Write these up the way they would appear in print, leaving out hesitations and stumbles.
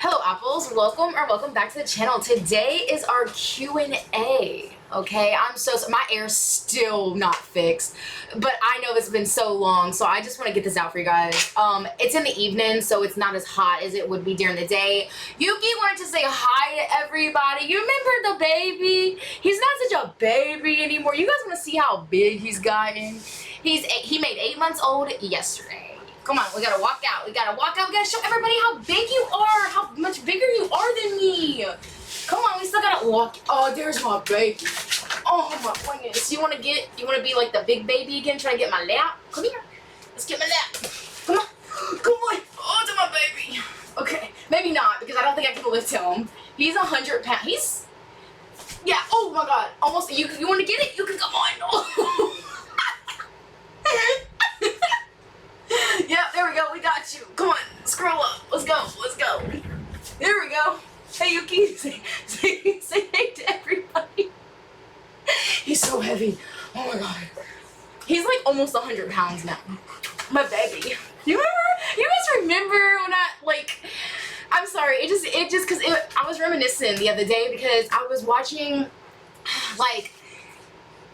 Hello apples, welcome back to the channel. Today is our Q&A. Okay, I'm so my air's still not fixed, but I know it's been so long, so I just want to get this out for you guys. It's in the evening, so it's not as hot as it would be during the day. Yuki wanted to say hi to everybody. You remember the baby? He's not such a baby anymore. You guys want to see how big he's gotten? He made 8 months old yesterday. Come on, we gotta walk out. We gotta show everybody how big you are, how much bigger you are than me. Come on, we still gotta walk. Oh, there's my baby. Oh my goodness. You wanna be like the big baby again, trying to get my lap? Come here. Let's get my lap. Come on. Come on. Oh, to my baby. Okay, maybe not, because I don't think I can lift him. He's 100 pounds. Yeah, oh my god. Almost, you wanna get it? You can come on. Oh. Yep, there we go. We got you. Come on, scroll up. Let's go. Let's go. There we go. Hey, Yuki. Say hey to everybody. He's so heavy. Oh my god. He's like almost 100 pounds now. My baby. You guys remember when I'm sorry. It just because I was reminiscing the other day because I was watching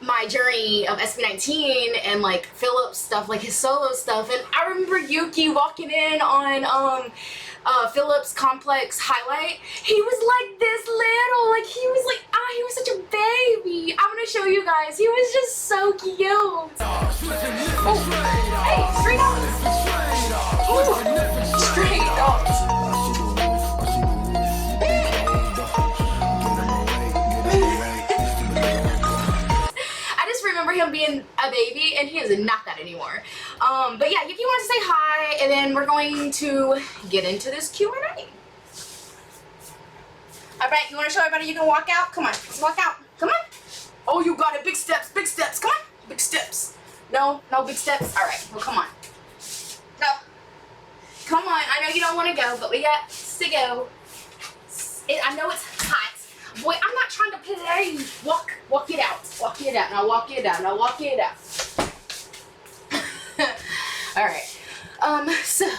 my journey of SB19 and Philip's stuff, his solo stuff, and I remember Yuki walking in on Philip's complex highlight. He was like this little, he was such a baby. I'm gonna show you guys. He was just so cute. Oh, hey, straight up. Ooh, straight up. Him being a baby, and he is not that anymore. But yeah, Yuki wanted to say hi, and then we're going to get into this Q&A. Alright, you want to show everybody you can walk out? Come on, let's walk out. Come on. Oh, you got it. Big steps, big steps. Come on. Big steps. No big steps. Alright, well, come on. Go. Come on. I know you don't want to go, but we got to go. I know it's hot. Boy, I'm not trying to play. Walk it out. Walk it out. Now walk it out. Now walk it out. Alright. So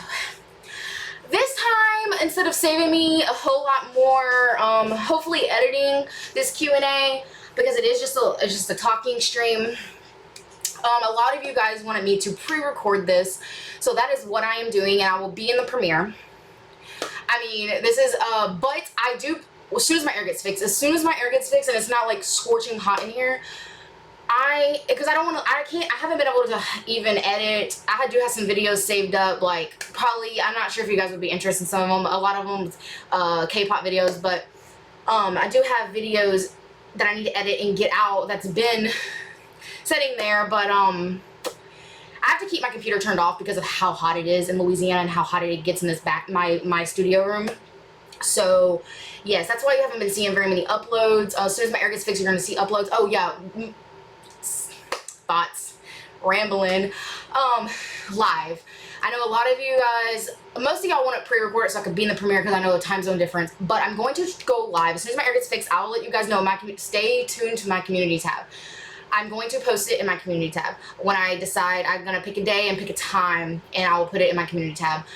this time, instead of saving me a whole lot more, hopefully editing this Q&A, because it is just a talking stream. A lot of you guys wanted me to pre-record this, so that is what I am doing, and I will be in the premiere. I mean, this is but I do. As soon as my air gets fixed, and it's not scorching hot in here, because I haven't been able to even edit. I do have some videos saved up, probably, I'm not sure if you guys would be interested in some of them, a lot of them, K-pop videos, but, I do have videos that I need to edit and get out that's been sitting there, but, I have to keep my computer turned off because of how hot it is in Louisiana and how hot it gets in this my studio room. So, yes, that's why you haven't been seeing very many uploads. As soon as my air gets fixed, you're going to see uploads. Oh, yeah. Thoughts. Rambling. Live. I know a lot of you guys, most of y'all want it pre-recorded so I could be in the premiere because I know the time zone difference. But I'm going to go live. As soon as my air gets fixed, I'll let you guys know. Stay tuned to my community tab. I'm going to post it in my community tab. When I decide, I'm going to pick a day and pick a time, and I will put it in my community tab.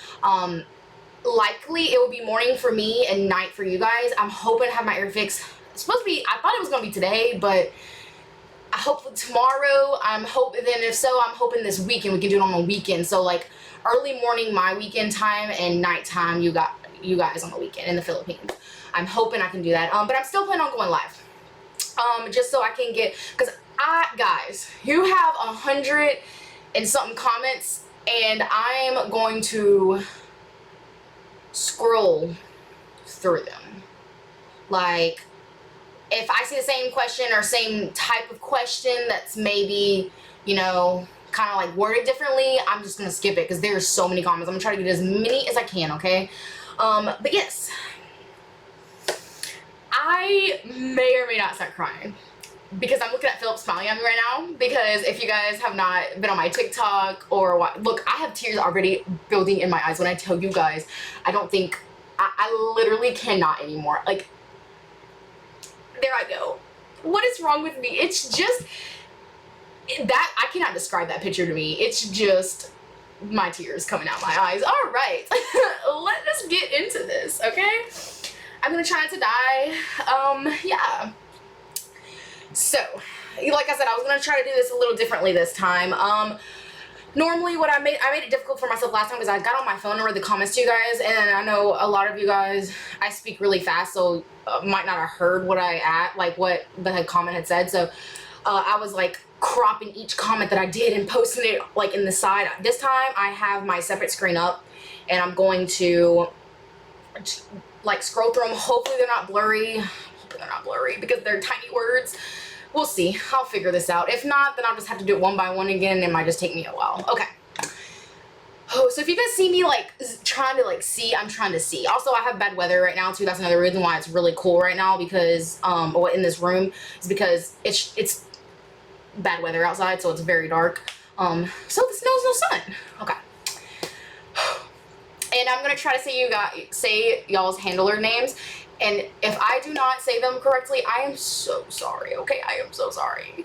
Likely it will be morning for me and night for you guys. I'm hoping to have my air fixed. It's supposed to be, I thought it was going to be today, but I hope tomorrow. I'm hoping, then if so, I'm hoping this weekend we can do it on the weekend. So early morning my weekend time and nighttime you guys on the weekend in the Philippines. I'm hoping I can do that. But I'm still planning on going live. Just so I can get, because guys, you have 100 and something comments, and I'm going to scroll through them. If I see the same question or same type of question that's maybe, kind of worded differently, I'm just gonna skip it because there's so many comments. I'm gonna try to get as many as I can, okay? But yes, I may or may not start crying because I'm looking at Philip smiling at me right now, because if you guys have not been on my TikTok or what, look, I have tears already building in my eyes when I tell you guys. I literally cannot anymore. There I go. What is wrong with me? It's just, I cannot describe that picture to me. It's just my tears coming out my eyes. All right, let us get into this, okay? I'm gonna try not to die. Yeah. So, like I said, I was gonna try to do this a little differently this time. Normally what I made it difficult for myself last time because I got on my phone and read the comments to you guys, and I know a lot of you guys, I speak really fast, so might not have heard what what the comment had said. So I was like cropping each comment that I did and posting it like in the side. This time I have my separate screen up, and I'm going to like scroll through them. Hopefully they're not blurry. Hopefully they're not blurry because they're tiny words. We'll see. I'll figure this out. If not, then I'll just have to do it one by one again, and it might just take me a while. Okay. Oh, so if you guys see me like trying to see, I'm trying to see. Also, I have bad weather right now too. That's another reason why it's really cool right now, because in this room is because it's bad weather outside, so it's very dark. So the snow's no sun. Okay. And I'm gonna try to say y'all's handler names. And if I do not say them correctly, I am so sorry, okay? I am so sorry.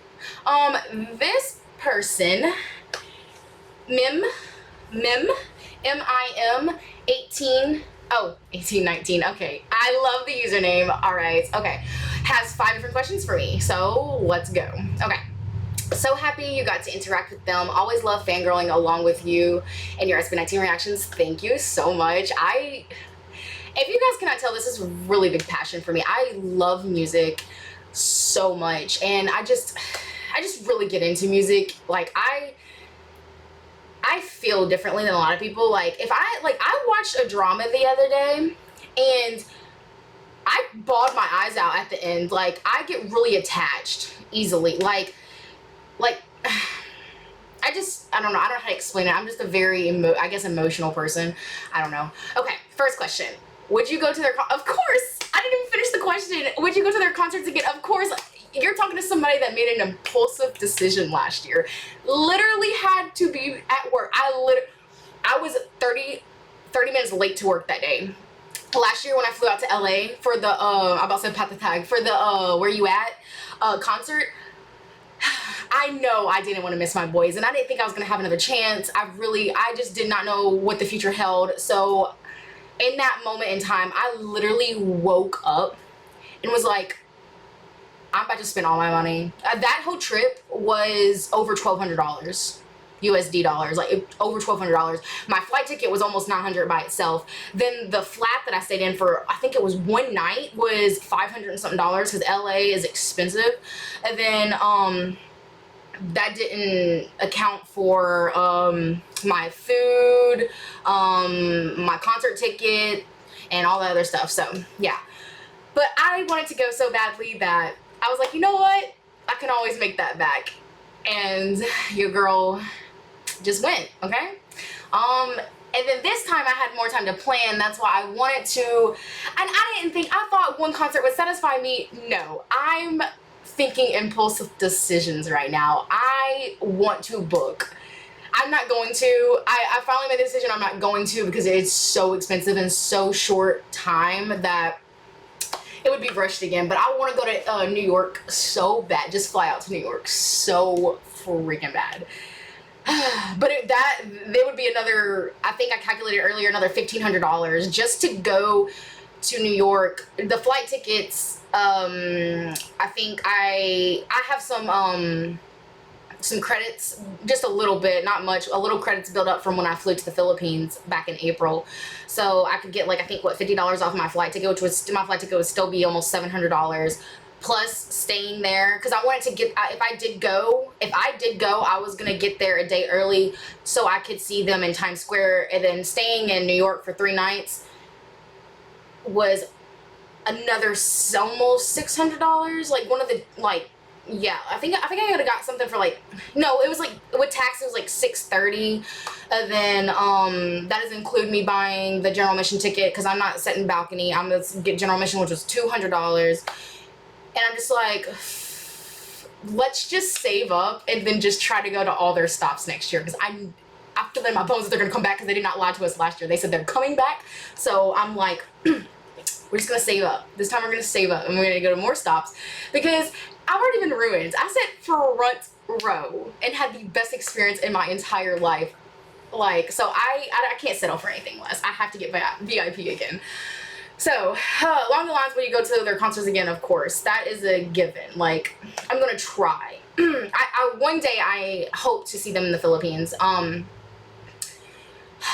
This person, Mim, M-I-M, 1819, okay. I love the username, all right, okay. Has 5 different questions for me, so let's go. Okay. So happy you got to interact with them. Always love fangirling along with you and your SB19 reactions. Thank you so much. If you guys cannot tell, this is a really big passion for me. I love music so much, and I just really get into music. Like I feel differently than a lot of people. Like I watched a drama the other day, and I bawled my eyes out at the end. Like I get really attached easily. Like I don't know. I don't know how to explain it. I'm just a very emotional person. I don't know. Okay, first question. Would you go to their of course, I didn't even finish the question. Would you go to their concerts again? Of course. You're talking to somebody that made an impulsive decision last year. Literally had to be at work. I was 30 minutes late to work that day. Last year when I flew out to LA for the I about to say Pagtatag, for the Where You At concert, I know I didn't want to miss my boys, and I didn't think I was gonna have another chance. I just did not know what the future held. So in that moment in time, I literally woke up and was like, I'm about to spend all my money. That whole trip was over $1,200 USD dollars, like over $1,200. My flight ticket was almost $900 by itself. Then the flat that I stayed in for, I think it was one night, was $500 and something because LA is expensive. And then that didn't account for my food, my concert ticket, and all the other stuff. So yeah, but I wanted to go so badly that I was like, you know what, I can always make that back. And your girl just went. Okay. And then this time I had more time to plan. That's why I wanted to, and I thought one concert would satisfy me. No, I'm thinking impulsive decisions right now. I want to book. I'm not going to. I finally made the decision I'm not going to because it's so expensive and so short time that it would be rushed again. But I want to go to New York so bad. Just fly out to New York so freaking bad. But there would be another, I think I calculated earlier, another $1,500 just to go to New York. The flight tickets, I think I have some credits, just a little bit, not much, a little credits built up from when I flew to the Philippines back in April. So I could get like, I think what, $50 off my flight ticket, which was, my flight ticket would still be almost $700 plus staying there. Cause I wanted to get, if I did go, I was going to get there a day early so I could see them in Times Square. And then staying in New York for 3 nights was another almost $600. Like one of the, like, yeah, I think I could have got something for like, no, it was like, with tax, it was like $630. And then, that doesn't include me buying the general admission ticket, cause I'm not sitting balcony. I'm gonna get general admission, which was $200. And I'm just like, let's just save up and then just try to go to all their stops next year. Cause I feel in my bones that they're gonna come back, cause they did not lie to us last year. They said they're coming back. So I'm like, we're just gonna save up. This time we're gonna save up and we're gonna go to more stops because I've already been ruined. I sat front row and had the best experience in my entire life Like, so I can't settle for anything less. I have to get VIP again. So, along the lines, when you go to their concerts again, of course, that is a given. Like, I'm gonna try. One day I hope to see them in the Philippines.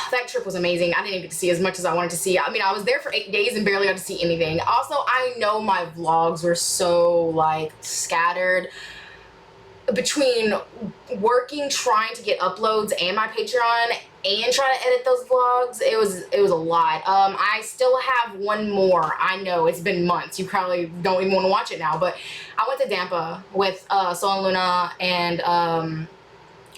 That trip was amazing. I didn't get to see as much as I wanted to see. I mean, I was there for 8 days and barely got to see anything. Also, I know my vlogs were so, like, scattered between working, trying to get uploads and my Patreon and trying to edit those vlogs. It was a lot. I still have one more. I know it's been months. You probably don't even want to watch it now, but I went to Dampa with Sol and Luna and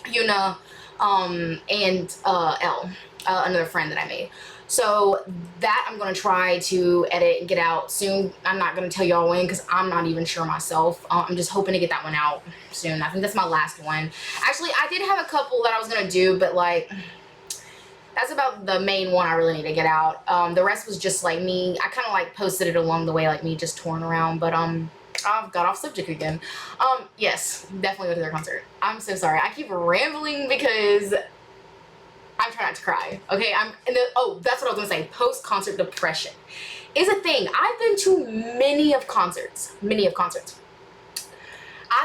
Yuna and Elle, another friend that I made. So that I'm going to try to edit and get out soon. I'm not going to tell y'all when because I'm not even sure myself. I'm just hoping to get that one out soon. I think that's my last one. Actually, I did have a couple that I was going to do, but like, that's about the main one I really need to get out. The rest was just like me. I kind of like posted it along the way, like me just touring around, but I've got off subject again. Yes, definitely go to their concert. I'm so sorry. I keep rambling because I'm trying not to cry. Okay, oh, that's what I was gonna say. Post-concert depression is a thing. I've been to many of concerts. I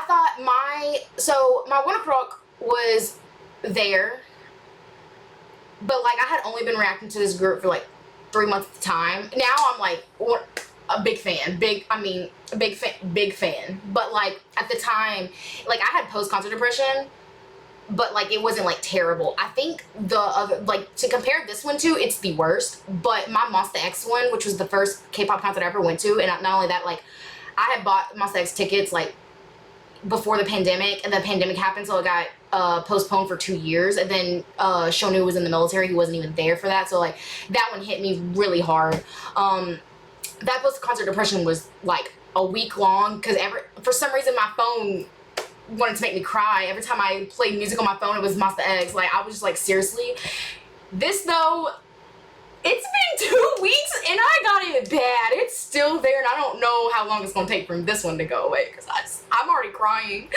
thought my Winter Croc was there, but like I had only been reacting to this group for like 3 months at the time. Now I'm like a big fan. Big fan. But like at the time, like I had post-concert depression, but like it wasn't like terrible. I think the other, like to compare this one to, it's the worst. But my Monsta X one, which was the first K-pop concert I ever went to, and not only that, like I had bought Monsta X tickets like before the pandemic, and the pandemic happened, so it got postponed for 2 years. And then Shonu was in the military. He wasn't even there for that, so like that one hit me really hard. That post-concert depression was like a week long because for some reason my phone wanted to make me cry. Every time I played music on my phone, it was Monsta X. Like, I was just like, seriously? This, though, it's been 2 weeks, and I got it bad. It's still there, and I don't know how long it's going to take for this one to go away, because I'm already crying.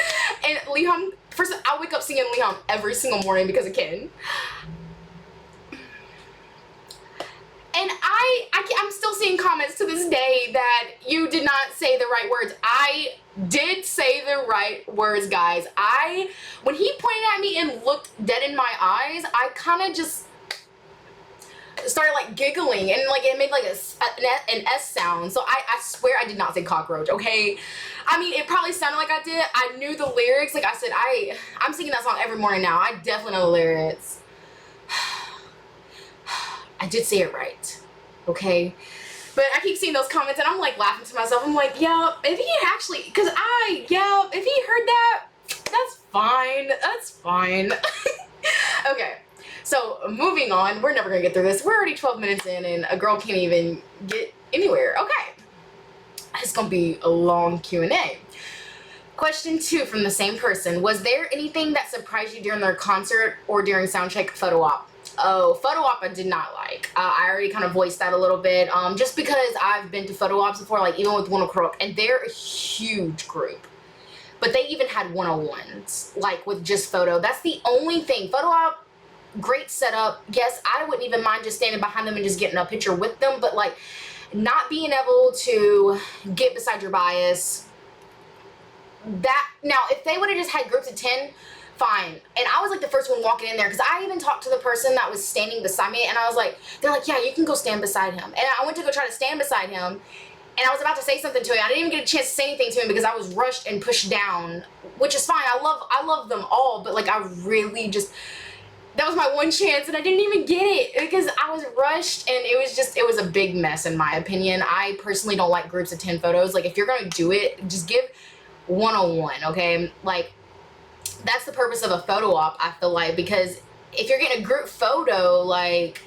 And Leehan, first, I wake up singing Leehan every single morning because of Ken. And I'm still seeing comments to this day that you did not say the right words. I did say the right words, guys. When he pointed at me and looked dead in my eyes, I kind of just started like giggling, and like it made like an S sound. So I swear I did not say cockroach, okay? I mean, it probably sounded like I did. I knew the lyrics. Like I said, I'm singing that song every morning now. I definitely know the lyrics. I did say it right, okay? But I keep seeing those comments and I'm like laughing to myself. I'm like, yeah, if he actually, if he heard that, that's fine. That's fine. Okay, so moving on. We're never gonna get through this. We're already 12 minutes in and a girl can't even get anywhere. Okay, it's gonna be a long Q&A. Question 2 from the same person. Was there anything that surprised you during their concert or during soundcheck photo op? Oh, photo op I did not like. I already kind of voiced that a little bit, just because I've been to photo ops before, like even with Winter Croak, and they're a huge group. But they even had one-on-ones, like with just photo. That's the only thing. Photo op, great setup. Yes, I wouldn't even mind just standing behind them and just getting a picture with them, but like not being able to get beside your bias. Now, if they would have just had groups of 10, fine. And I was like the first one walking in there because I even talked to the person that was standing beside me, and I was like, they're like, yeah, you can go stand beside him. And I went to go try to stand beside him, and I was about to say something to him. I didn't even get a chance to say anything to him because I was rushed and pushed down, which is fine. I love them all, but like I really just, that was my one chance and I didn't even get it because I was rushed, and it was a big mess in my opinion. I personally don't like groups of 10 photos. Like if you're gonna do it, just give one-on-one, okay? Like that's the purpose of a photo op, I feel like, because if you're getting a group photo, like,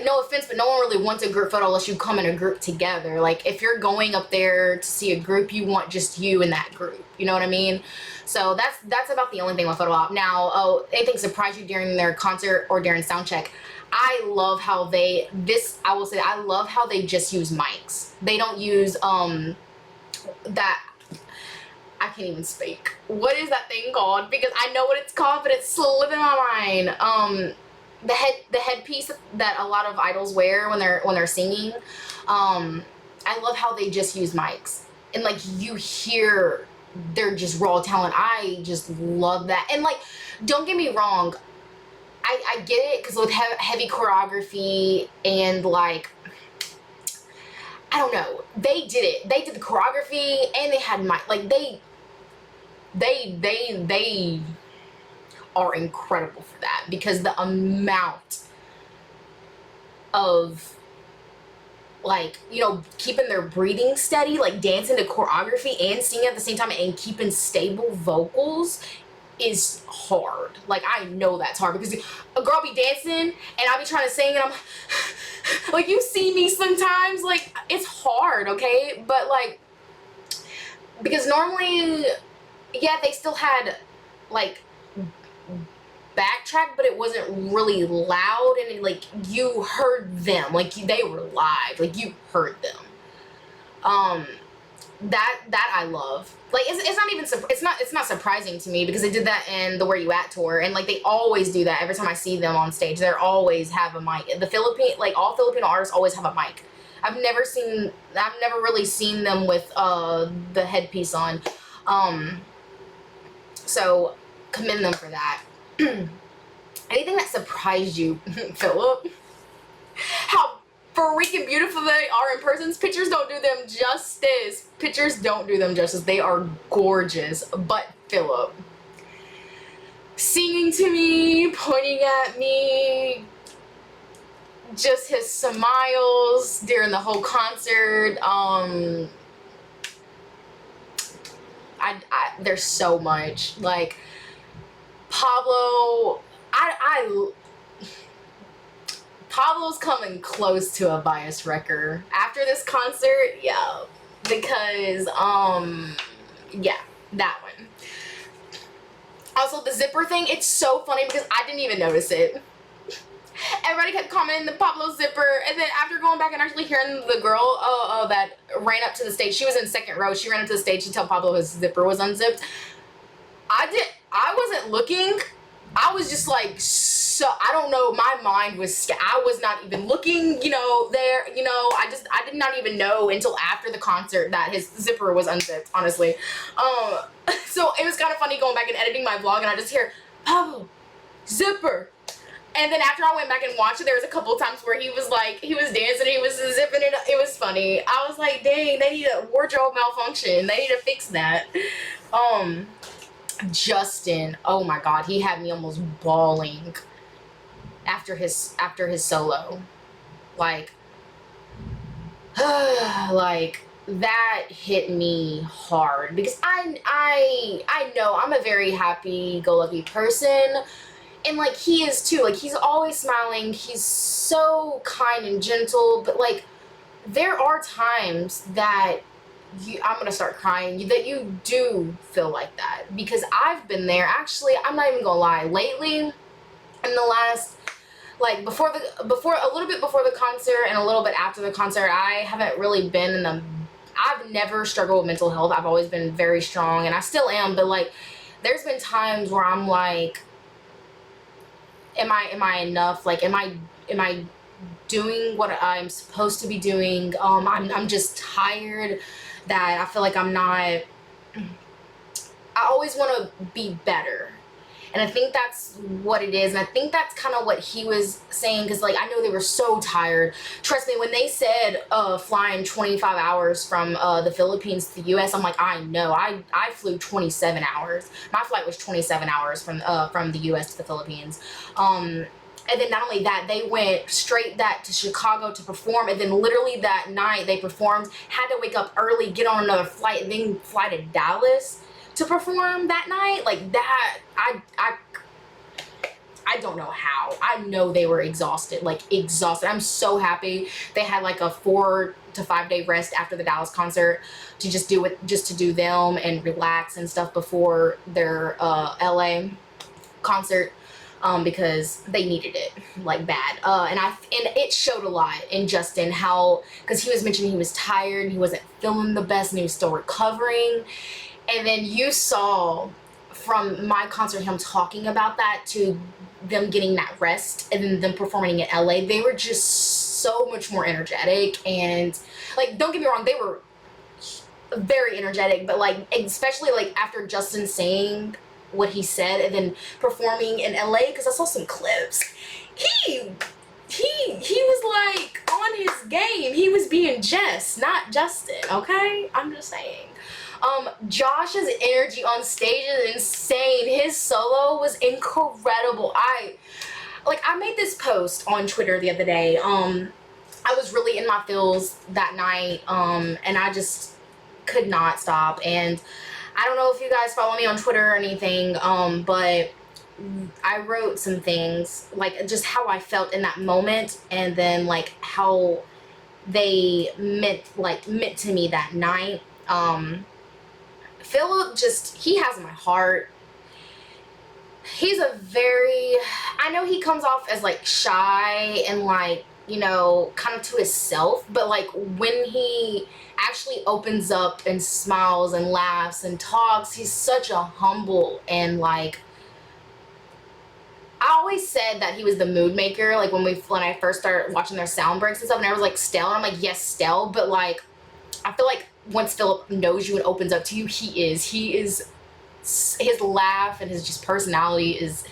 no offense, but no one really wants a group photo unless you come in a group together. Like, if you're going up there to see a group, you want just you in that group. You know what I mean? So that's about the only thing with photo op. Now, anything surprise you during their concert or during sound check? I love how I will say, I love how they just use mics. They don't use, I can't even speak. What is that thing called? Because I know what it's called, but it's slipping my mind. the headpiece that a lot of idols wear when they're singing. I love how they just use mics, and like you hear they're just raw talent. I just love that. And like, don't get me wrong, I get it, because with heavy choreography and like, I don't know, they did it. They did the choreography and they had mic. Like they are incredible for that, because the amount of, like, you know, keeping their breathing steady, like dancing to choreography and singing at the same time and keeping stable vocals is hard. Like, I know that's hard, because a girl be dancing and I'll be trying to sing and I'm like, you see me sometimes, like, it's hard, okay? But like, because normally, yeah, they still had like backtrack, but it wasn't really loud, and it, like, you heard them, like they were live, like you heard them. That I love. Like, it's not even, it's not surprising to me, because they did that in the Where You At tour, and like they always do that every time I see them on stage. They always have a mic. The Philippine, like all Filipino artists always have a mic. I've never really seen them with the headpiece on. So commend them for that. Anything that surprised you, Philip? How freaking beautiful they are in person. Pictures don't do them justice. Pictures don't do them justice. They are gorgeous. But Philip, singing to me, pointing at me, just his smiles during the whole concert. There's so much. Like, Pablo, Pablo's coming close to a biased wrecker after this concert, yeah, because, yeah, that one. Also, the zipper thing, it's so funny, because I didn't even notice it. Everybody kept commenting the Pablo zipper, and then after going back and actually hearing the girl that ran up to the stage, she was in second row, she ran up to the stage to tell Pablo his zipper was unzipped. I wasn't looking. I was just like, so, I don't know, my mind was, I was not even looking, you know, there, you know, I did not even know until after the concert that his zipper was unzipped, honestly. So it was kind of funny going back and editing my vlog, and I just hear, Pablo, zipper. And then after I went back and watched it, there was a couple times where he was like, he was dancing, he was zipping it. It was funny. I was like, dang, they need a wardrobe malfunction. They need to fix that. Justin, oh my God, he had me almost bawling after his solo. Like, like, that hit me hard, because I know I'm a very happy-go-lucky person. And, like, he is too. Like, he's always smiling. He's so kind and gentle. But, like, there are times that I'm going to start crying, that you do feel like that. Because I've been there. Actually, I'm not even going to lie. Lately, in the last, like, a little bit before the concert and a little bit after the concert, I haven't really been in the, I've never struggled with mental health. I've always been very strong, and I still am. But, like, there's been times where I'm like, am I enough? Like, am I doing what I'm supposed to be doing? I'm just tired, that I feel like I'm not, I always want to be better. And I think that's what it is. And I think that's kind of what he was saying, because, like, I know they were so tired. Trust me, when they said flying 25 hours from the Philippines to the U.S., I'm like, I know. I flew 27 hours. My flight was 27 hours from the U.S. to the Philippines. And then not only that, they went straight to Chicago to perform, and then literally that night they performed, had to wake up early, get on another flight, and then fly to Dallas to perform that night. Like, that, I don't know how. I know they were exhausted, like, exhausted. I'm so happy they had like a 4 to 5 day rest after the Dallas concert to just do them and relax and stuff before their LA concert. Because they needed it, like, bad. And it showed a lot in Justin, how, because he was mentioning he was tired, he wasn't feeling the best, and he was still recovering. And then you saw from my concert, him talking about that to them getting that rest and then them performing in LA, they were just so much more energetic. And like, don't get me wrong, they were very energetic, but like, especially like after Justin saying what he said and then performing in LA, because I saw some clips, he was like on his game. He was being Jess, not Justin, okay? I'm just saying. Josh's energy on stage is insane. His solo was incredible. I made this post on Twitter the other day. I was really in my feels that night, and I just could not stop. And I don't know if you guys follow me on Twitter or anything, but I wrote some things, like just how I felt in that moment, and then like how they meant to me that night. Philip, just, he has my heart. He's I know he comes off as like shy and like, you know, kind of to himself, but like when he actually opens up and smiles and laughs and talks, he's such a humble, and like, I always said that he was the mood maker, like when I first started watching their sound breaks and stuff, and I was like, Stell, and I'm like, yes, Stell, but like, I feel like once Philip knows you and opens up to you, he is, his laugh and his just personality is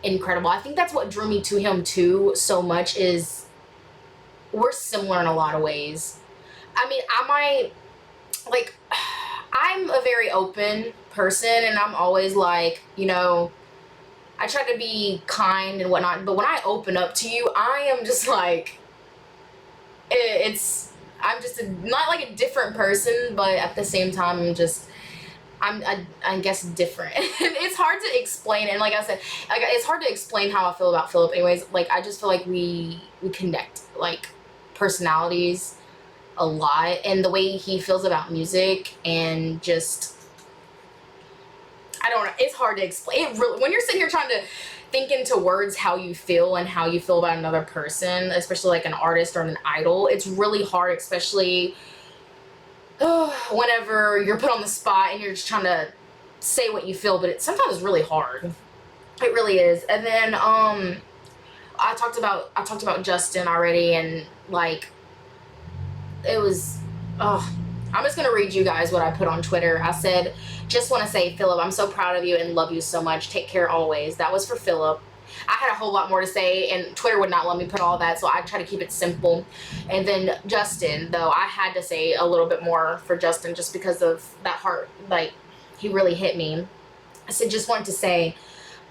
incredible. I think that's what drew me to him too so much, is we're similar in a lot of ways. I mean, I'm a very open person, and I'm always like, you know, I try to be kind and whatnot, but when I open up to you, I am just like, I'm just not like a different person, but at the same time, I guess different. It's hard to explain, and like I said, it's hard to explain how I feel about Philip anyways. Like, I just feel like we connect, like, personalities a lot, and the way he feels about music, and just, I don't know, it's hard to explain. It really, when you're sitting here trying to think into words how you feel and how you feel about another person, especially like an artist or an idol, it's really hard, especially whenever you're put on the spot and you're just trying to say what you feel, but sometimes it's really hard. It really is. And then I talked about Justin already, and like, it was, I'm just gonna read you guys what I put on Twitter. I said, just want to say, Philip, I'm so proud of you and love you so much. Take care always. That was for Philip. I had a whole lot more to say, and Twitter would not let me put all that, so I try to keep it simple. And then Justin, though, I had to say a little bit more for Justin, just because of that heart, like, he really hit me. I said, just wanted to say,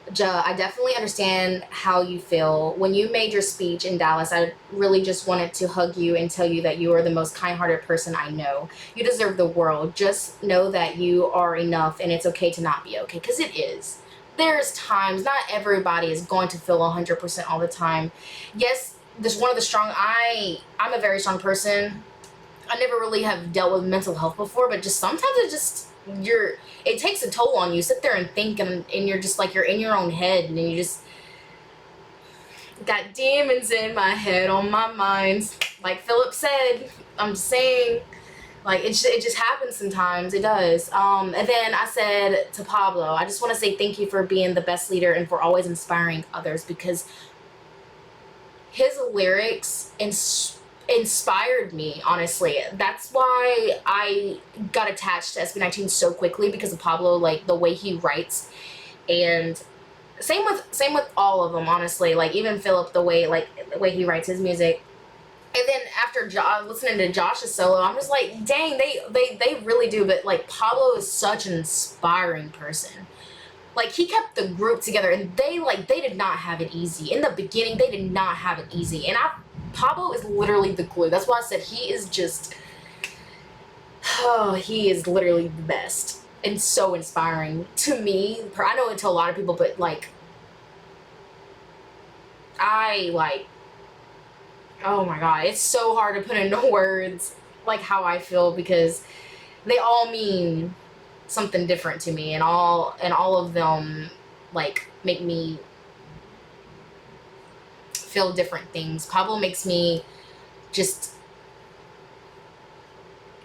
I definitely understand how you feel. When you made your speech in Dallas, I really just wanted to hug you and tell you that you are the most kind-hearted person I know. You deserve the world. Just know that you are enough, and it's okay to not be okay, because it is. There's times, not everybody is going to feel 100% all the time. Yes, I'm a very strong person. I never really have dealt with mental health before, but just sometimes it takes a toll on you. Sit there and think, and you're just like, you're in your own head, and you just got demons in my head, on my mind. Like Philip said, I'm just saying, like, it just happens sometimes. It does. And then I said to Pablo, I just want to say thank you for being the best leader and for always inspiring others, because his lyrics inspired me, honestly. That's why I got attached to SB19 so quickly, because of Pablo, like the way he writes. And same with all of them, honestly. Like, even Philip, the way he writes his music. And then after listening to Josh's solo, I'm just like, dang, they really do. But like, Pablo is such an inspiring person. Like, he kept the group together, and they did not have it easy. In the beginning, they did not have it easy. And Pablo is literally the glue. That's why I said he is just, he is literally the best. And so inspiring to me. I know it to a lot of people, but like, oh my God, it's so hard to put into words like how I feel, because they all mean something different to me, and all of them like make me feel different things. Pablo makes me just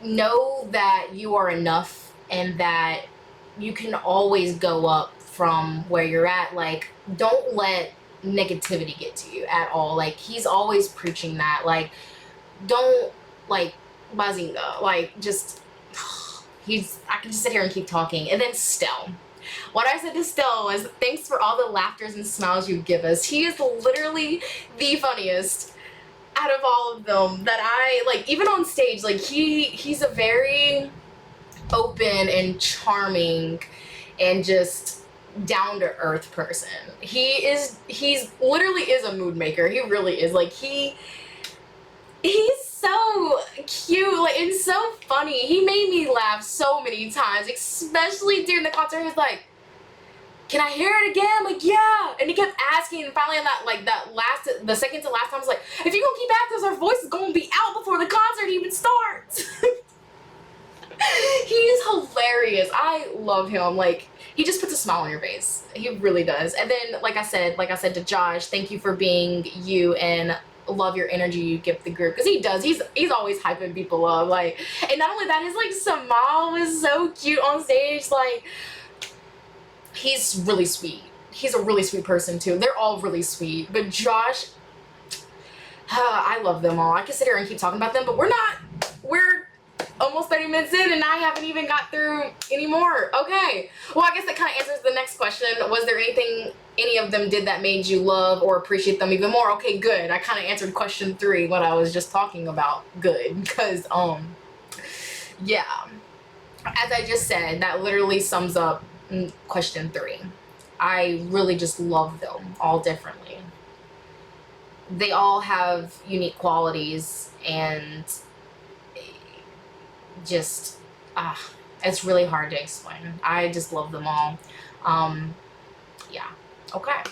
know that you are enough, and that you can always go up from where you're at. Like, don't let negativity get to you at all. Like, he's always preaching that. Like, don't, like, Bazinga. Like, just, I can just sit here and keep talking. And then Stell. What I said to Stell was, thanks for all the laughters and smiles you give us. He is literally the funniest out of all of them that I, like, even on stage, like, he's a very open and charming and just down-to-earth person. He's literally is a mood maker. He really is. Like, he's so cute, like, and so funny. He made me laugh so many times, especially during the concert. He was like, can I hear it again? I'm like, yeah. And he kept asking, and finally on the second to last time, I was like, if you're gonna keep asking us, our voice is gonna be out before the concert even starts. He is hilarious. I love him. Like, he just puts a smile on your face. He really does. And then, like I said to Josh, thank you for being you, and love your energy you give the group, because he does. He's always hyping people up. Like, and not only that, his like smile is so cute on stage. Like, he's really sweet. He's a really sweet person too. They're all really sweet. But Josh, I love them all. I can sit here and keep talking about them, but we're almost 30 minutes in and I haven't even got through any more. Okay. Well, I guess that kind of answers the next question. Was there anything any of them did that made you love or appreciate them even more? Okay, good. I kind of answered question 3, what I was just talking about. Good. Because, yeah. As I just said, that literally sums up question 3. I really just love them all differently. They all have unique qualities, and just it's really hard to explain. I just love them all. Yeah. Okay.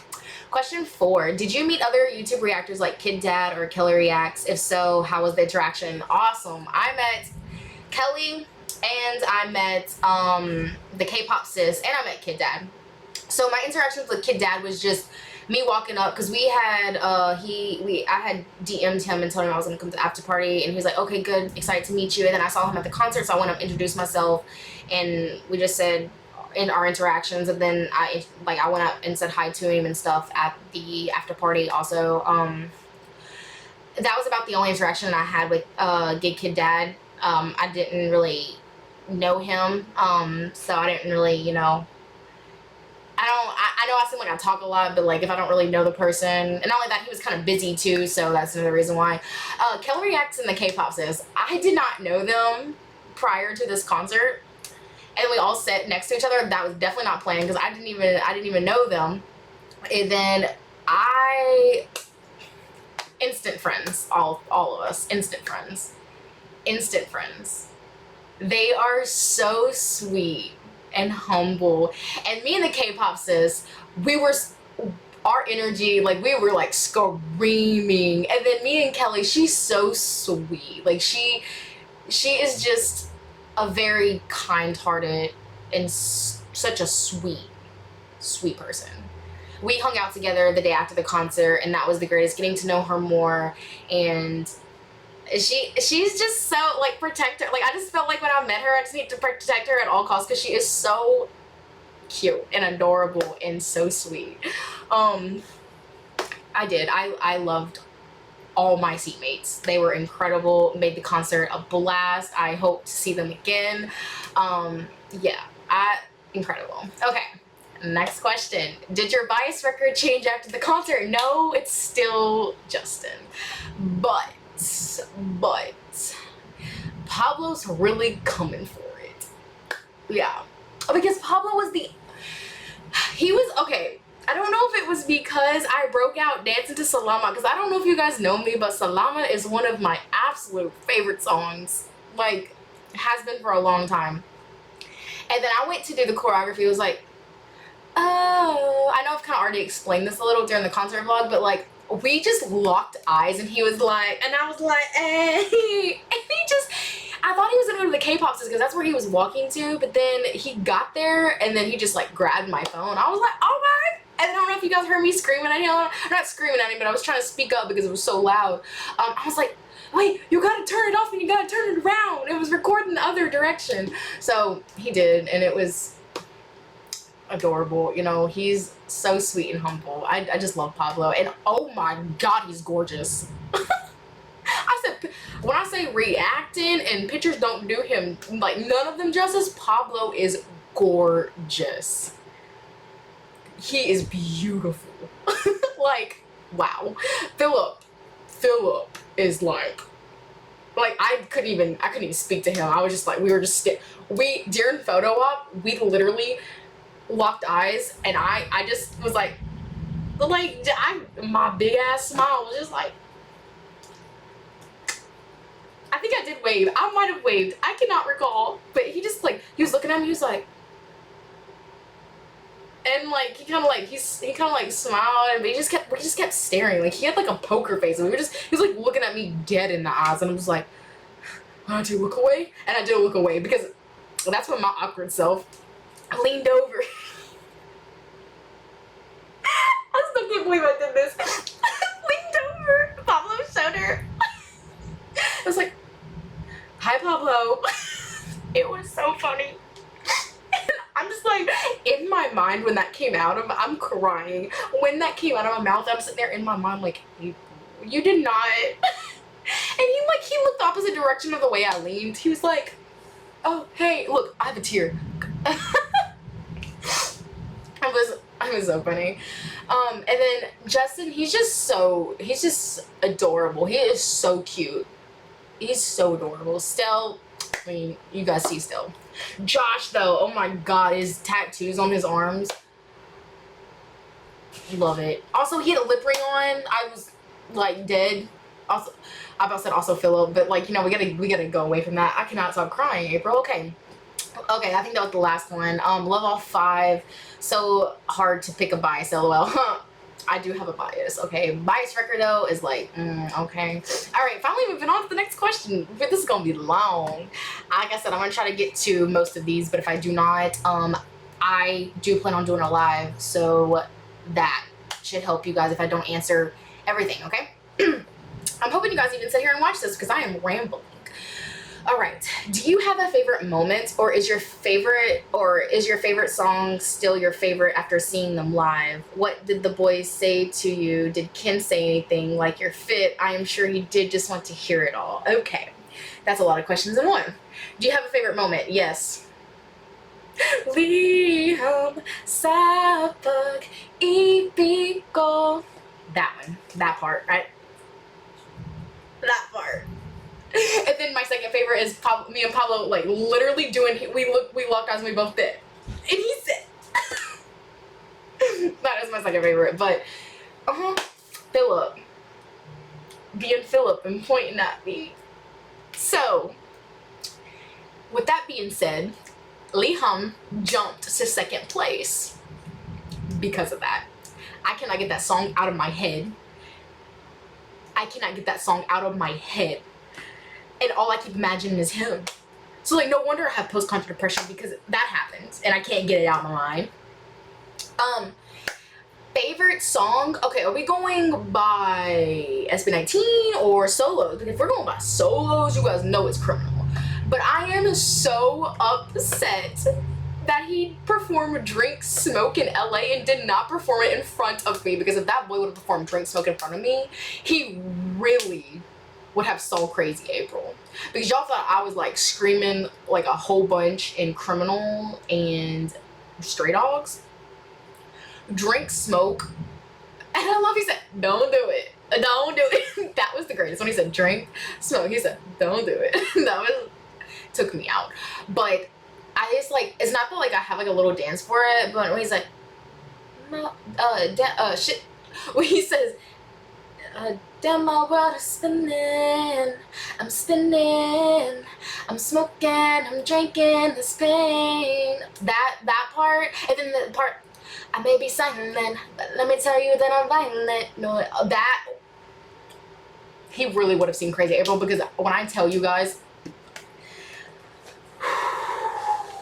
Question 4. Did you meet other YouTube reactors like Kid Dad or Kelly Reacts? If so, how was the interaction? Awesome. I met Kelly, and I met the K-pop sis, and I met Kid Dad. So my interactions with Kid Dad was just me walking up, because we had I had DM'd him and told him I was gonna come to the after party, and he was like, okay, good, excited to meet you. And then I saw him at the concert, so I went up, introduced myself, and we just said in our interactions, and then I went up and said hi to him and stuff at the after party also. That was about the only interaction I had with Gig Kid Dad. I didn't really know him, so I didn't really, you know, I know I seem like I talk a lot, but like if I don't really know the person, and not only that, he was kind of busy too, so that's another reason why. Kelly Reacts and the K-pop sis, I did not know them prior to this concert, and we all sat next to each other. That was definitely not planned, because I didn't even know them. And then instant friends, all of us, instant friends. They are so sweet and humble. And me and the K-pop sis, our energy, like, we were like screaming. And then me and Kelly, she's so sweet. Like, she is just a very kind-hearted and such a sweet person. We hung out together the day after the concert, and that was the greatest, getting to know her more. And she's just so, like, protector. Like, I just felt like when I met her, I just need to protect her at all costs, because she is so cute and adorable and so sweet. I loved all my seatmates. They were incredible, made the concert a blast. I hope to see them again. Incredible. Okay, next question. Did your bias record change after the concert? No, it's still Justin. But Pablo's really coming for it. Yeah. Because Pablo was okay. I don't know if it was because I broke out dancing to Salama, because I don't know if you guys know me, but Salama is one of my absolute favorite songs. Like, has been for a long time. And then I went to do the choreography. It was like, oh, I know I've kind of already explained this a little during the concert vlog, but like, we just locked eyes, and he was like, and I was like, hey, and I thought he was gonna go to the K-pop sis, because that's where he was walking to, but then he got there, and then he just like grabbed my phone. I was like, oh my, and I don't know if you guys heard me screaming at him, not screaming at him, but I was trying to speak up because it was so loud. I was like, wait, you gotta turn it off and you gotta turn it around. It was recording the other direction. So he did, and it was adorable. You know, he's so sweet and humble. I just love Pablo. And oh my God, he's gorgeous. I said, when I say reacting and pictures don't do him, like, none of them justice, Pablo is gorgeous. He is beautiful. Like, wow. Philip is like I couldn't even speak to him. I was just like, during photo op, we literally locked eyes, and I just was like my big ass smile was just like, I think I did wave. I might have waved. I cannot recall. But he just like, he was looking at me, he was like, and like he kind of like smiled, and we just kept staring. Like, he had like a poker face, and he was like looking at me dead in the eyes, and I was like, I do look away, and I did look away because that's when my awkward self leaned over. I still can't believe I did this. Leaned over Pablo's shoulder. I was like, hi, Pablo. It was so funny. I'm just like, in my mind, when that came out of, I'm crying. When that came out of my mouth, I'm sitting there in my mind like, you did not. And he looked the opposite direction of the way I leaned. He was like, oh, hey, look, I have a tear. I was so funny. And then Justin, he's just adorable. He is so cute. He's so adorable. Stell, I mean, you guys see Stell. Josh, though, oh my God, his tattoos on his arms. Love it. Also, he had a lip ring on. I was like dead. Also, I about said also Philip, but like, you know, we gotta go away from that. I cannot stop crying, April. Okay, I think that was the last one. Love All 5. So hard to pick a bias, lol. I do have a bias, okay? Bias record, though, is like, okay. All right, finally moving on to the next question. But this is gonna be long. Like I said, I'm gonna try to get to most of these, but if I do not, I do plan on doing a live, so that should help you guys if I don't answer everything, okay? I'm hoping you guys even sit here and watch this because I am rambling. All right, do you have a favorite moment, or is your favorite song still your favorite after seeing them live? What did the boys say to you? Did Ken say anything like your fit? I am sure he did just want to hear it all. Okay, that's a lot of questions in one. Do you have a favorite moment? Yes. Liam, Sapag, Ibigo. That one, that part, right? That part. And then my second favorite is me and Pablo, like, literally doing, we locked eyes and we both did. And he said, that is my second favorite. But, Philip. Being Philip and pointing at me. So, with that being said, Liam jumped to second place because of that. I cannot get that song out of my head. And all I keep imagining is him. So, like, no wonder I have postcontract depression, because that happens and I can't get it out of my mind. Favorite song? Okay, are we going by SB19 or solos? Because if we're going by solos, you guys know it's Criminal. But I am so upset that he performed Drink Smoke in LA and did not perform it in front of me, because if that boy would have performed Drink Smoke in front of me, he really would have soul crazy April. Because y'all thought I was like screaming like a whole bunch in Criminal and Stray Dogs. Drink Smoke. And I love he said, don't do it. Don't do it. That was the greatest. When he said drink smoke, he said, don't do it. That took me out. But I just like, it's not that like I have like a little dance for it, but when he's like, shit, when he says, damn, my world is spinning, I'm spinning, I'm smoking, I'm drinking this pain. That part, and then the part, I may be silent, but let me tell you that I'm violent. No, that, he really would have seen Crazy April, because when I tell you guys,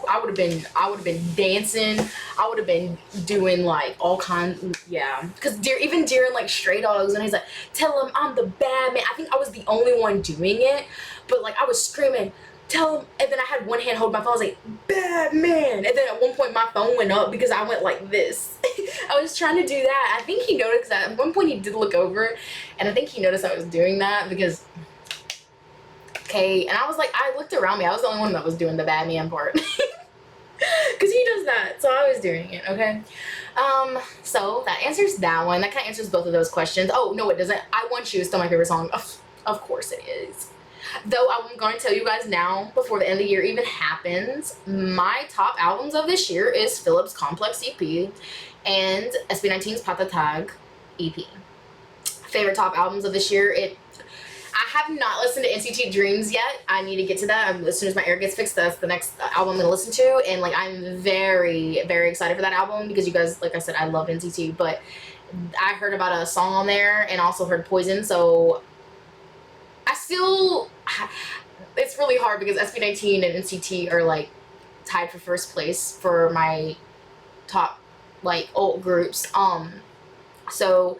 I would have been dancing. I would have been doing like all kinds, yeah. Because even during like Stray Dogs, and he's like, tell him I'm the bad man. I think I was the only one doing it, but like I was screaming, tell him. And then I had one hand holding my phone. I was like, Batman. And then at one point my phone went up because I went like this. I was trying to do that. I think he noticed that. At one point he did look over, and I think he noticed I was doing that because, okay. And I was like, I looked around me. I was the only one that was doing the Batman part. Because he does that. So I was doing it, okay? So that answers that one. That kind of answers both of those questions. Oh, no, it doesn't. I Want You is still my favorite song. Of course it is. Though I'm going to tell you guys now, before the end of the year even happens, my top albums of this year is Philip's Complex EP and SB19's Pagtatag EP. Favorite top albums of this year, I have not listened to NCT Dreams yet. I need to get to that. As soon as my air gets fixed, that's the next album I'm going to listen to. And, like, I'm very, very excited for that album because you guys, like I said, I love NCT. But I heard about a song on there and also heard Poison. So I still, it's really hard because SB19 and NCT are, like, tied for first place for my top, like, old groups. So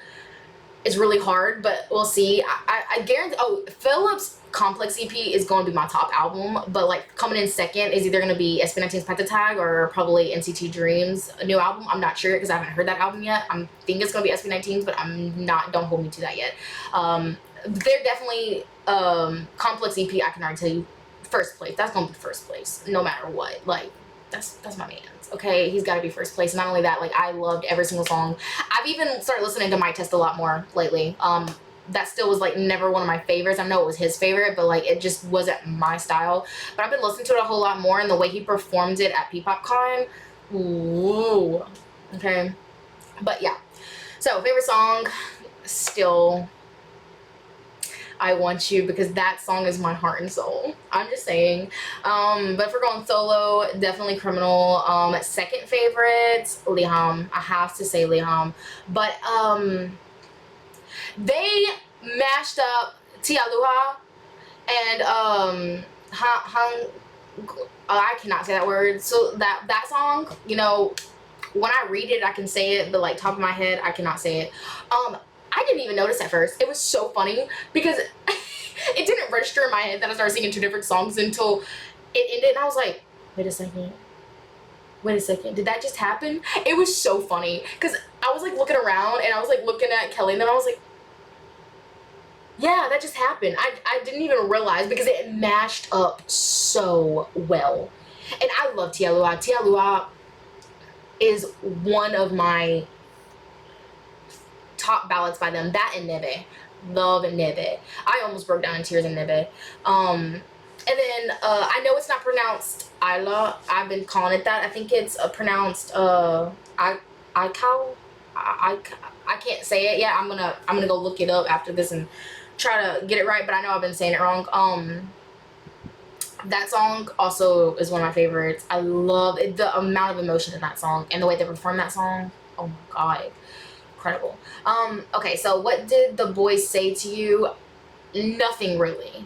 it's really hard, but we'll see. I guarantee, Philip's Complex EP is going to be my top album, but, like, coming in second is either going to be SB19's Pagtatag or probably NCT Dreams, a new album. I'm not sure because I haven't heard that album yet. I think it's going to be SB19's, but I'm not, don't hold me to that yet. They're definitely, Complex EP, I can already tell you, first place. That's going to be first place, no matter what. Like, that's my man's, okay? He's got to be first place. Not only that, like, I loved every single song. I've even started listening to My Test a lot more lately. That still was, like, never one of my favorites. I know it was his favorite, but, like, it just wasn't my style. But I've been listening to it a whole lot more, and the way he performed it at PopCon, ooh, okay? But, yeah. So, favorite song, still I Want You, because that song is my heart and soul. I'm just saying. But if we're going solo, definitely Criminal. Second favorite, Liham. I have to say Liham. But they mashed up Tia Luha and I cannot say that word. So that song, you know, when I read it I can say it, but, like, top of my head I cannot say it. I didn't even notice at first. It was so funny because it didn't register in my head that I started singing two different songs until it ended, and I was like, wait a second, did that just happen? It was so funny because I was, like, looking around and I was, like, looking at Kelly, and then I was like, yeah, that just happened. I didn't even realize because it mashed up so well. And I love Tia Luha. Tia Luha is one of my top ballads by them. That and Nebe. Love Nebe. I almost broke down in tears in Nebe. And then I know it's not pronounced Isla. I've been calling it that. I think it's pronounced Ikao. I can't say it yet. I'm gonna go look it up after this and try to get it right, but I know I've been saying it wrong. That song also is one of my favorites. I love it, the amount of emotion in that song and the way they perform that song. Oh my god. Incredible. Okay, so what did the boys say to you? Nothing really.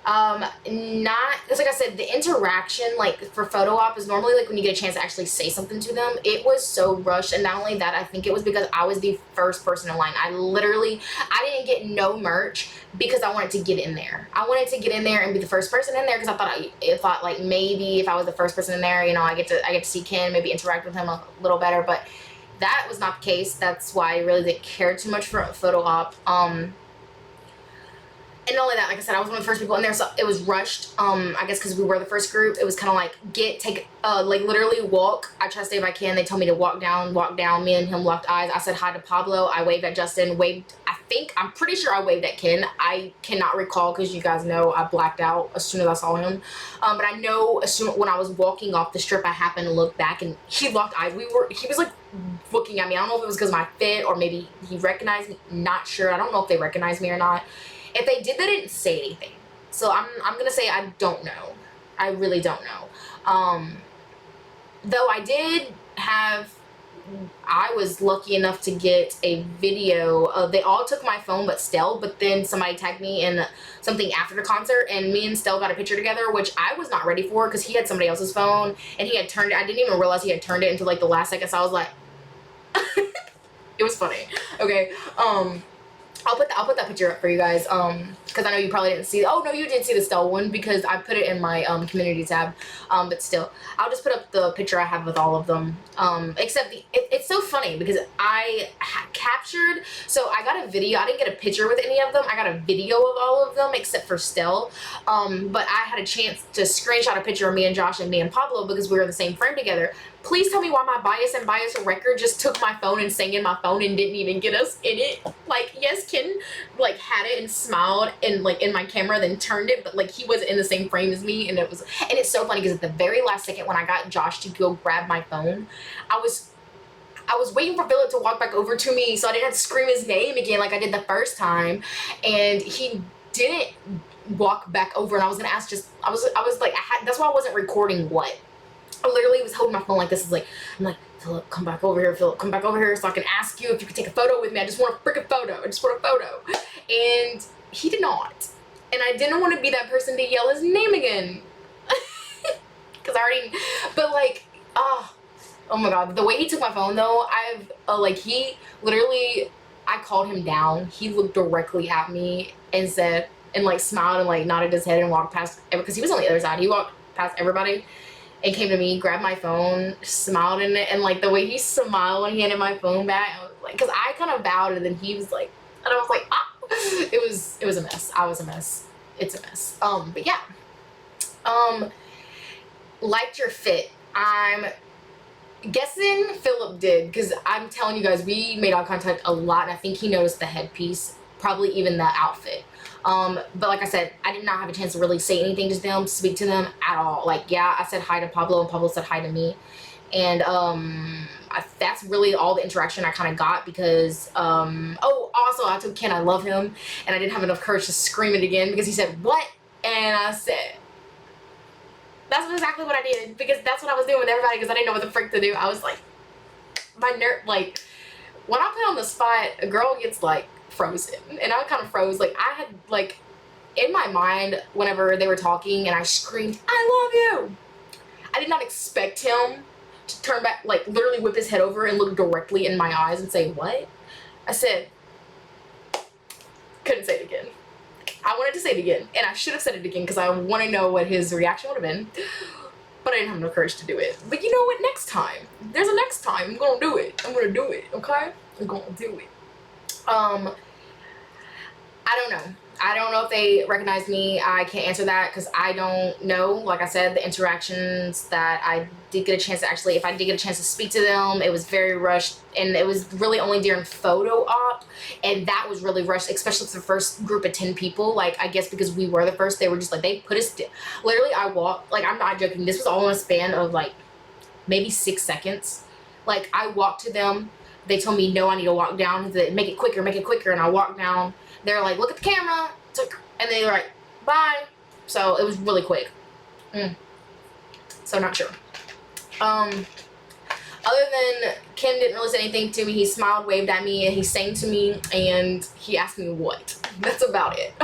Not, it's like I said, the interaction, like, for photo op is normally, like, when you get a chance to actually say something to them. It was so rushed, and not only that, I think it was because I was the first person in line. I didn't get no merch because I wanted to get in there. I wanted to get in there and be the first person in there because I thought, like, maybe if I was the first person in there, you know, I get to see Ken, maybe interact with him a little better, but that was not the case. That's why I really didn't care too much for a photo op. And not only that, like I said, I was one of the first people in there, so it was rushed. I guess because we were the first group, it was kind of like, like, literally walk. I try to stay if I can. They told me to walk down. Me and him locked eyes. I said hi to Pablo. I waved at Justin. I'm pretty sure I waved at Ken. I cannot recall because you guys know I blacked out as soon as I saw him. But I know when I was walking off the strip, I happened to look back and he locked eyes. He was, like, looking at me. I don't know if it was because of my fit or maybe he recognized me. Not sure. I don't know if they recognized me or not. If they did, they didn't say anything. So I'm gonna say I don't know. I really don't know. Though I was lucky enough to get a video. They all took my phone but Stell, but then somebody tagged me in something after the concert, and me and Stell got a picture together, which I was not ready for because he had somebody else's phone, and he had turned it. I didn't even realize he had turned it until, like, the last second, so I was like, it was funny. Okay, I'll put that picture up for you guys. because I know you probably didn't see. Oh no, you did see the Stell one because I put it in my community tab. But still, I'll just put up the picture I have with all of them. Except it's so funny because I captured. So I got a video. I didn't get a picture with any of them. I got a video of all of them except for Stell. But I had a chance to screenshot a picture of me and Josh and me and Pablo because we were in the same frame together. Please tell me why my bias and bias record just took my phone and sang in my phone and didn't even get us in it. Like, yes, Ken like had it and smiled and like in my camera, then turned it, but like he wasn't in the same frame as me, and it's so funny because at the very last second when I got Josh to go grab my phone, I was waiting for Philip to walk back over to me so I didn't have to scream his name again like I did the first time, and he didn't walk back over, and I was gonna ask I was like that's why I wasn't recording what. I literally was holding my phone like this. I'm like, Philip, come back over here. Philip, come back over here so I can ask you if you could take a photo with me. I just want a freaking photo. I just want a photo. And he did not. And I didn't want to be that person to yell his name again. Because I already, but like, oh my God. The way he took my phone though, he literally, I called him down. He looked directly at me and said, and like smiled and like nodded his head and walked past, because he was on the other side. He walked past everybody and came to me, grabbed my phone, smiled in it, and like the way he smiled when he handed my phone back, I was like, because I kind of bowed, and then he was like, and I was like, ah, it was a mess. I was a mess. It's a mess. But yeah, liked your fit. I'm guessing Philip did, because I'm telling you guys, we made eye contact a lot, and I think he noticed the headpiece, probably even the outfit. But like I said, I did not have a chance to really say anything to them, speak to them at all. Like, yeah, I said hi to Pablo and Pablo said hi to me. And, that's really all the interaction I kind of got because, also I told Ken I love him, and I didn't have enough courage to scream it again because he said, what? And I said, that's exactly what I did, because that's what I was doing with everybody because I didn't know what the frick to do. I was like, when I put on the spot, a girl gets like, frozen, and I kind of froze. Like, I had like in my mind whenever they were talking and I screamed, I love you, I did not expect him to turn back, like literally whip his head over and look directly in my eyes and say, what? I said, couldn't say it again. I wanted to say it again, and I should have said it again because I want to know what his reaction would have been, but I didn't have no courage to do it. But you know what, next time, there's a next time. I'm gonna do it. I'm gonna do it, okay? I'm gonna do it. I don't know. I don't know if they recognize me. I can't answer that because I don't know. Like I said, the interactions that I did get a chance to actually, if I did get a chance to speak to them, it was very rushed, and it was really only during photo op, and that was really rushed, especially for the first group of 10 people. Like, I guess because we were the first, they were just like, they put us, literally I walked, like, I'm not joking, this was all in a span of like maybe 6 seconds. Like, I walked to them, they told me, no, I need to walk down, make it quicker, and I walked down. They're like, look at the camera, and they were like, bye. So it was really quick. So not sure. Other than Ken didn't really say anything to me. He smiled, waved at me, and he sang to me, and he asked me what. That's about it.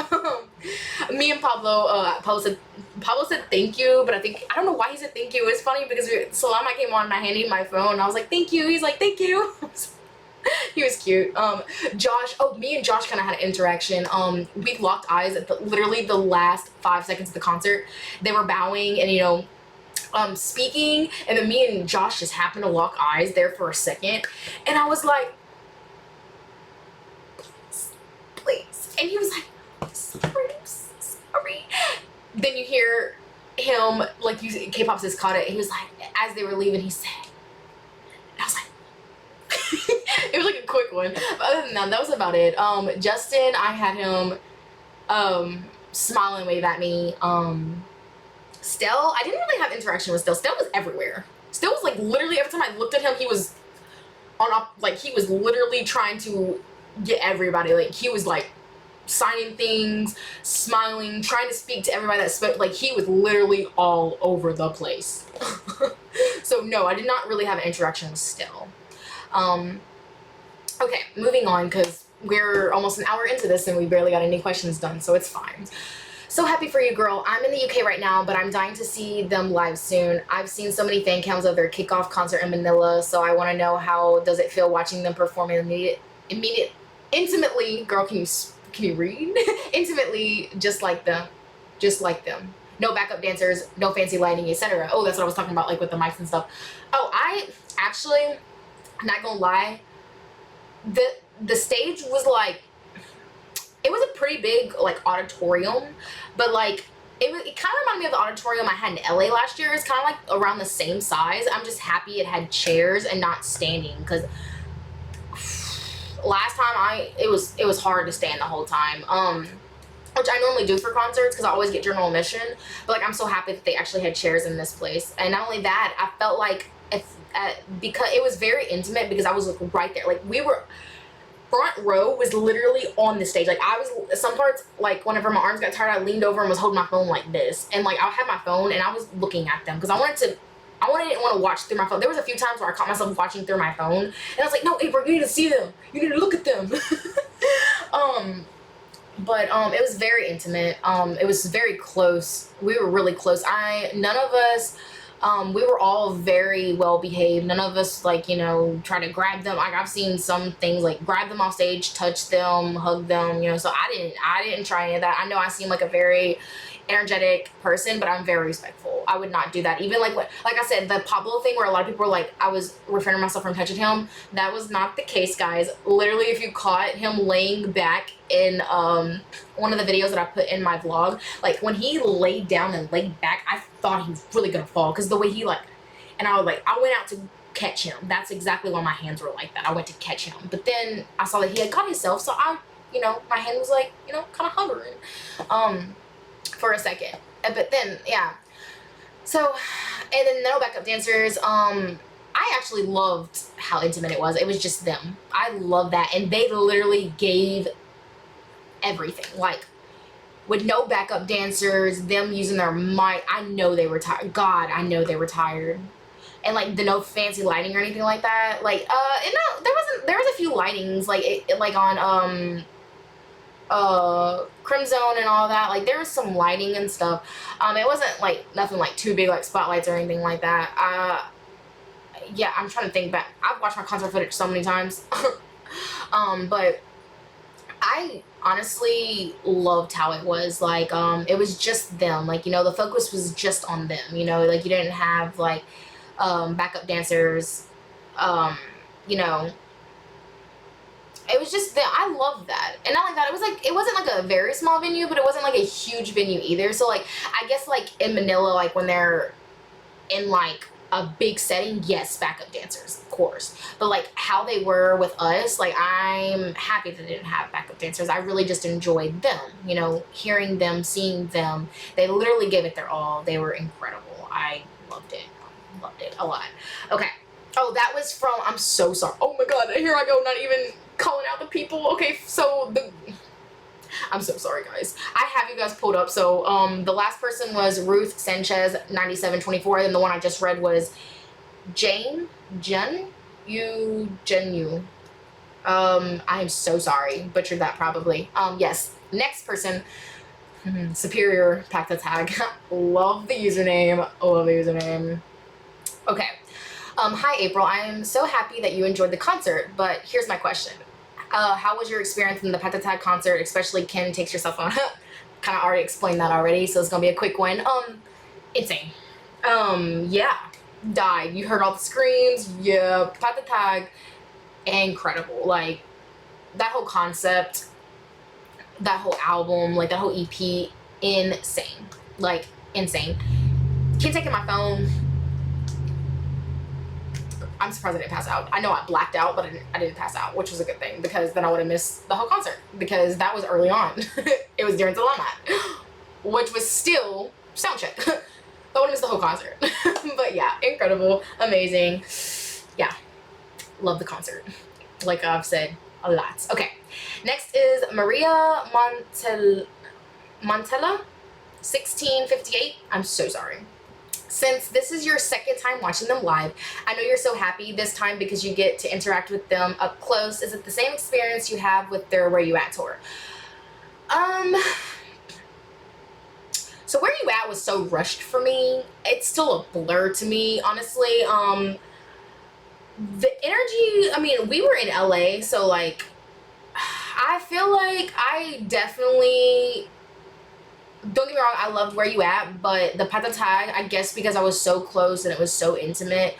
Me and Pablo, Pablo said thank you, but I don't know why he said thank you. It's funny because Salama came on and I handed him my phone, and I was like, thank you. He's like, thank you. He was cute. Josh, me and Josh kind of had an interaction. We locked eyes at literally the last 5 seconds of the concert. They were bowing and, you know, speaking, and then me and Josh just happened to lock eyes there for a second, and I was like, please. And he was like, sorry. Then you hear him, like, K-pop just caught it. He was like, as they were leaving, he said, and I was like, it was like a quick one. But other than that was about it. Justin, I had him smile and wave at me. Stell, I didn't really have interaction with Stell. Stell was everywhere. Stell was like literally every time I looked at him, he was he was literally trying to get everybody. Like, he was like signing things, smiling, trying to speak to everybody that spoke. Like, he was literally all over the place. So no, I did not really have an interaction with Stell. Okay, moving on, because we're almost an hour into this and we barely got any questions done, so it's fine. So happy for you, girl. I'm in the UK right now, but I'm dying to see them live soon. I've seen so many fan cams of their kickoff concert in Manila, so I want to know, how does it feel watching them perform intimately? Girl, can can you read? Intimately, just like them. Just like them. No backup dancers, no fancy lighting, etc. Oh, that's what I was talking about, like with the mics and stuff. Oh, I actually, I'm not gonna lie, the stage was like, it was a pretty big like auditorium, but like it kind of reminded me of the auditorium I had in LA last year. It's kind of like around the same size. I'm just happy it had chairs and not standing, because last time it was hard to stand the whole time. Which I normally do for concerts because I always get general admission, but like I'm so happy that they actually had chairs in this place. And not only that, I felt like because it was very intimate, because I was like right there. Like we were, front row was literally on the stage. Like I was, some parts, like whenever my arms got tired, I leaned over and was holding my phone like this, and like I had my phone and I was looking at them because I didn't want to watch through my phone. There was a few times where I caught myself watching through my phone, and I was like, no, April, you need to see them. You need to look at them. But it was very intimate. It was very close. We were really close. None of us, we were all very well behaved. None of us, like, you know, try to grab them. Like I've seen some things like grab them off stage, touch them, hug them, you know. So I didn't try any of that. I know I seem like a very energetic person, but I'm very respectful. I would not do that. Even like I said, the Pablo thing where a lot of people were like, I was refraining myself from touching him. That was not the case, guys. Literally, if you caught him laying back in one of the videos that I put in my vlog, like when he laid down and laid back, I thought he was really gonna fall, because the way he like, and I went out to catch him. That's exactly why my hands were like that. I went to catch him, but then I saw that he had caught himself, so you know, my hand was like, you know, kind of hovering for a second. But then, yeah. So, and then no backup dancers. I actually loved how intimate it was. It was just them. I love that. And they literally gave everything. Like, with no backup dancers, them using their mic, I know they were tired. God, I know they were tired. And like the no fancy lighting or anything like that. Like, and no, there was a few lightings, like like on Crimson and all that. Like there was some lighting and stuff. It wasn't like nothing like too big, like spotlights or anything like that. Yeah, I'm trying to think back. I've watched my concert footage so many times. But I honestly loved how it was. Like it was just them. Like, you know, the focus was just on them, you know. Like you didn't have like backup dancers, you know. It was just that I love that. And not like that, it wasn't like a very small venue, but it wasn't like a huge venue either. So like I guess like in Manila, like when they're in like a big setting, yes, backup dancers, of course. But like how they were with us, like I'm happy that they didn't have backup dancers. I really just enjoyed them, you know, hearing them, seeing them. They literally gave it their all. They were incredible. I loved it. Loved it a lot. Okay. Oh, that was from, I'm so sorry. Oh my God, here I go, not even calling out the people. Okay, so I'm so sorry, guys. I have you guys pulled up. So the last person was Ruth Sanchez 9724, and the one I just read was Jun Yu. I am so sorry, butchered that probably. Yes, next person, Superior Pagtatag. Love the username. Love the username. Okay. Hi April, I am so happy that you enjoyed the concert, but here's my question. How was your experience in the Pagtatag concert, especially Ken Takes Your Cell Phone? Kind of already explained that already, so it's gonna be a quick one. Insane. Yeah, died. You heard all the screams. Yeah, Pagtatag, incredible. Like, that whole concept, that whole album, like that whole EP, insane. Like, insane. Can't take my phone. I'm surprised I didn't pass out. I know I blacked out, but I didn't pass out, which was a good thing, because then I would have missed the whole concert, because that was early on. It was during Salamat, which was still sound check. I would have missed the whole concert. But yeah, incredible, amazing. Yeah, love the concert. Like I've said a lot. Okay, next is Maria Montella 1658. I'm so sorry. Since this is your second time watching them live, I know you're so happy this time because you get to interact with them up close. Is it the same experience you have with their Where You At tour? So Where You At was so rushed for me. It's still a blur to me, honestly. The energy, I mean, we were in LA, so like, I feel like I definitely, don't get me wrong, I loved Where You At, but the Pagtatag, I guess because I was so close and it was so intimate,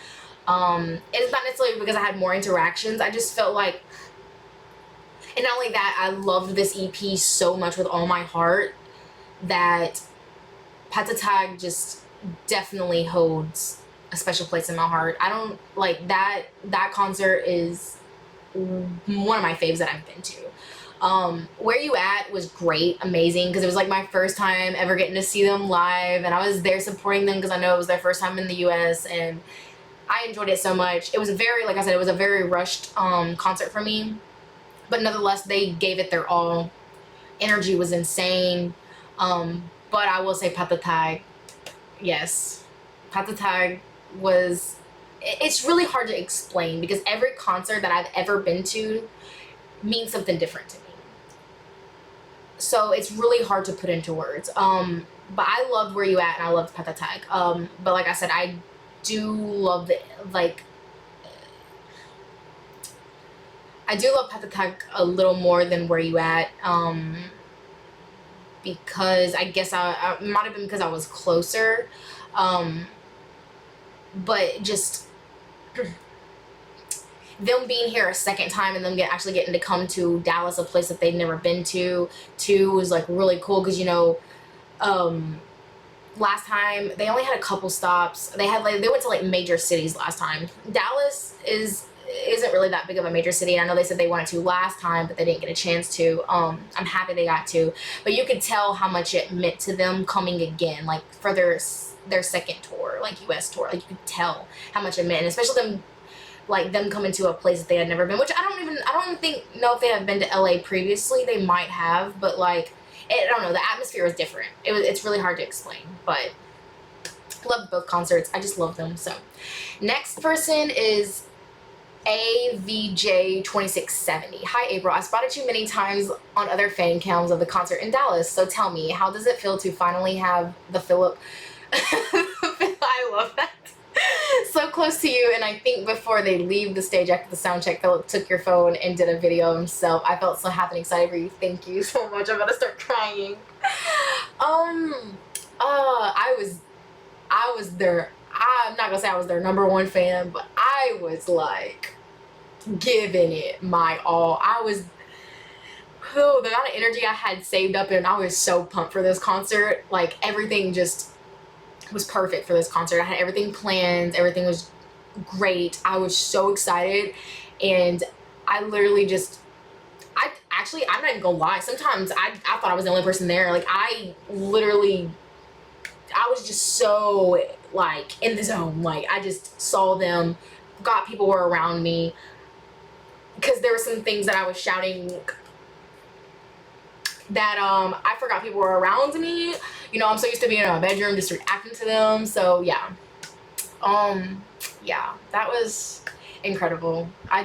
it's not necessarily because I had more interactions. I just felt like, and not only that, I loved this EP so much with all my heart that Pagtatag just definitely holds a special place in my heart. I don't like that concert is one of my faves that I've been to. Where You At was great, amazing, because it was like my first time ever getting to see them live, and I was there supporting them because I know it was their first time in the US, and I enjoyed it so much. It was very, like I said, it was a very rushed concert for me, but nonetheless they gave it their all. Energy was insane. But I will say Pagtatag, yes, Pagtatag was, it's really hard to explain because every concert that I've ever been to means something different to me. So it's really hard to put into words. But I loved Where You At and I loved Pagtatag. But like I said, I do love I do love Pagtatag a little more than Where You At. Because I guess I might have been because I was closer, but just them being here a second time and them actually getting to come to Dallas, a place that they'd never been to, too, was like really cool because, you know, last time they only had a couple stops. They went to like major cities last time. Dallas isn't really that big of a major city. I know they said they wanted to last time, but they didn't get a chance to. I'm happy they got to, but you could tell how much it meant to them coming again, like for their second tour, like US tour. Like you could tell how much it meant, and especially them coming to a place that they had never been, which I don't even know if they have been to LA previously. They might have, but like I don't know, the atmosphere was different. It's really hard to explain, but loved both concerts. I just love them. So next person is AVJ2670. Hi April, I spotted you many times on other fan cams of the concert in Dallas. So tell me, how does it feel to finally have the Philip? I love that. So close to you, and I think before they leave the stage after the sound check, Philip took your phone and did a video himself. I felt so happy and excited for you. Thank you so much. I'm about to start crying. I was their, I'm not gonna say I was their #1 fan, but I was like giving it my all. The amount of energy I had saved up, and I was so pumped for this concert. Like everything just was perfect for this concert. I had everything planned. Everything was great. I was so excited, and I literally just, I'm not even gonna lie. Sometimes I thought I was the only person there. Like I was just so like in the zone. Like I just saw them, people were around me, because there were some things that I was shouting that I forgot people were around me. You know, I'm so used to being in my bedroom just reacting to them. So yeah, yeah, that was incredible. I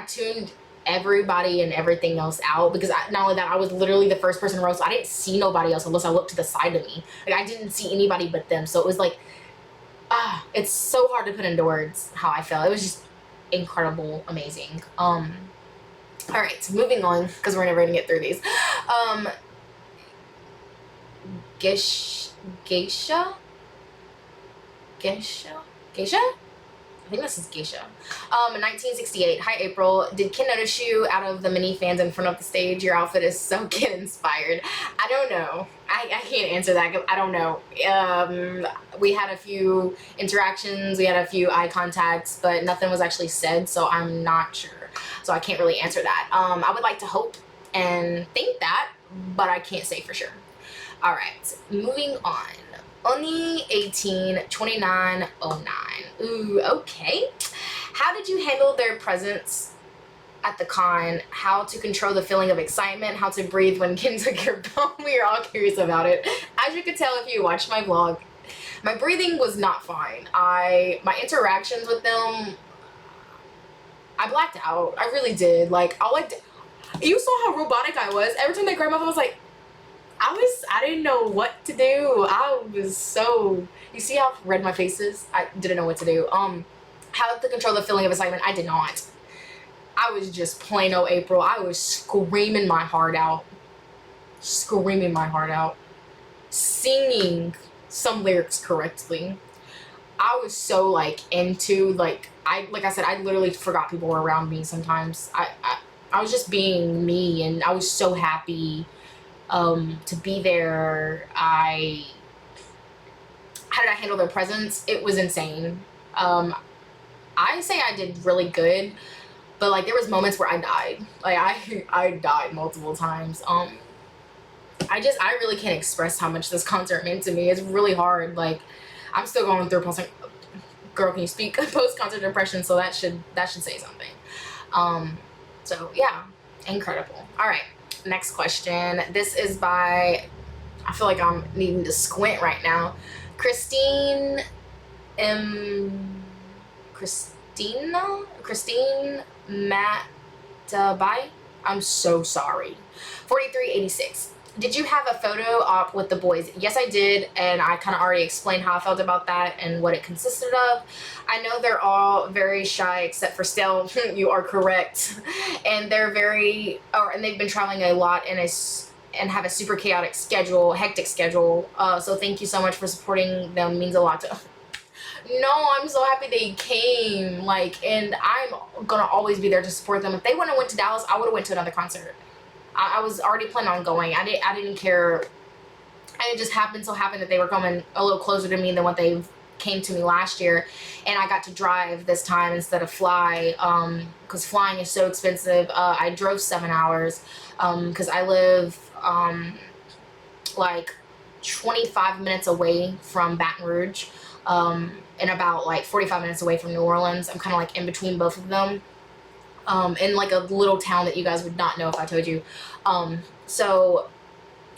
tuned everybody and everything else out, because not only that, I was literally the first person in the row, so I didn't see nobody else unless I looked to the side of me. Like I didn't see anybody but them. So it was like, it's so hard to put into words how I felt. It was just incredible, amazing. All right, so moving on, because we're never gonna get through these. Geisha? I think this is Geisha. 1968. Hi April. Did Ken notice you out of the many fans in front of the stage? Your outfit is so Ken inspired. I don't know. I can't answer that. I don't know. We had a few interactions. We had a few eye contacts, but nothing was actually said, so I'm not sure. So I can't really answer that. I would like to hope and think that, but I can't say for sure. All right, moving on. Oni 18 2909. Ooh, okay. How did you handle their presence at the con? How to control the feeling of excitement? How to breathe when Ken took your bone? We are all curious about it. As you could tell if you watched my vlog, my breathing was not fine. My interactions with them, I blacked out. I really did. Like, you saw how robotic I was. Every time they grabbed my phone, I was like, I didn't know what to do. I was so, you see how red my face is? I didn't know what to do. How to control the feeling of excitement? I did not. I was just plain old April. I was screaming my heart out. Screaming my heart out. Singing some lyrics correctly. I was so like into like I said, I literally forgot people were around me sometimes. I was just being me, and I was so happy to be there. How did I handle their presence? It was insane. I say I did really good, but like there was moments where I died. Like I died multiple times. I really can't express how much this concert meant to me. It's really hard. Like I'm still going through girl, can you speak? Post-concert depression, so that should say something. So yeah, incredible. All right, next question. This is by, I feel like I'm needing to squint right now. Christine Matabai. I'm so sorry. 4386. Did you have a photo op with the boys? Yes, I did, and I kind of already explained how I felt about that and what it consisted of. I know they're all very shy except for Stell. You are correct. And they're and they've been traveling a lot and have a super chaotic schedule, hectic schedule. So thank you so much for supporting them. It means a lot to. No, I'm so happy they came. Like, and I'm gonna always be there to support them. If they wouldn't have went to Dallas, I would have went to another concert. I was already planning on going. I didn't care. And it just happened that they were coming a little closer to me than what they came to me last year, and I got to drive this time instead of fly, because flying is so expensive. I drove 7 hours because I live like 25 minutes away from Baton Rouge, and about like 45 minutes away from New Orleans. I'm kind of like in between both of them, in like a little town that you guys would not know if I told you. So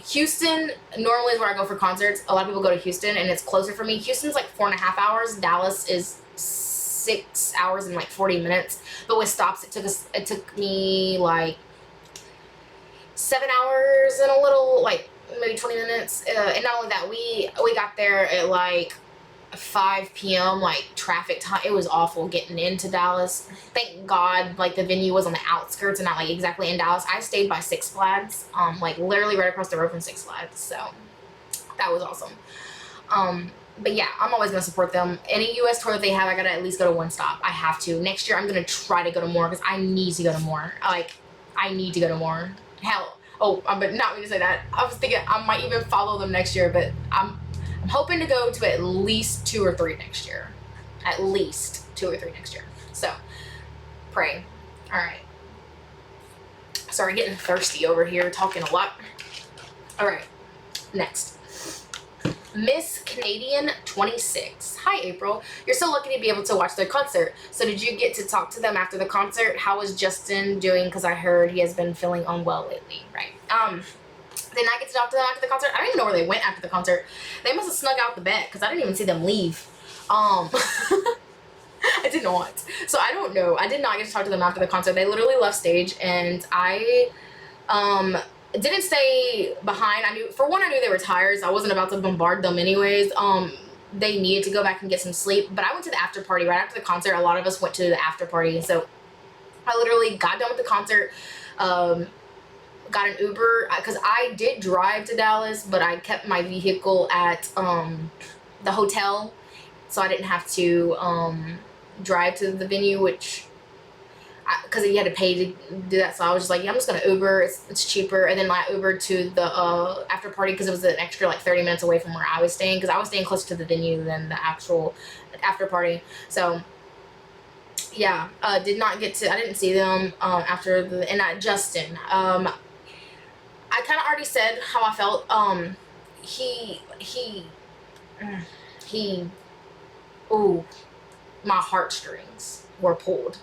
Houston normally is where I go for concerts. A lot of people go to Houston, and it's closer for me. Houston's like 4.5 hours. Dallas is 6 hours and like 40 minutes. But with stops, it took me like 7 hours and a little, like maybe 20 minutes. And not only that, we got there at like 5 p.m. like traffic time. It was awful getting into Dallas. Thank God like the venue was on the outskirts and not like exactly in Dallas. I stayed by Six Flags, like literally right across the road from Six Flags, so that was awesome. But yeah, I'm always gonna support them. Any US tour that they have, I gotta at least go to one stop. I have to. Next year I'm gonna try to go to more because I need to go to more. Like I need to go to more. Hell, but not me to say that. I was thinking I might even follow them next year, but I'm hoping to go to at least 2 or 3 next year. At least 2 or 3 next year. So, pray. All right. Sorry, getting thirsty over here, talking a lot. All right, next. Miss Canadian 26. Hi, April. You're so lucky to be able to watch their concert. So did you get to talk to them after the concert? How was Justin doing? Because I heard he has been feeling unwell lately. Right. Did not get to talk to them after the concert. I don't even know where they went after the concert. They must have snuck out the back because I didn't even see them leave. I did not. So I don't know. I did not get to talk to them after the concert. They literally left stage, and I didn't stay behind. I knew they were tired, so I wasn't about to bombard them anyways. They needed to go back and get some sleep, but I went to the after party right after the concert. A lot of us went to the after party, so I literally got done with the concert, got an Uber, because I did drive to Dallas, but I kept my vehicle at the hotel, so I didn't have to drive to the venue, which because you had to pay to do that. So I was just like, yeah, I'm just gonna Uber. It's cheaper. And then I Ubered to the after party because it was an extra like 30 minutes away from where I was staying, because I was staying closer to the venue than the actual after party. So yeah, I didn't see them after Justin. I kind of already said how I felt. My heartstrings were pulled.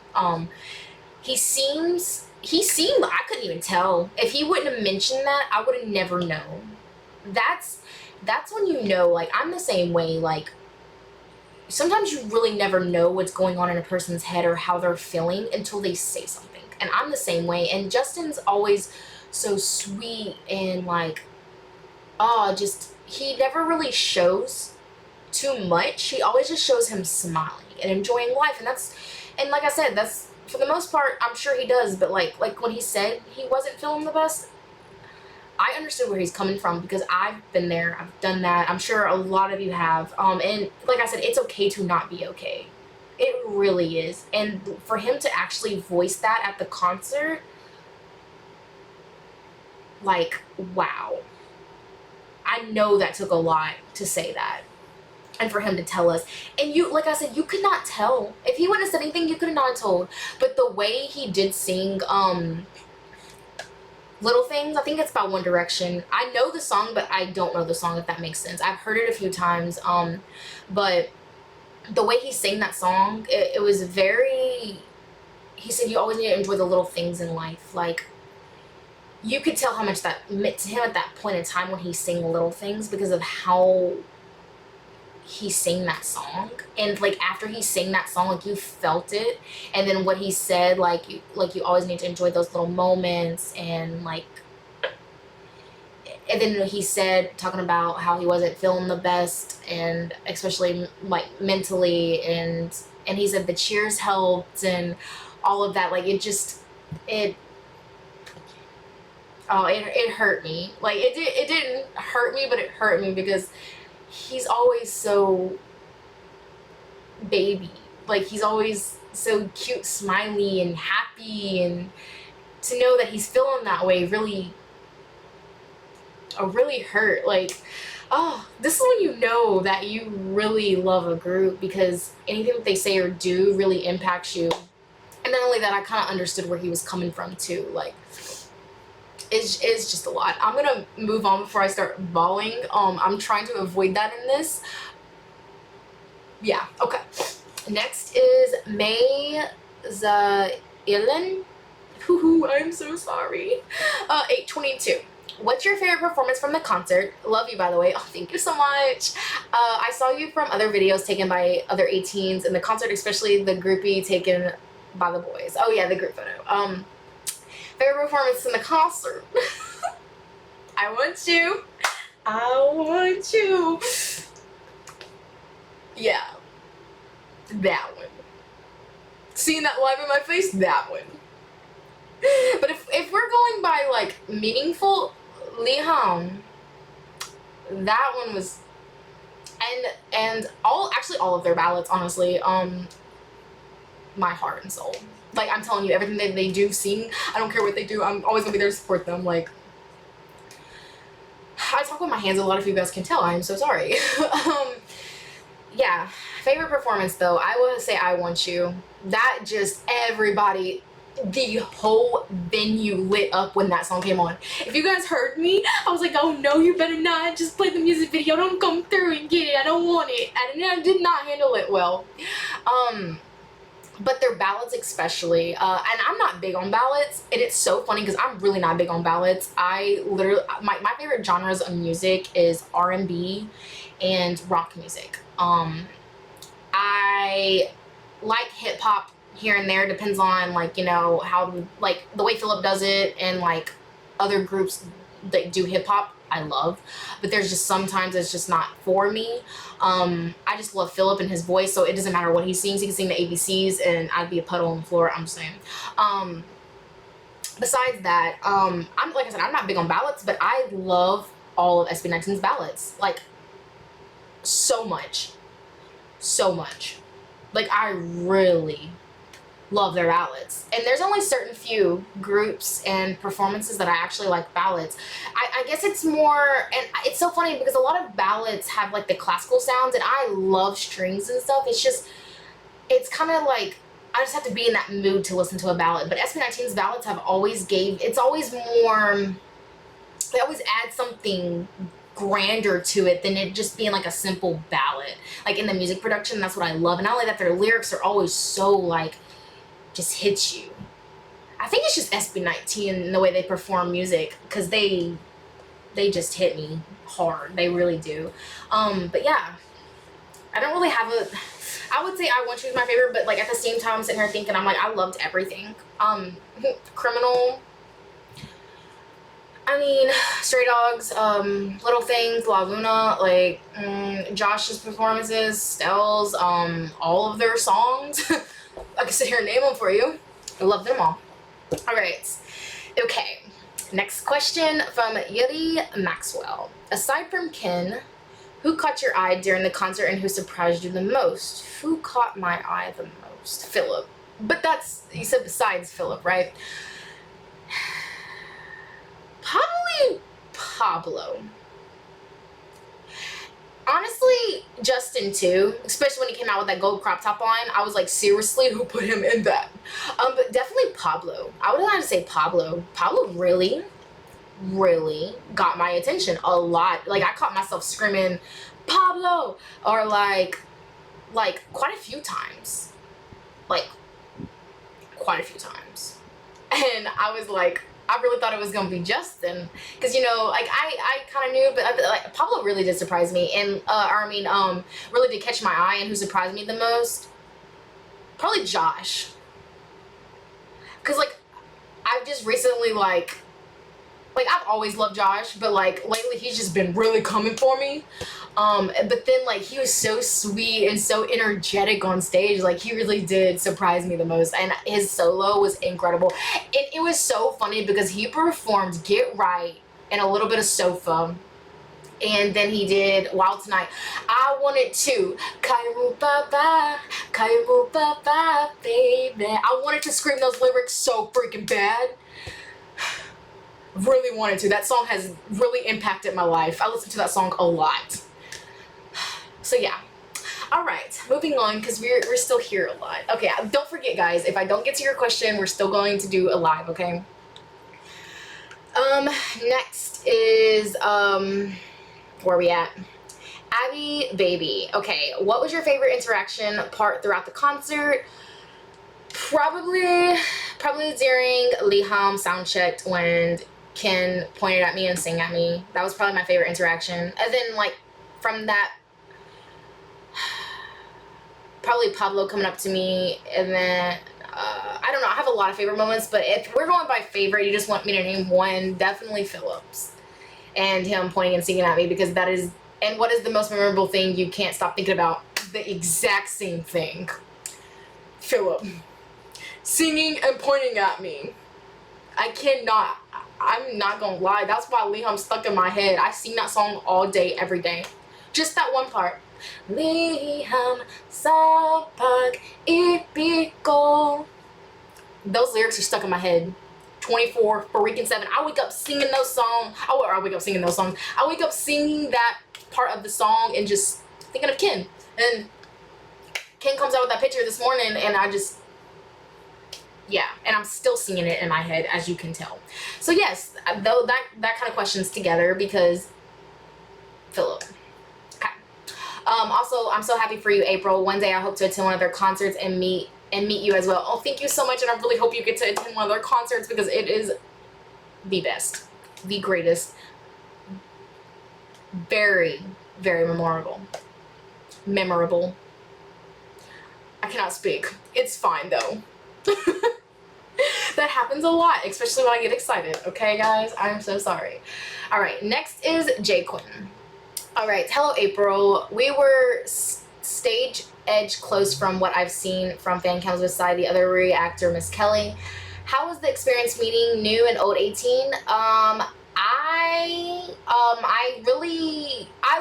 He seemed, I couldn't even tell. If he wouldn't have mentioned that, I would have never known. That's when you know, like, I'm the same way. Like, sometimes you really never know what's going on in a person's head or how they're feeling until they say something. And I'm the same way. And Justin's always so sweet and like, he never really shows too much. He always just shows him smiling and enjoying life. And like I said, that's for the most part, I'm sure he does, but like when he said he wasn't feeling the best, I understood where he's coming from, because I've been there, I've done that. I'm sure a lot of you have. And like I said, it's okay to not be okay. It really is. And for him to actually voice that at the concert, like, wow. I know that took a lot to say that. And for him to tell us. And you, like I said, you could not tell. If he wouldn't have said anything, you could have not told. But the way he did sing, Little Things, I think it's by One Direction. I know the song, but I don't know the song, if that makes sense. I've heard it a few times, but the way he sang that song, it was very, he said you always need to enjoy the little things in life. Like, you could tell how much that meant to him at that point in time when he sang Little Things, because of how he sang that song. And like after he sang that song, like you felt it. And then what he said, like you always need to enjoy those little moments. And like, and then he said, talking about how he wasn't feeling the best, and especially like mentally, and he said the cheers helped and all of that. Like it hurt me. Like it didn't hurt me, but it hurt me, because he's always so baby. Like he's always so cute, smiley, and happy, and to know that he's feeling that way really hurt. Like, oh, this is when you know that you really love a group, because anything that they say or do really impacts you. And not only that, I kind of understood where he was coming from too. Like, it's just a lot. I'm gonna move on before I start bawling. I'm trying to avoid that in this. Yeah, okay. Next is May Zailin. I'm so sorry. 822. What's your favorite performance from the concert? Love you, by the way. Oh, thank you so much. I saw you from other videos taken by other 18s, and the concert, especially the groupie taken by the boys. Oh yeah, the group photo. Favorite performance in the concert. I want you. I want you. Yeah. That one. Seeing that live in my face, that one. But if we're going by like meaningful, Lihan, that one was, and all of their ballads, honestly, my heart and soul. Like, I'm telling you, everything that they do sing, I don't care what they do, I'm always gonna be there to support them. Like, I talk with my hands, a lot of you guys can tell, I'm so sorry. Yeah, favorite performance though, I would say I Want You. That just, everybody, the whole venue lit up when that song came on. If you guys heard me, I was like, oh no, you better not, just play the music video, don't come through and get it, I don't want it. And I did not handle it well. But their ballads especially, and I'm not big on ballads, and it's so funny because I'm really not big on ballads. I literally, my favorite genres of music is R&B and rock music. I like hip hop here and there, depends on like, you know, how, like the way Philip does it, and like other groups that do hip hop I love, but there's just sometimes it's just not for me. I just love Philip and his voice, so it doesn't matter what he sings. He can sing the ABCs and I'd be a puddle on the floor. I'm just saying. Besides that, I'm, like I said, I'm not big on ballads, but I love all of SB19's ballads, like so much. Like I really love their ballads, and there's only certain few groups and performances that I actually like ballads. I guess it's more, and it's so funny because a lot of ballads have like the classical sounds, and I love strings and stuff. It's just, it's kind of like I just have to be in that mood to listen to a ballad. But SB19's ballads have always it's always more, they always add something grander to it than it just being like a simple ballad. Like in the music production, that's what I love. And not only that, their lyrics are always so like, just hits you. I think it's just SB19 and the way they perform music, because they just hit me hard. They really do. But yeah, I don't really have I would say I Want You is my favorite, but like at the same time I'm sitting here thinking, I'm like, I loved everything. Criminal, I mean, Stray Dogs, Little Things, La Luna, like Josh's performances, Stell's, all of their songs. I can sit here and name them for you. I love them all. All right. Okay. Next question from Yuri Maxwell. Aside from Ken, who caught your eye during the concert and who surprised you the most? Who caught my eye the most? Philip. But that's, you said besides Philip, right? Probably Pablo. Honestly, Justin too, especially when he came out with that gold crop top line. I was like, seriously, who put him in that? But definitely Pablo. I would have to say Pablo. Pablo really got my attention a lot. Like, I caught myself screaming, Pablo, or like quite a few times. Like, quite a few times. And I was like, I really thought it was gonna be Justin, because you know, like I kind of knew, but like Pablo really did surprise me, and really did catch my eye. And who surprised me the most? Probably Josh, because like I've just recently like I've always loved Josh, but like lately he's just been really coming for me. But then like he was so sweet and so energetic on stage. Like he really did surprise me the most, and his solo was incredible. And it was so funny because he performed Get Right and a little bit of Sofa, and then he did Wild Tonight. I wanted to Kaimu Baba, baby. I wanted to scream those lyrics so freaking bad. Really wanted to. That song has really impacted my life. I listen to that song a lot. So yeah. All right, moving on, because we're still here a lot. Okay, don't forget, guys, if I don't get to your question, we're still going to do a live, okay? Next is, where are we at? Abby Baby. Okay, what was your favorite interaction part throughout the concert? Probably during Liham soundchecked when Ken pointed at me and sang at me. That was probably my favorite interaction. And then like from that, probably Pablo coming up to me, and then I don't know, I have a lot of favorite moments, but if we're going by favorite, you just want me to name one, definitely Phillips and him pointing and singing at me, because that is, and what is the most memorable thing you can't stop thinking about? The exact same thing. Philip singing and pointing at me. I'm not gonna lie, that's why Liham stuck in my head. I sing that song all day, every day. Just that one part. Liham sa pag-ibig. Those lyrics are stuck in my head 24/7. I wake up singing those songs. I wake up singing those songs. I wake up singing that part of the song and just thinking of Ken. And Ken comes out with that picture this morning, and I just, yeah, and I'm still singing it in my head, as you can tell. So yes, though that kind of questions together, because Philip. Okay. Also, I'm so happy for you, April. One day I hope to attend one of their concerts and meet you as well. Oh, thank you so much, and I really hope you get to attend one of their concerts, because it is the best, the greatest, very, very memorable. I cannot speak. It's fine though. That happens a lot, especially when I get excited. Okay, guys, I'm so sorry. All right, next is Jay Quinn. All right, hello, April. We were stage edge close from what I've seen from fan cams beside the other reactor, Miss Kelly. How was the experience meeting new and old 18? I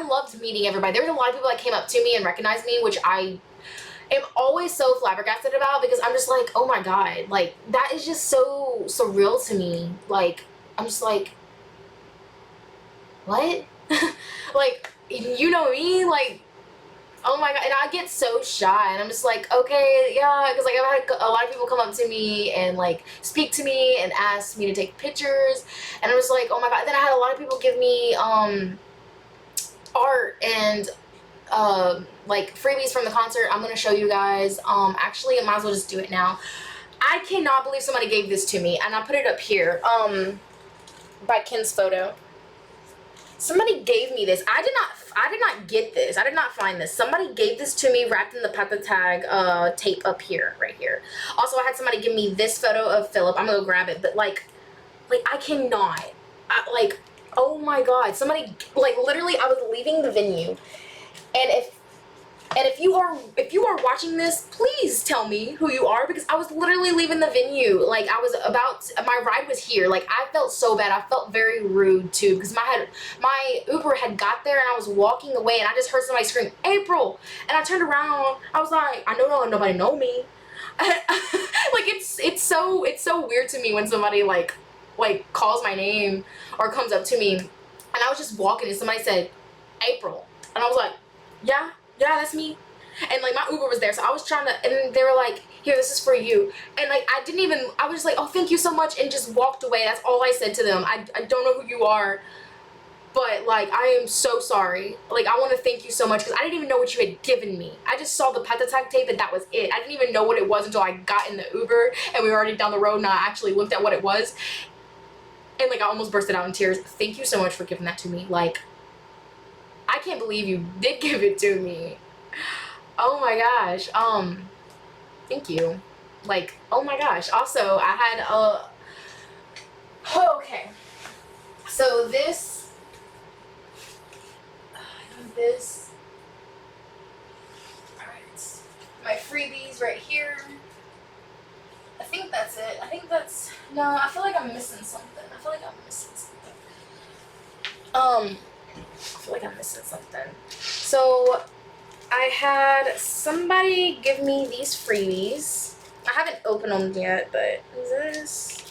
loved meeting everybody. There was a lot of people that came up to me and recognized me, which I am always so flabbergasted about, because I'm just like, oh my god, like that is just so surreal to me. Like I'm just like, what? Like, you know me, like, oh my god. And I get so shy, and I'm just like, okay, yeah, because like I've had a lot of people come up to me and like speak to me and ask me to take pictures, and I'm just like, oh my god. Then I had a lot of people give me art and like freebies from the concert. I'm gonna show you guys. Actually, I might as well just do it now. I cannot believe somebody gave this to me, and I put it up here by Ken's photo. Somebody gave me this. I did not get this. I did not find this. Somebody gave this to me wrapped in the Pagtatag tape up here, right here. Also, I had somebody give me this photo of Philip. I'm gonna go grab it, but like I cannot. Like, oh my god. Somebody, like, literally, I was leaving the venue, and if And if you are watching this, please tell me who you are, because I was literally leaving the venue. Like, my ride was here. Like, I felt so bad. I felt very rude too, because my Uber had got there and I was walking away and I just heard somebody scream, "April!" And I turned around. I was like, I know nobody know me. Like, it's so weird to me when somebody like calls my name or comes up to me. And I was just walking and somebody said, "April," and I was like, yeah, that's me. And like, my Uber was there, so I was trying to, and they were like, "Here, this is for you." And like, I was just like, "Oh, thank you so much," and just walked away. That's all I said to them. I don't know who you are, but like, I am so sorry. Like, I want to thank you so much, because I didn't even know what you had given me. I just saw the Pagtatag tape and that was it. I didn't even know what it was until I got in the Uber and we were already down the road and I actually looked at what it was. And like, I almost bursted out in tears. Thank you so much for giving that to me. Like, I can't believe you did give it to me. Oh my gosh. Thank you. Like, oh my gosh. Also, I had okay. So this alright. My freebies right here. I think that's it. No, I feel like I'm missing something. So I had somebody give me these freebies. I haven't opened them yet, but this,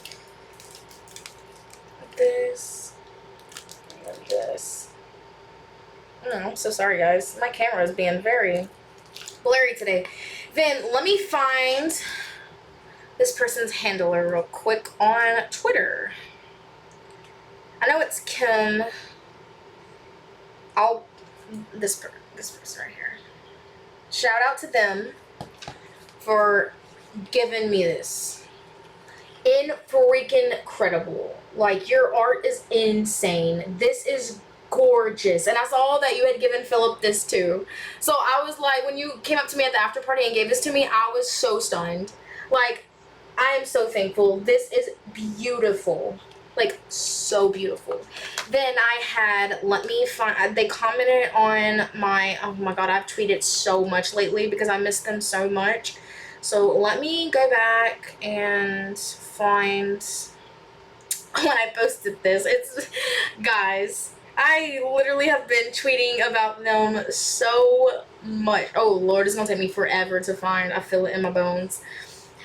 and this. Oh, I'm so sorry, guys. My camera is being very blurry today. Then let me find this person's handler real quick on Twitter. I know it's Kim. This person right here. Shout out to them for giving me this. Freaking incredible. Like, your art is insane. This is gorgeous. And I saw that you had given Philip this too. So I was like, when you came up to me at the after party and gave this to me, I was so stunned. Like, I am so thankful. This is beautiful. Like, so beautiful. Then I had, they commented on my, oh my god, I've tweeted so much lately because I miss them so much. So let me go back and find when I posted this. Guys, I literally have been tweeting about them so much. Oh Lord, it's gonna take me forever to find. I feel it in my bones.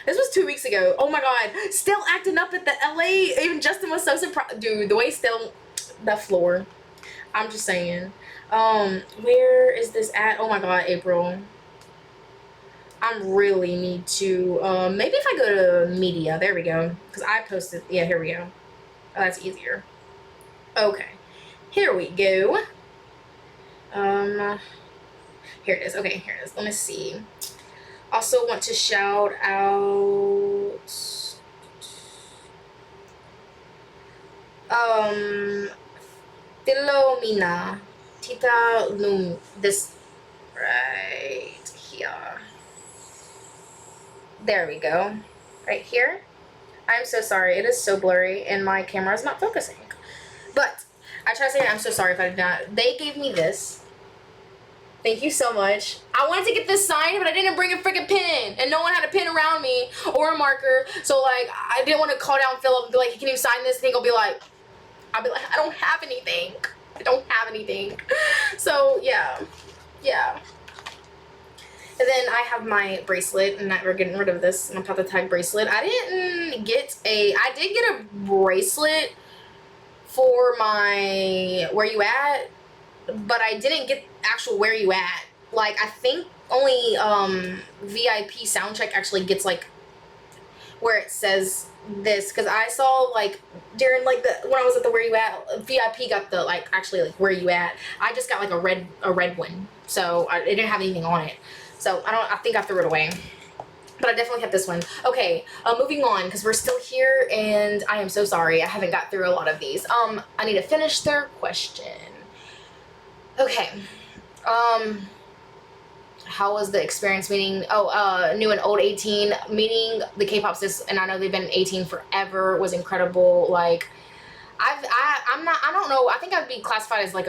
This was 2 weeks ago. Oh my god. Still acting up at the LA. Even Justin was so surprised. Dude, the way still, that floor. I'm just saying. Where is this at? Oh my god, April. I really need to, maybe if I go to media. There we go. Because I posted, yeah, here we go. Oh, that's easier. Okay. Here we go. Here it is. Okay, here it is. Let me see. Also want to shout out Philomena Tita Lum, this right here. There we go. Right here. I'm so sorry. It is so blurry and my camera is not focusing. But I try to say I'm so sorry if I did not. They gave me this. Thank you so much. I wanted to get this signed, but I didn't bring a freaking pen. And no one had a pen around me or a marker. So, like, I didn't want to call down Philip and be like, "Can you sign this?" And I'll be like, I don't have anything. I don't have anything. So, yeah. Yeah. And then I have my bracelet, and we're getting rid of this, my Pagtatag bracelet. I did get a bracelet for my Where You At, but I didn't get actual Where You At. Like, I think only VIP Soundcheck actually gets, like, where it says this, because I saw, like, during, like, when I was at the Where You At, VIP got the, like, actually, like, Where You At. I just got, like, a red one, so it didn't have anything on it. So I think I threw it away. But I definitely have this one. Okay, moving on, because we're still here, and I am so sorry. I haven't got through a lot of these. I need to finish their question. Okay. How was the experience meeting, new and old 18, meeting the K-pop sis, and I know they've been 18 forever, was incredible. Like, I don't know, I think I'd be classified as like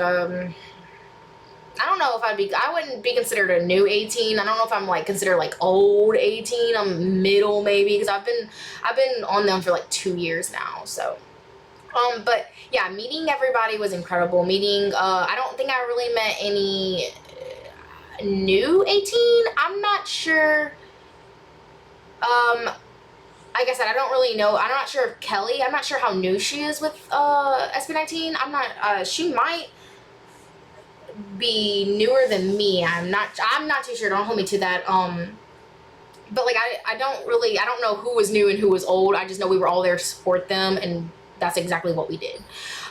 I don't know if I wouldn't be considered a new 18. I don't know if I'm like considered like old 18. I'm middle maybe, because I've been on them for like 2 years now. So but yeah, meeting everybody was incredible. Meeting I don't think I really met any new 18. I'm not sure. Like I said, I don't really know. I'm not sure if Kelly, I'm not sure how new she is with SB19. I'm not she might be newer than me. I'm not too sure. Don't hold me to that. But like I don't know who was new and who was old. I just know we were all there to support them, and that's exactly what we did.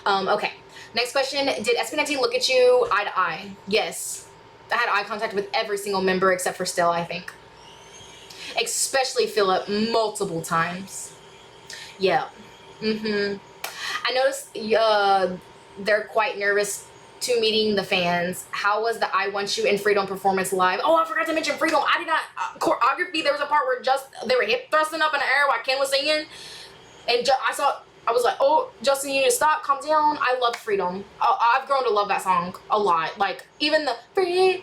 Okay, next question. Did SB19 look at you eye to eye? Yes, I had eye contact with every single member except for Stella, I think. Especially Philip, multiple times. Yeah. I noticed they're quite nervous to meeting the fans. How was the I Want You and Freedom performance live? Oh, I forgot to mention Freedom. I did not choreography. There was a part where they were hip thrusting up in the air while Ken was singing, and I was like, oh, Justin, you need to stop, calm down. I love Freedom. I've grown to love that song a lot. Like even the Freedom,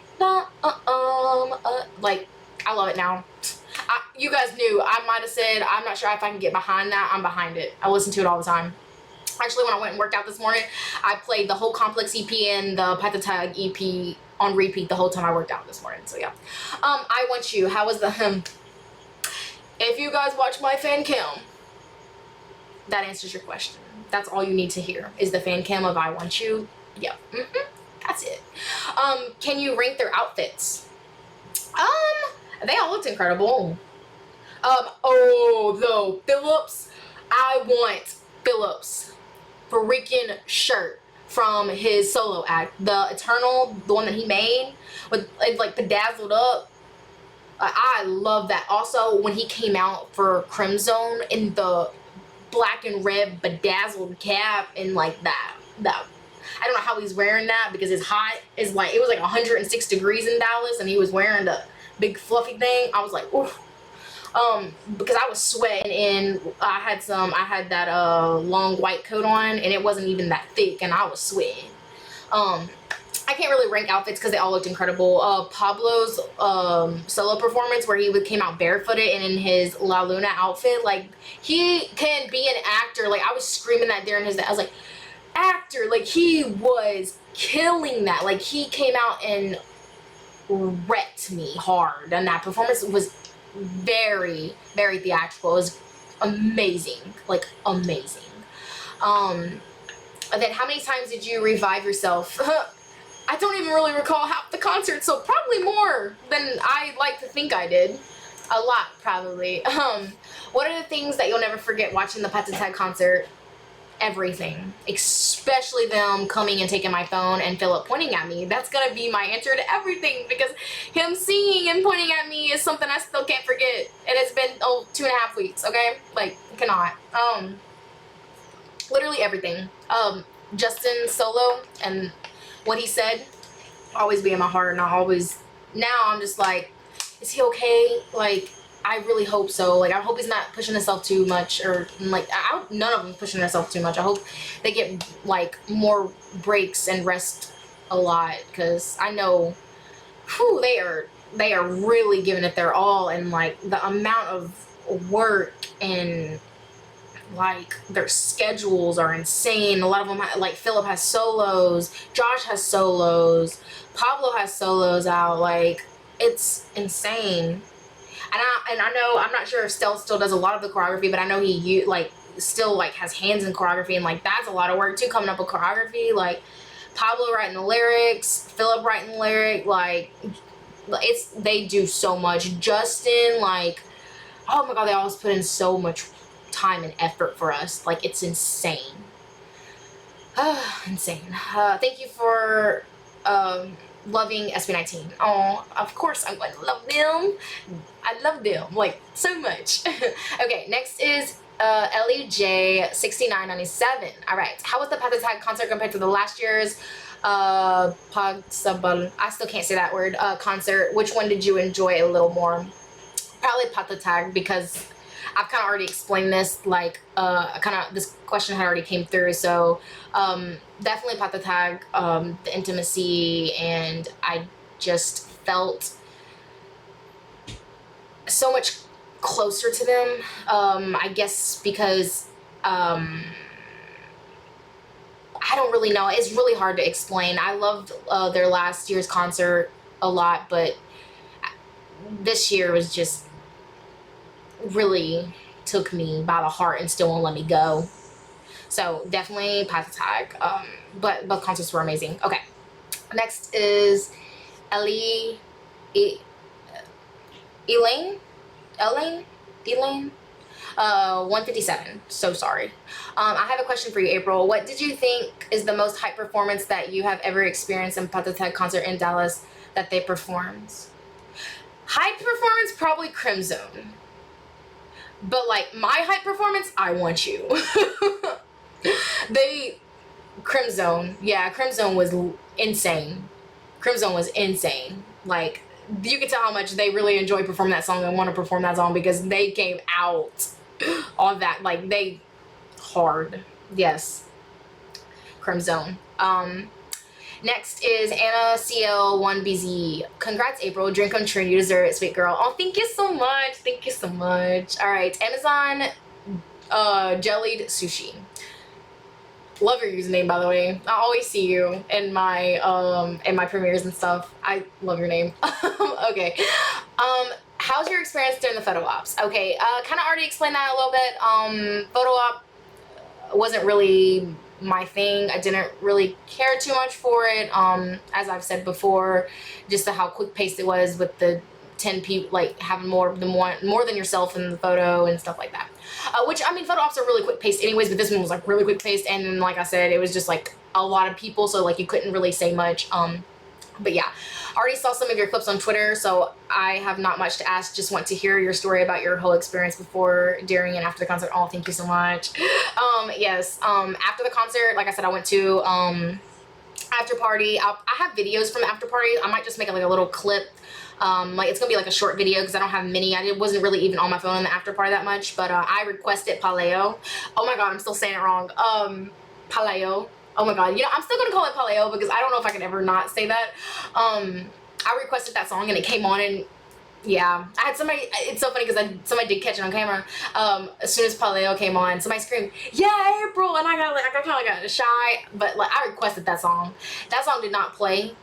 like I love it now. You guys knew. I might have said I'm not sure if I can get behind that. I'm behind it. I listen to it all the time. Actually, when I went and worked out this morning, I played the whole Complex EP and the Pagtatag EP on repeat the whole time I worked out this morning. So yeah. I Want You. How was the if you guys watch my fan cam, that answers your question. That's all you need to hear is the fan cam of I Want You. Yeah. That's it. Can you rank their outfits? They all looked incredible. Oh, though, Phillips, I want Phillips' freaking shirt from his solo act. The Eternal, the one that he made, with it like bedazzled up. I love that. Also, when he came out for Crimson in the black and red bedazzled cap and like that. I don't know how he's wearing that because it's hot. It's like, it was like 106 degrees in Dallas and he was wearing the big fluffy thing. I was like, oof. Because I was sweating and I had that long white coat on and it wasn't even that thick and I was sweating. I can't really rank outfits because they all looked incredible. Pablo's solo performance where he came out barefooted and in his La Luna outfit, like he can be an actor. Like I was screaming that during his, I was like, actor, like he was killing that. Like he came out and wrecked me hard, and that performance was very, very theatrical. It was amazing, like amazing. And then how many times did you revive yourself? I don't even really recall half the concert, so probably more than I like to think I did. A lot, probably. What are the things that you'll never forget watching the Pagtatag concert? Everything, especially them coming and taking my phone and Philip pointing at me. That's gonna be my answer to everything, because him singing and pointing at me is something I still can't forget, and it's been 2.5 weeks. Okay, like cannot. Literally everything. Justin's solo and what he said always be in my heart, and now I'm just like, is he okay? Like I really hope so. Like I hope he's not pushing himself too much, or like none of them pushing themselves too much. I hope they get like more breaks and rest a lot, because I know they are really giving it their all, and like the amount of work and like their schedules are insane. A lot of them like Philip has solos, Josh has solos, Pablo has solos out. Like it's insane. And I know, I'm not sure if Stell still does a lot of the choreography, but I know he like still like has hands in choreography, and like that's a lot of work too, coming up with choreography. Like Pablo writing the lyrics, Philip writing the lyric, like they do so much. Justin, like, oh my god, they always put in so much time and effort for us. Like it's insane. Insane. Thank you for loving SB19. Oh, of course I'm going to love them. I love them like so much. Okay, next is LEJ6997. All right, how was the Pagtatag concert compared to the last year's Pagsabal? I still can't say that word. Concert. Which one did you enjoy a little more? Probably Pagtatag, because I've kind of already explained this, like, this question had already came through, so, definitely Pagtatag, the intimacy, and I just felt so much closer to them, I guess because, I don't really know. It's really hard to explain. I loved their last year's concert a lot, but this year was just really took me by the heart and still won't let me go. So definitely Pagtatag. But both concerts were amazing. Okay, next is Ellie, Elaine, Elaine. 157. So sorry. I have a question for you, April. What did you think is the most hype performance that you have ever experienced in Pagtatag concert in Dallas that they performed? Hype performance, probably Crimson. But like my hype performance, I Want You. Crimson. Yeah, Crimson was insane. Crimson was insane. Like, you could tell how much they really enjoy performing that song and want to perform that song because they came out on that, like, they hard. Yes, Crimson. Next is Anna CL1BZ. Congrats, April. Dream come true. You deserve it, sweet girl. Oh, thank you so much. Thank you so much. All right, Amazon jellied sushi. Love your username, by the way. I always see you in my premieres and stuff. I love your name. Okay. How's your experience during the photo ops? Okay, kind of already explained that a little bit. Photo op wasn't really my thing. I didn't really care too much for it. As I've said before, just how quick paced it was with the 10 people, like having more than yourself in the photo and stuff like that. Which, I mean, photo ops are really quick paced anyways, but this one was like really quick paced, and then, like I said, it was just like a lot of people, so like you couldn't really say much. But yeah, I already saw some of your clips on Twitter, so I have not much to ask. Just want to hear your story about your whole experience before, during, and after the concert. Oh, thank you so much. Yes, after the concert, like I said, I went to after party. I have videos from the after party. I might just make like a little clip. Like, it's gonna be like a short video because I don't have many. I wasn't really even on my phone in the after party that much, but I requested Paleo. Oh my god, I'm still saying it wrong. Paleo. Oh my god, you know, I'm still gonna call it Paleo because I don't know if I can ever not say that. I requested that song and it came on, and yeah, I had somebody, it's so funny because somebody did catch it on camera. As soon as Paleo came on, somebody screamed, "Yeah, April!" And I kind of got shy, but like I requested that song. That song did not play.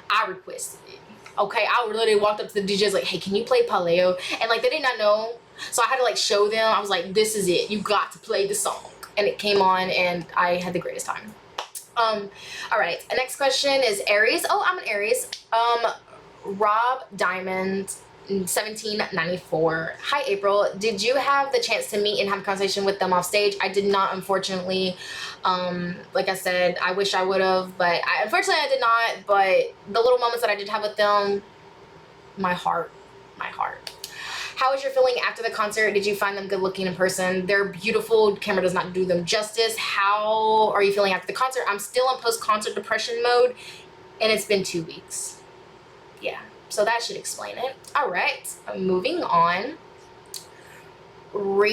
I requested it. Okay, I literally walked up to the DJs like, "Hey, can you play Paleo?" And like they did not know, so I had to like show them. I was like, "This is it. You got to play the song." And it came on, and I had the greatest time. All right. The next question is Aries. Oh, I'm an Aries. Rob Diamond, 1794. Hi, April. Did you have the chance to meet and have a conversation with them off stage? I did not, unfortunately. Like I said, I wish I would have, but unfortunately I did not. But the little moments that I did have with them, my heart. How was your feeling after the concert? Did you find them good looking in person? They're beautiful. Camera does not do them justice. How are you feeling after the concert? I'm still in post-concert depression mode, and it's been 2 weeks. Yeah, so that should explain it. All right, moving on. Oh,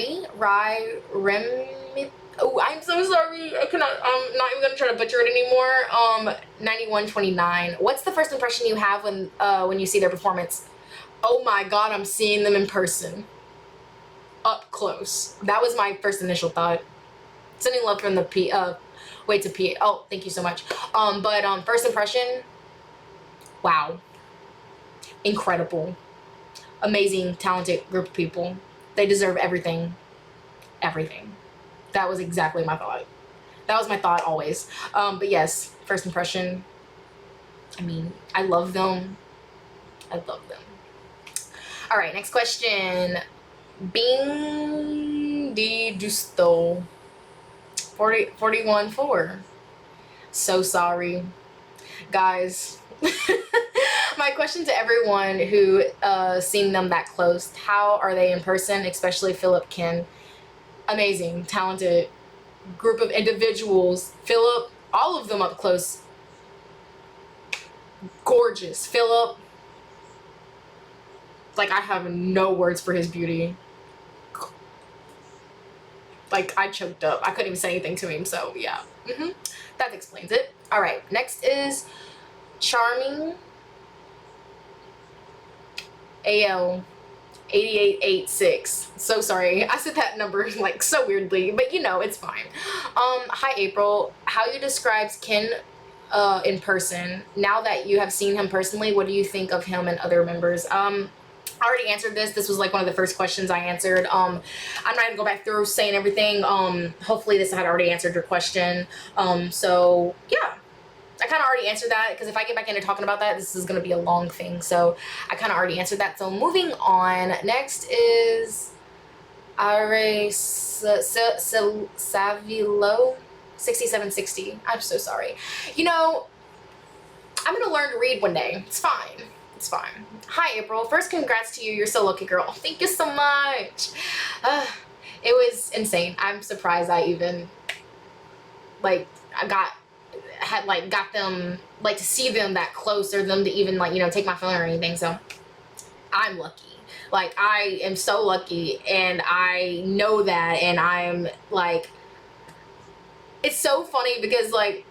I'm so sorry. I'm not even gonna try to butcher it anymore. 9129. What's the first impression you have when you see their performance? Oh my god, I'm seeing them in person. Up close. That was my first initial thought. Sending love from the wait to P. Oh, thank you so much. First impression, wow. Incredible. Amazing, talented group of people. They deserve everything. Everything. That was exactly my thought. That was my thought always. But yes, first impression, I mean, I love them. I love them. All right, next question. Bing Di Justo 41-4. So sorry, guys. My question to everyone who seen them that close: how are they in person? Especially Philip Ken. Amazing, talented group of individuals. Philip, all of them up close. Gorgeous. Philip. Like, I have no words for his beauty. Like, I choked up. I couldn't even say anything to him, so yeah. That explains it. All right, next is Charming AL 8886. So sorry, I said that number like so weirdly, but you know, it's fine. Hi April, how you describes Ken in person? Now that you have seen him personally, what do you think of him and other members? I already answered this. This was like one of the first questions I answered. I'm not gonna go back through saying everything. Hopefully this had already answered your question. So yeah, I kind of already answered that, because if I get back into talking about that, this is gonna be a long thing. So I kind of already answered that. So moving on. Next is Are Savilo 6760. I'm so sorry. You know, I'm gonna learn to read one day. It's fine. It's fine. Hi, April. First, congrats to you. You're so lucky, girl. Thank you so much. It was insane. I'm surprised I even, like, got them, like, to see them that close, or them to even, like, you know, take my phone or anything. So I'm lucky. Like, I am so lucky, and I know that, and I'm, like, it's so funny because, like,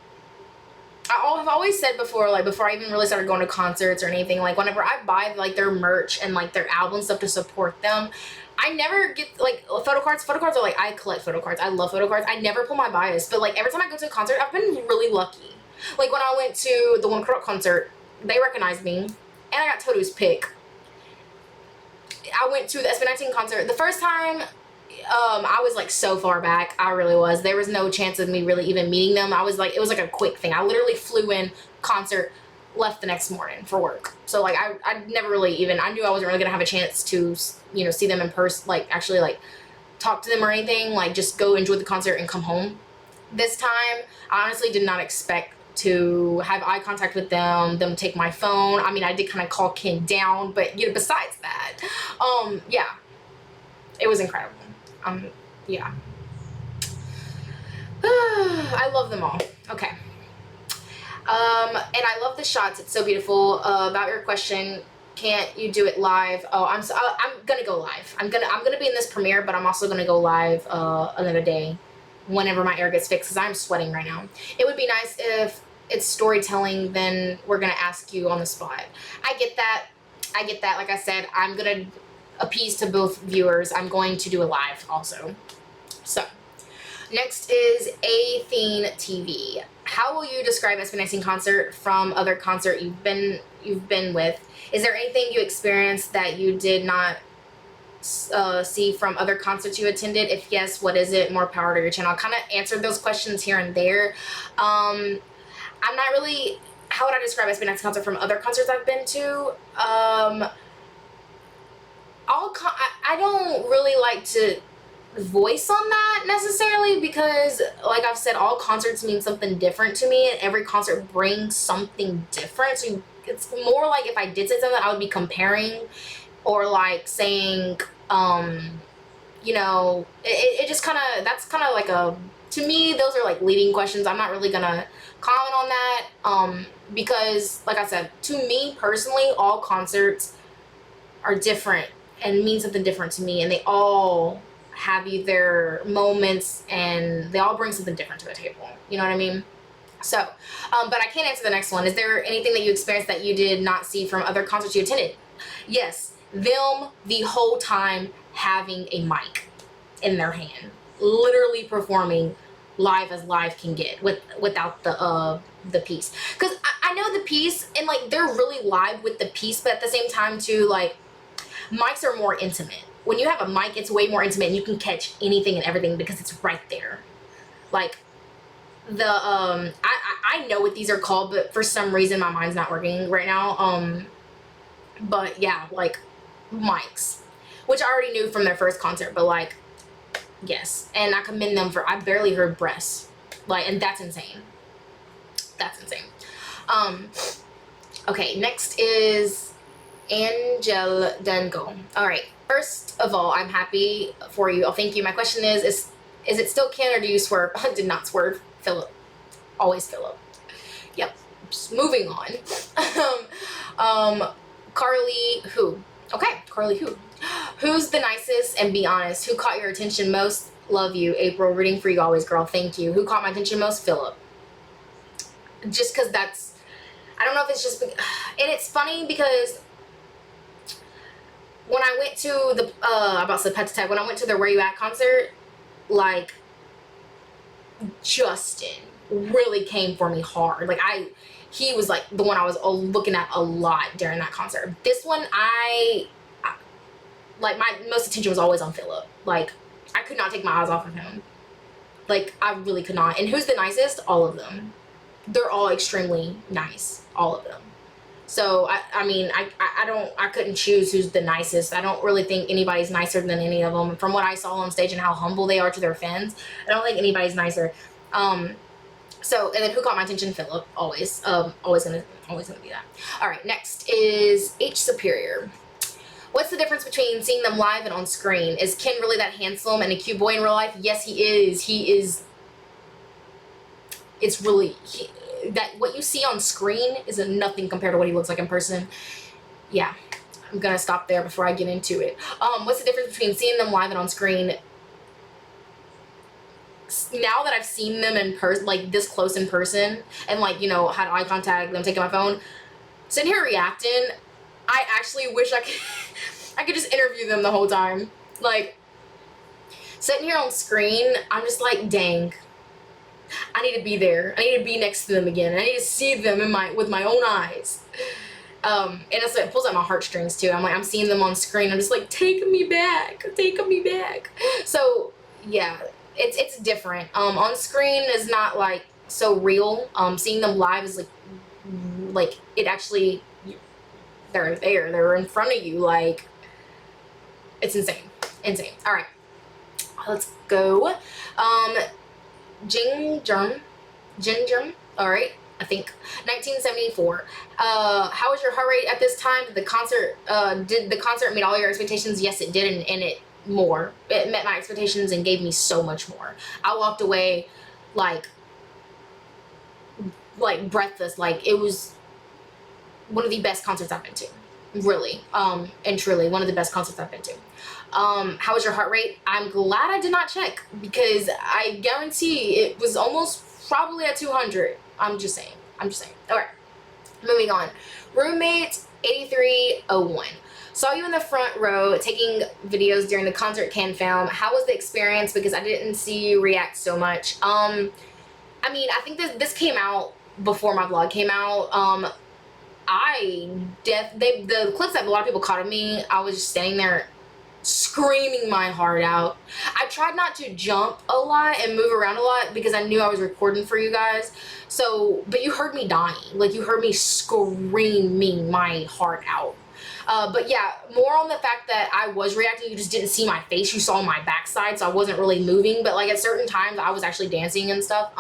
I've always said before, like, before I even really started going to concerts or anything, like, whenever I buy, like, their merch and, like, their album stuff to support them, I never get, like, photo cards. Photo cards are, like, I collect photo cards. I love photo cards. I never pull my bias, but, like, every time I go to a concert, I've been really lucky. Like, when I went to the One Crook concert, they recognized me, and I got Toto's pick. I went to the SB19 concert. The first time, I was like so far back. I really was. There was no chance of me really even meeting them. I was like, it was like a quick thing. I literally flew in, concert, left the next morning for work. So like I never really even, I knew I wasn't really gonna have a chance to, you know, see them in person, like actually like talk to them or anything, like just go enjoy the concert and come home. This time, I honestly did not expect to have eye contact with them take my phone. I mean, I did kind of call Ken down, but you know, besides that, yeah, it was incredible. Yeah. I love them all. Okay. And I love the shots. It's so beautiful. About your question, can't you do it live? Oh, I'm gonna go live. I'm gonna be in this premiere, but I'm also gonna go live another day, whenever my air gets fixed, because I'm sweating right now. It would be nice if it's storytelling, then we're gonna ask you on the spot. I get that. Like I said, I'm gonna appease to both viewers. I'm going to do a live also. So next is Athene TV. How will you describe SB19 concert from other concert you've been with? Is there anything you experienced that you did not see from other concerts you attended? If yes, what is it? More power to your channel. I kind of answered those questions here and there. I'm not really, how would I describe SB19 concert from other concerts I've been to? I don't really like to voice on that necessarily, because like I've said, all concerts mean something different to me, and every concert brings something different. So it's more like if I did say something, I would be comparing, or like saying, you know, it just kind of, that's kind of like a, to me, those are like leading questions. I'm not really gonna comment on that, because like I said, to me personally, all concerts are different and mean something different to me, and they all have their moments, and they all bring something different to the table. You know what I mean? So, but I can't answer the next one. Is there anything that you experienced that you did not see from other concerts you attended? Yes, them the whole time having a mic in their hand, literally performing live as live can get, without the piece. Because I know the piece, and like they're really live with the piece, but at the same time too, like, mics are more intimate. When you have a mic, it's way more intimate, and you can catch anything and everything because it's right there. Like the I know what these are called, but for some reason my mind's not working right now. But yeah, like mics, which I already knew from their first concert, but like, yes, and I commend them for, I barely heard breasts, like, and that's insane. That's insane. Okay, next is Angel Dango. All right. First of all, I'm happy for you. Oh, thank you. My question is it still Ken, or do you swerve? I did not swerve. Philip. Always Philip. Yep. Just moving on. Carly who? Okay. Carly who? Who's the nicest, and be honest, who caught your attention most Love you, April. Rooting for you always, girl. Thank you. Who caught my attention most? Philip. Just because that's, I don't know if it's just, and it's funny because when I went to the, about the Pagtatag, when I went to the Where You At concert, like, Justin really came for me hard. Like, he was like the one I was looking at a lot during that concert. This one, like, my most attention was always on Philip. Like, I could not take my eyes off of him. Like, I really could not. And who's the nicest? All of them. They're all extremely nice. All of them. So, I mean, I couldn't choose who's the nicest. I don't really think anybody's nicer than any of them. From what I saw on stage and how humble they are to their fans, I don't think anybody's nicer. So, and then who caught my attention? Philip. Always. Always gonna be that. All right, next is H Superior. What's the difference between seeing them live and on screen? Is Ken really that handsome and a cute boy in real life? Yes, he is. He is. It's really, that what you see on screen is nothing compared to what he looks like in person. Yeah, I'm gonna stop there before I get into it. What's the difference between seeing them live and on screen? Now that I've seen them in person, like this close in person, and like, you know, had eye contact, them taking my phone, sitting here reacting, I actually wish I could just interview them the whole time. Like, sitting here on screen, I'm just like, dang, I need to be there. I need to be next to them again. I need to see them with my own eyes. And it's like, it pulls at my heartstrings too. I'm like, I'm seeing them on screen. I'm just like, take me back. So yeah, it's different. On screen is not like so real. Seeing them live is like it actually, they're there. They're in front of you. Like, it's insane. All right, let's go. Ginger. All right, I think 1974. How was your heart rate at this time? Did the concert meet all your expectations? Yes, it did, and it met my expectations and gave me so much more. I walked away like breathless. Like, it was one of the best concerts I've been to, really, and truly one of the best concerts I've been to. How was your heart rate? I'm glad I did not check, because I guarantee it was almost probably at 200. I'm just saying. All right, moving on. Roommate 8301. Saw you in the front row taking videos during the concert Can film. How was the experience? Because I didn't see you react so much. I mean, I think this came out before my vlog came out. The clips that a lot of people caught of me, I was just standing there screaming my heart out. I tried not to jump a lot and move around a lot because I knew I was recording for you guys. So, but you heard me dying. Like, you heard me screaming my heart out. But yeah, more on the fact that I was reacting, you just didn't see my face. You saw my backside, so I wasn't really moving. But like, at certain times, I was actually dancing and stuff.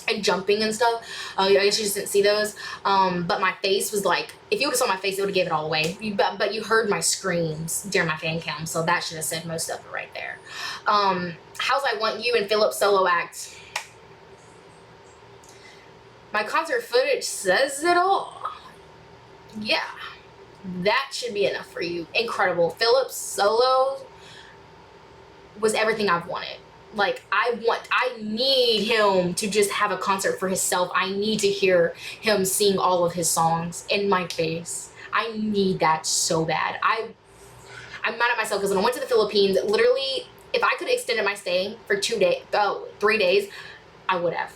And jumping and stuff. I guess you just didn't see those. But my face was like, if you would have saw my face, it would have gave it all away. But you heard my screams during my fan cam, so that should have said most of it right there. How's I Want You and Philip's solo act? My concert footage says it all. Yeah, that should be enough for you. Incredible. Philip's solo was everything I've wanted. Like, I need him to just have a concert for himself. I need to hear him sing all of his songs in my face. I need that so bad. I'm mad at myself because when I went to the Philippines, literally, if I could have extended my stay for 3 days, I would have.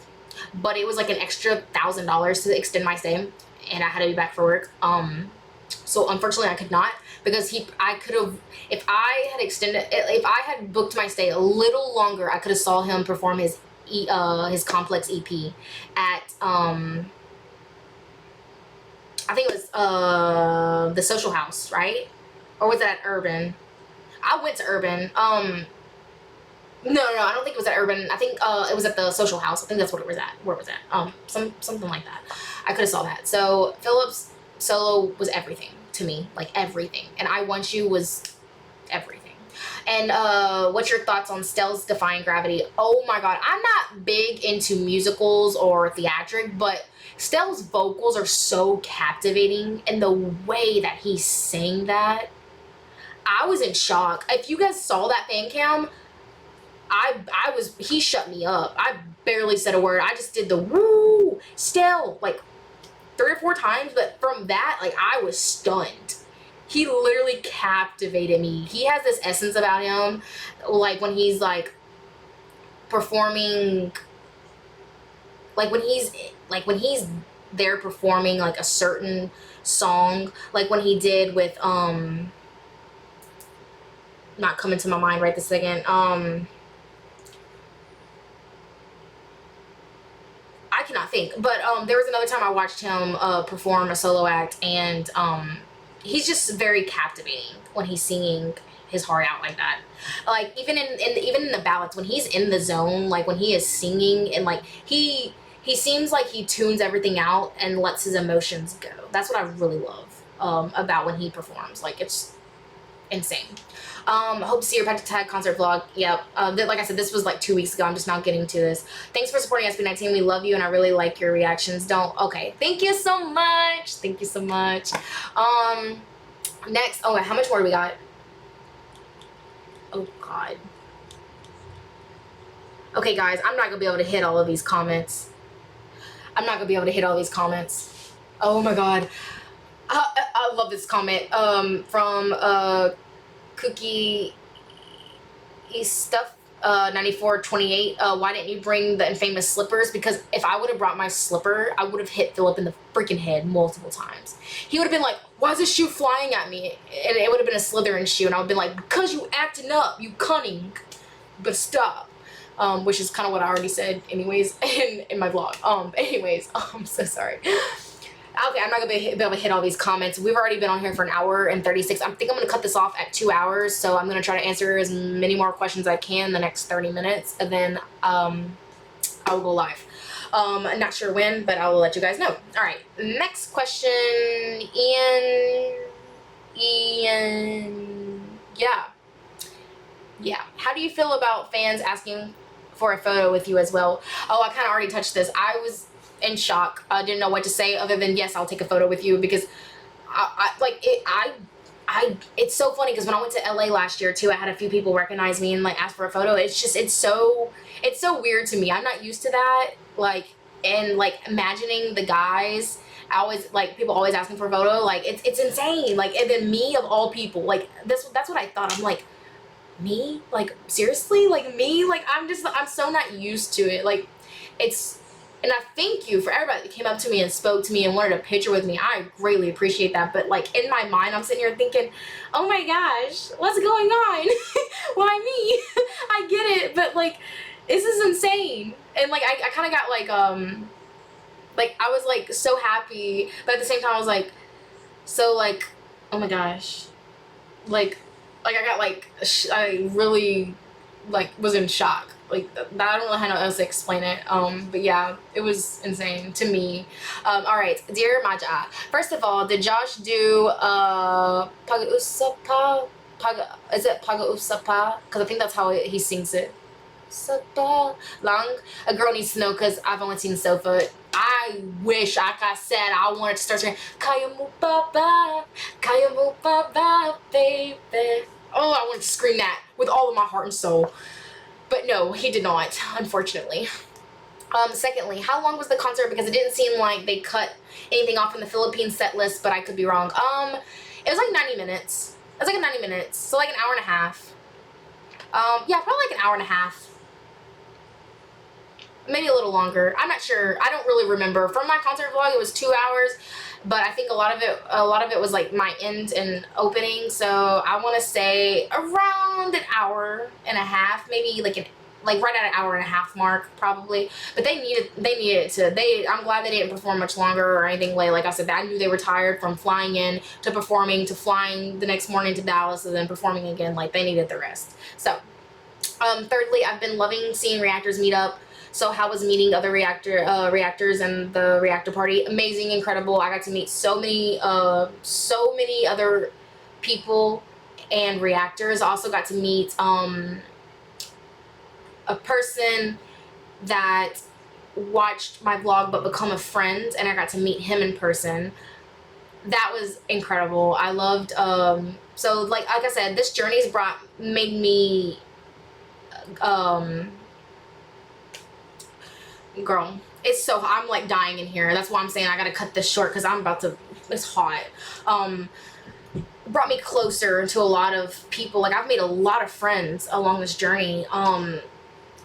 But it was like an extra $1,000 to extend my stay, and I had to be back for work. So unfortunately I could not, because I could have, if I had booked my stay a little longer, I could have saw him perform his Complex EP at, I think it was, the Social House, right? Or was it at Urban? I went to Urban. No, I don't think it was at Urban. I think, it was at the Social House. I think that's what it was at. Where it was at? Something like that. I could have saw that. So Philip's solo was everything to me, like everything, and I Want You was everything. And what's your thoughts on Stell's Defying Gravity? Oh my god, I'm not big into musicals or theatric, but Stell's vocals are so captivating, and the way that he sang that, I was in shock. If you guys saw that fan cam, he shut me up. I barely said a word. I just did the woo still like 3 or 4 times, but from that, like, I was stunned. He literally captivated me. He has this essence about him, like when he's like performing, like when he's there performing like a certain song, like when he did with not coming to my mind right this second, I cannot think, but there was another time I watched him perform a solo act, and he's just very captivating when he's singing his heart out like that. Like even in the ballads, when he's in the zone, like when he is singing, and like he seems like he tunes everything out and lets his emotions go. That's what I really love about when he performs. Like, it's insane. Hope to see your Pagtatag concert vlog. Yep. Like I said, this was like 2 weeks ago. I'm just not getting to this. Thanks for supporting SB19. We love you, and I really like your reactions. Okay. Thank you so much. Thank you so much. Next. Oh, how much more do we got? Oh, God. Okay, guys. I'm not going to be able to hit all of these comments. Oh, my God. I love this comment from Cookie Stuff 9428. Why didn't you bring the infamous slippers? Because if I would have brought my slipper, I would have hit Philip in the freaking head multiple times. He would have been like, why is this shoe flying at me? And it would have been a Slytherin shoe, and I would have been like, because you acting up, you cunning, but stop. Which is kind of what I already said anyways in my vlog. Anyways, I'm so sorry. Okay, I'm not gonna be able to hit all these comments. We've already been on here for 1 hour and 36. I think I'm gonna cut this off at 2 hours, so I'm gonna try to answer as many more questions as I can in the next 30 minutes, and then I will go live. I'm not sure when, but I will let you guys know. All right, next question, Ian, yeah. How do you feel about fans asking for a photo with you as well? Oh, I kind of already touched this. I was in shock. I didn't know what to say other than yes, I'll take a photo with you, because it's so funny, because when I went to LA last year too, I had a few people recognize me and like ask for a photo. It's so weird to me. I'm not used to that. Like, and like imagining the guys, people always asking for a photo. Like, it's insane. Like, and then me of all people, like that's what I thought. I'm like, me? Like, seriously? Like, me? Like, I'm so not used to it. Like, and I thank you for everybody that came up to me and spoke to me and wanted a picture with me. I greatly appreciate that. But like, in my mind, I'm sitting here thinking, oh my gosh, what's going on? Why me? I get it, but like, this is insane. And like, I kind of got like I was like so happy, but at the same time I was like, so like, oh my gosh, like I got like, I really like was in shock. Like, I don't know how else to explain it. But yeah, it was insane to me. All right, dear Maja. First of all, did Josh do Pagtatag? Is it Pagtatag? Because I think that's how he sings it. Sapa Lang. A girl needs to know, because I've only seen Sofa. I wish, like I said, I wanted to start saying Kaya mo baba, baby. Oh, I wanted to scream that with all of my heart and soul. But no, he did not, unfortunately. Secondly, how long was the concert? Because it didn't seem like they cut anything off in the Philippines set list, but I could be wrong. It was like 90 minutes. It was like 90 minutes, so like an hour and a half. Yeah, probably like an hour and a half. Maybe a little longer. I'm not sure. I don't really remember. From my concert vlog, it was 2 hours, but I think a lot of it was like my end and opening. So I want to say around an hour and a half, maybe like right at an hour and a half mark, probably. But they needed it to. I'm glad they didn't perform much longer or anything late. Like I said, I knew they were tired from flying in to performing to flying the next morning to Dallas and then performing again. Like, they needed the rest. So, thirdly, I've been loving seeing reactors meet up. So how was meeting other reactors and the reactor party? Amazing, incredible. I got to meet so many other people and reactors. I also got to meet a person that watched my vlog but become a friend, and I got to meet him in person. That was incredible. I loved so like I said, this journey's made me girl, it's so hot. I'm like dying in here. That's why I'm saying I gotta cut this short because I'm about to, it's hot. Brought me closer to a lot of people. Like, I've made a lot of friends along this journey. And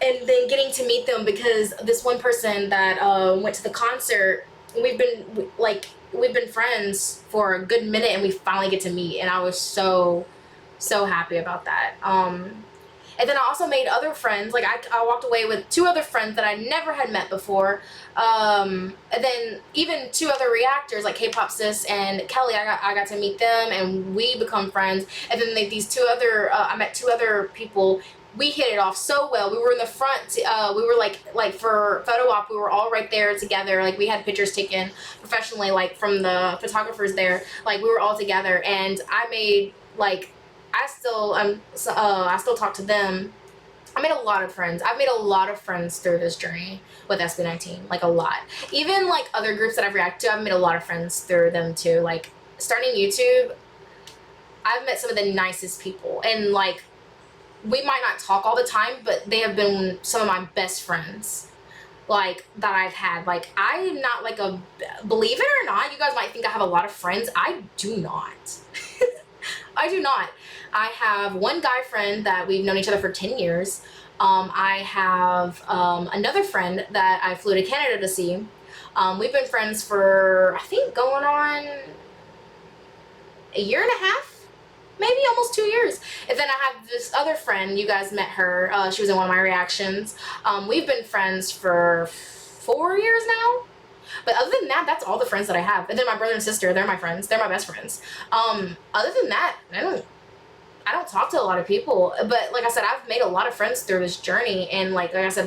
then getting to meet them, because this one person that went to the concert, we've been friends for a good minute, and we finally get to meet, and I was so happy about that. And then I also made other friends. Like, I walked away with 2 other friends that I never had met before. And then even 2 other reactors, like K-Pop Sis and Kelly, I got to meet them, and we become friends. And then these 2 other, I met 2 other people. We hit it off so well. We were in the front. We were like for photo op, we were all right there together. Like, we had pictures taken professionally, like from the photographers there. Like, we were all together, and I made like, I still talk to them. I made a lot of friends. I've made a lot of friends through this journey with SB19, like a lot. Even like other groups that I've reacted to, I've made a lot of friends through them too. Like, starting YouTube, I've met some of the nicest people, and like, we might not talk all the time, but they have been some of my best friends, like, that I've had. Like, I'm not like a, believe it or not, you guys might think I have a lot of friends. I do not. I do not. I have one guy friend that we've known each other for 10 years. I have another friend that I flew to Canada to see. We've been friends for, I think, going on a year and a half, maybe almost 2 years. And then I have this other friend, you guys met her. She was in one of my reactions. We've been friends for 4 years now. But other than that, that's all the friends that I have. And then my brother and sister, they're my friends. They're my best friends. Other than that, I don't talk to a lot of people. But like I said, I've made a lot of friends through this journey. And like I said,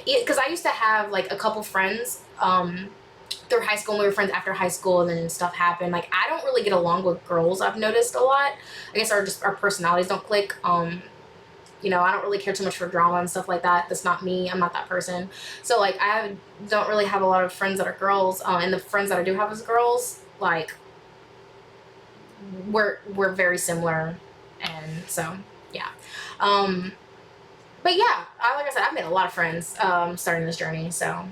because I used to have like a couple friends through high school, and we were friends after high school, and then stuff happened. Like, I don't really get along with girls, I've noticed a lot. I guess our personalities don't click. You know, I don't really care too much for drama and stuff like that. That's not me. I'm not that person. So like, I don't really have a lot of friends that are girls. And the friends that I do have as girls, like, we're very similar. And so, yeah. But yeah, like I said, I've made a lot of friends starting this journey. So,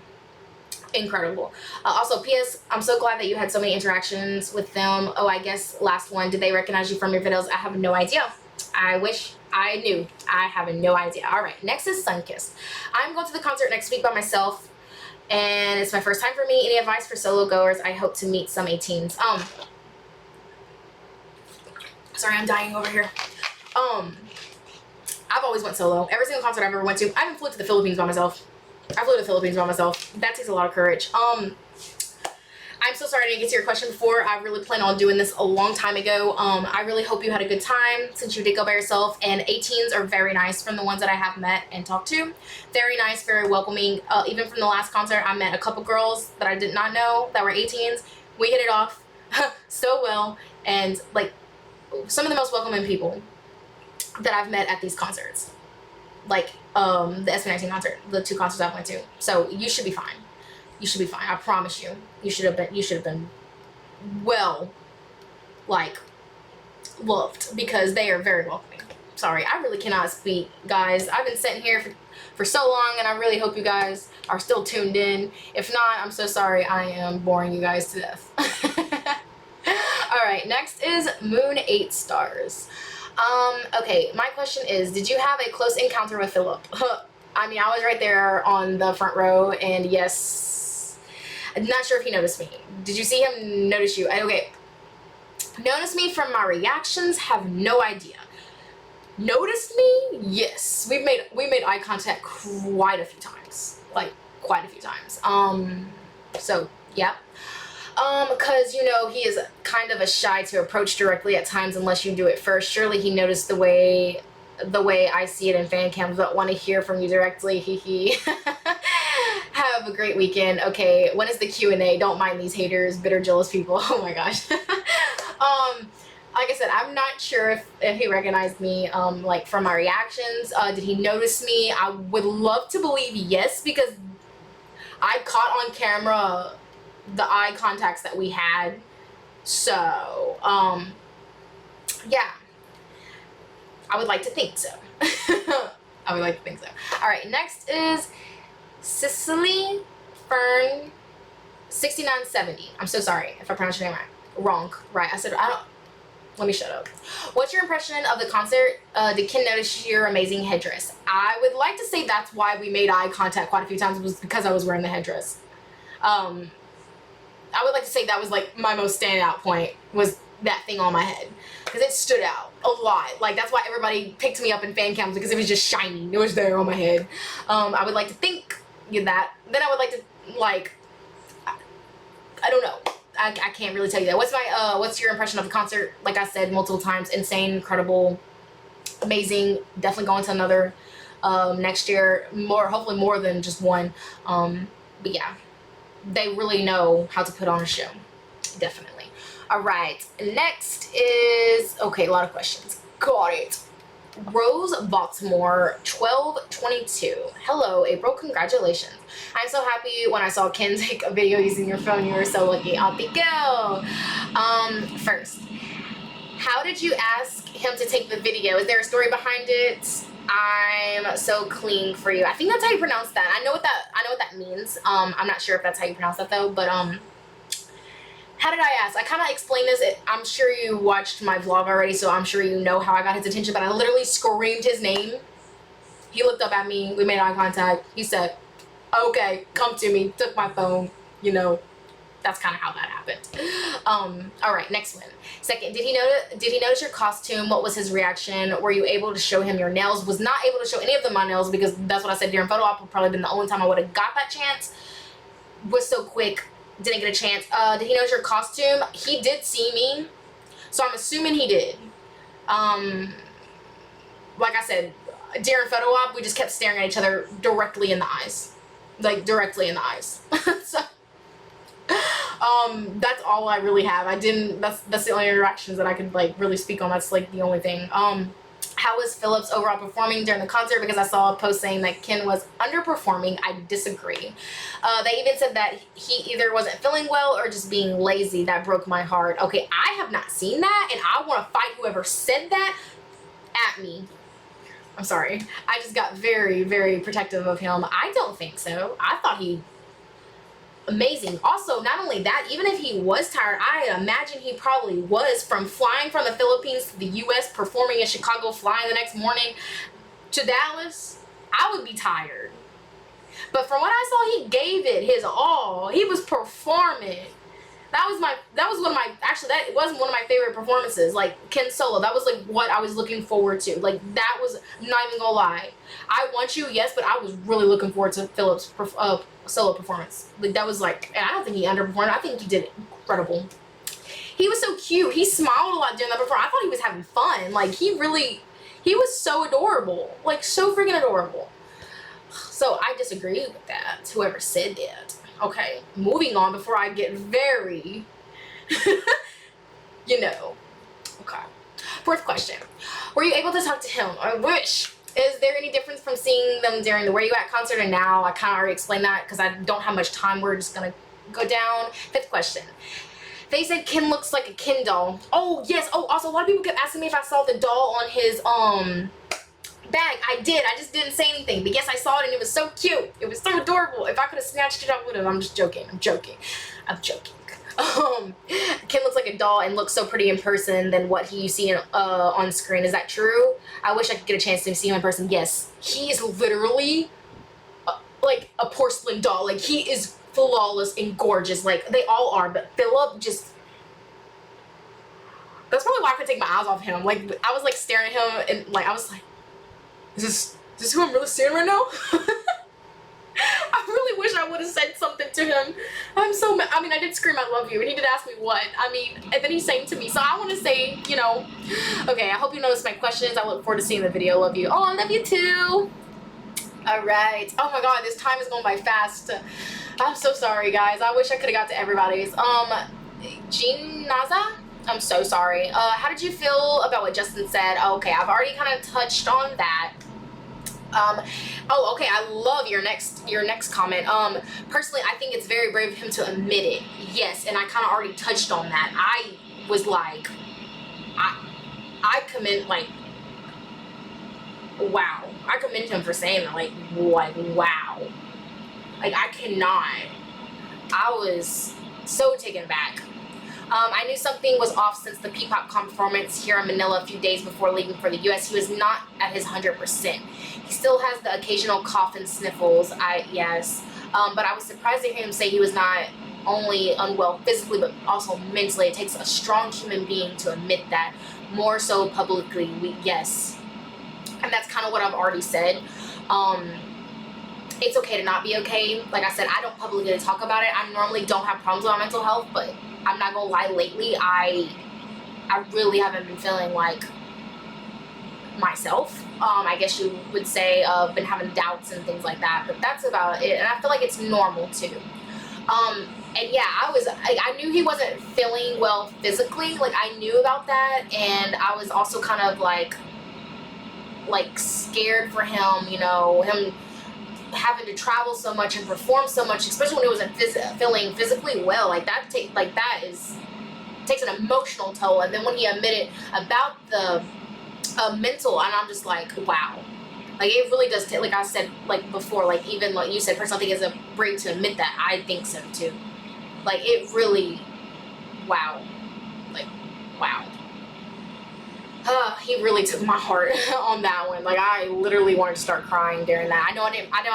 incredible. Also, P.S. I'm so glad that you had so many interactions with them. Oh, I guess last one. Did they recognize you from your videos? I have no idea. I wish I knew. I have no idea. All right, next is Sunkissed. I'm going to the concert next week by myself, and it's my first time for me. Any advice for solo goers? I hope to meet some 18s. Sorry, I'm dying over here. I've always went solo. Every single concert I've ever went to. I even flew to the Philippines by myself. I flew to the Philippines by myself. That takes a lot of courage. I'm so sorry I didn't get to your question before. I really planned on doing this a long time ago. I really hope you had a good time since you did go by yourself. And 18s are very nice from the ones that I have met and talked to. Very nice, very welcoming. Even from the last concert, I met a couple girls that I did not know that were 18s. We hit it off so well. And like, some of the most welcoming people that I've met at these concerts. Like the SB19 concert, the 2 concerts I went to. So you should be fine. You should be fine. I promise you. You should have been well, like, loved, because they are very welcoming. Sorry, I really cannot speak, guys. I've been sitting here for so long, and I really hope you guys are still tuned in. If not, I'm so sorry. I am boring you guys to death. All right, next is Moon 8 Stars. Okay, my question is, did you have a close encounter with Philip? I mean, I was right there on the front row, and yes, I'm not sure if he noticed me. Did you see him notice you? Okay, notice me from my reactions, have no idea. Noticed me? Yes, we made eye contact quite a few times, like quite a few times. So yeah. Cause you know, he is kind of a shy to approach directly at times unless you do it first. Surely he noticed the way I see it in fan cams, but want to hear from you directly. Hee Have a great weekend. Okay, when is the Q&A? Don't mind these haters, bitter, jealous people. Oh my gosh. Like I said, I'm not sure if he recognized me, like from my reactions. Did he notice me? I would love to believe yes, because I caught on camera the eye contacts that we had. So, yeah, I would like to think so. I would like to think so. All right, next is Cicely Fern 6970. I'm so sorry if I pronounced your name wrong. Right, I said, I don't, let me shut up. What's your impression of the concert? Did Ken notice your amazing headdress? I would like to say that's why we made eye contact quite a few times, was because I was wearing the headdress. I would like to say that was like my most standout point, was that thing on my head, because it stood out a lot. Like, that's why everybody picked me up in fan cams, because it was just shiny. It was there on my head. I would like to think that. Then I would like to, like, I don't know. I can't really tell you that. What's your impression of the concert? Like I said multiple times, insane, incredible, amazing. Definitely going to another next year. Hopefully more than just one. But yeah, they really know how to put on a show. Definitely. All right. Next is, okay, a lot of questions. Got it. Rose Baltimore 1222. Hello, April. Congratulations. I'm so happy when I saw Ken take a video using your phone. You were so lucky. Oh, thank you. First, how did you ask him to take the video? Is there a story behind it? I'm so clean for you. I think that's how you pronounce that. I know what that means. I'm not sure if that's how you pronounce that though, but how did I ask? I kind of explained this. I'm sure you watched my vlog already, so I'm sure you know how I got his attention, but I literally screamed his name. He looked up at me. We made eye contact. He said, okay, come to me. Took my phone. You know, that's kind of how that happened. All right, next one. Second, did he notice your costume? What was his reaction? Were you able to show him your nails? Was not able to show any of them my nails, because that's what I said during photo op. Would probably been the only time I would have got that chance. Was so quick. Didn't get a chance. Did he notice your costume? He did see me, so I'm assuming he did. Like I said, during photo op, we just kept staring at each other directly in the eyes. Like, directly in the eyes. So, that's all I really have. That's the only interactions that I could, like, really speak on. That's, like, the only thing. How was Phillips overall performing during the concert? Because I saw a post saying that Ken was underperforming. I disagree. They even said that he either wasn't feeling well or just being lazy. That broke my heart. Okay, I have not seen that, and I want to fight whoever said that at me. I'm sorry. I just got very, very protective of him. I don't think so. I thought he... amazing. Also, not only that, even if he was tired, I imagine he probably was, from flying from the Philippines to the US, performing in Chicago, flying the next morning to Dallas. I would be tired. But from what I saw, he gave it his all. He was performing. That was one of my, actually, that wasn't one of my favorite performances, like Ken solo. That was like what I was looking forward to. Like, that was, I'm not even gonna lie. I Want You, yes, but I was really looking forward to Phillips' solo performance. Like, that was like, and I don't think he underperformed. I think he did incredible. He was so cute. He smiled a lot during that performance. I thought he was having fun. Like, he was so adorable. Like, so freaking adorable. So I disagree with that, whoever said that. Okay, moving on before I get very, you know. Okay. Fourth question. Were you able to talk to him? I wish. Is there any difference from seeing them during the Where You At concert and now? I kind of already explained that because I don't have much time. We're just going to go down. Fifth question. They said Ken looks like a Ken doll. Oh, yes. Oh, also, a lot of people kept asking me if I saw the doll on his, bag. I did. I just didn't say anything. But yes, I saw it and it was so cute. It was so adorable. If I could have snatched it, I would have. I'm just joking. I'm joking. Ken looks like a doll and looks so pretty in person than what you see on screen. Is that true? I wish I could get a chance to see him in person. Yes. He is literally like a porcelain doll. Like, he is flawless and gorgeous. Like, they all are. But Philip just... That's probably why I couldn't take my eyes off him. Like, I was like staring at him and like, I was like, Is this who I'm really seeing right now? I really wish I would have said something to him. I'm so mad. I mean, I did scream I love you, and he did ask me what. I mean, and then he sang to me. So I want to say, you know, okay, I hope you noticed my questions. I look forward to seeing the video. Love you. Oh, I love you too. All right. Oh my God, this time is going by fast. I'm so sorry, guys. I wish I could have got to everybody's. Jean Naza? I'm so sorry. How did you feel about what Justin said? Okay, I've already kind of touched on that. Oh, okay, I love your next comment. Personally, I think it's very brave of him to admit it. Yes, and I kind of already touched on that. I was like, I commend, like, wow. I commend him for saying that. Like wow. Like, I cannot. I was so taken back. I knew something was off since the P-pop performance here in Manila a few days before leaving for the U.S. He was not at his 100%. He still has the occasional cough and sniffles. But I was surprised to hear him say he was not only unwell physically, but also mentally. It takes a strong human being to admit that, more so publicly. Yes. And that's kind of what I've already said. It's okay to not be okay. Like I said, I don't publicly talk about it. I normally don't have problems with my mental health, but I'm not gonna lie, lately I really haven't been feeling like myself. I guess you would say been having doubts and things like that, but that's about it. And I feel like it's normal too. And yeah, I knew he wasn't feeling well physically. Like, I knew about that, and I was also kind of like scared for him, you know, him having to travel so much and perform so much, especially when he wasn't feeling physically well. Like, that takes an emotional toll. And then when he admitted about the mental, and I'm just like, wow. Like, it really does take, like I said, like before, like even like you said, for something as a brave to admit that, I think so too. Like, it really, wow. Like, wow. He really took my heart on that one. Like, I literally wanted to start crying during that. I know I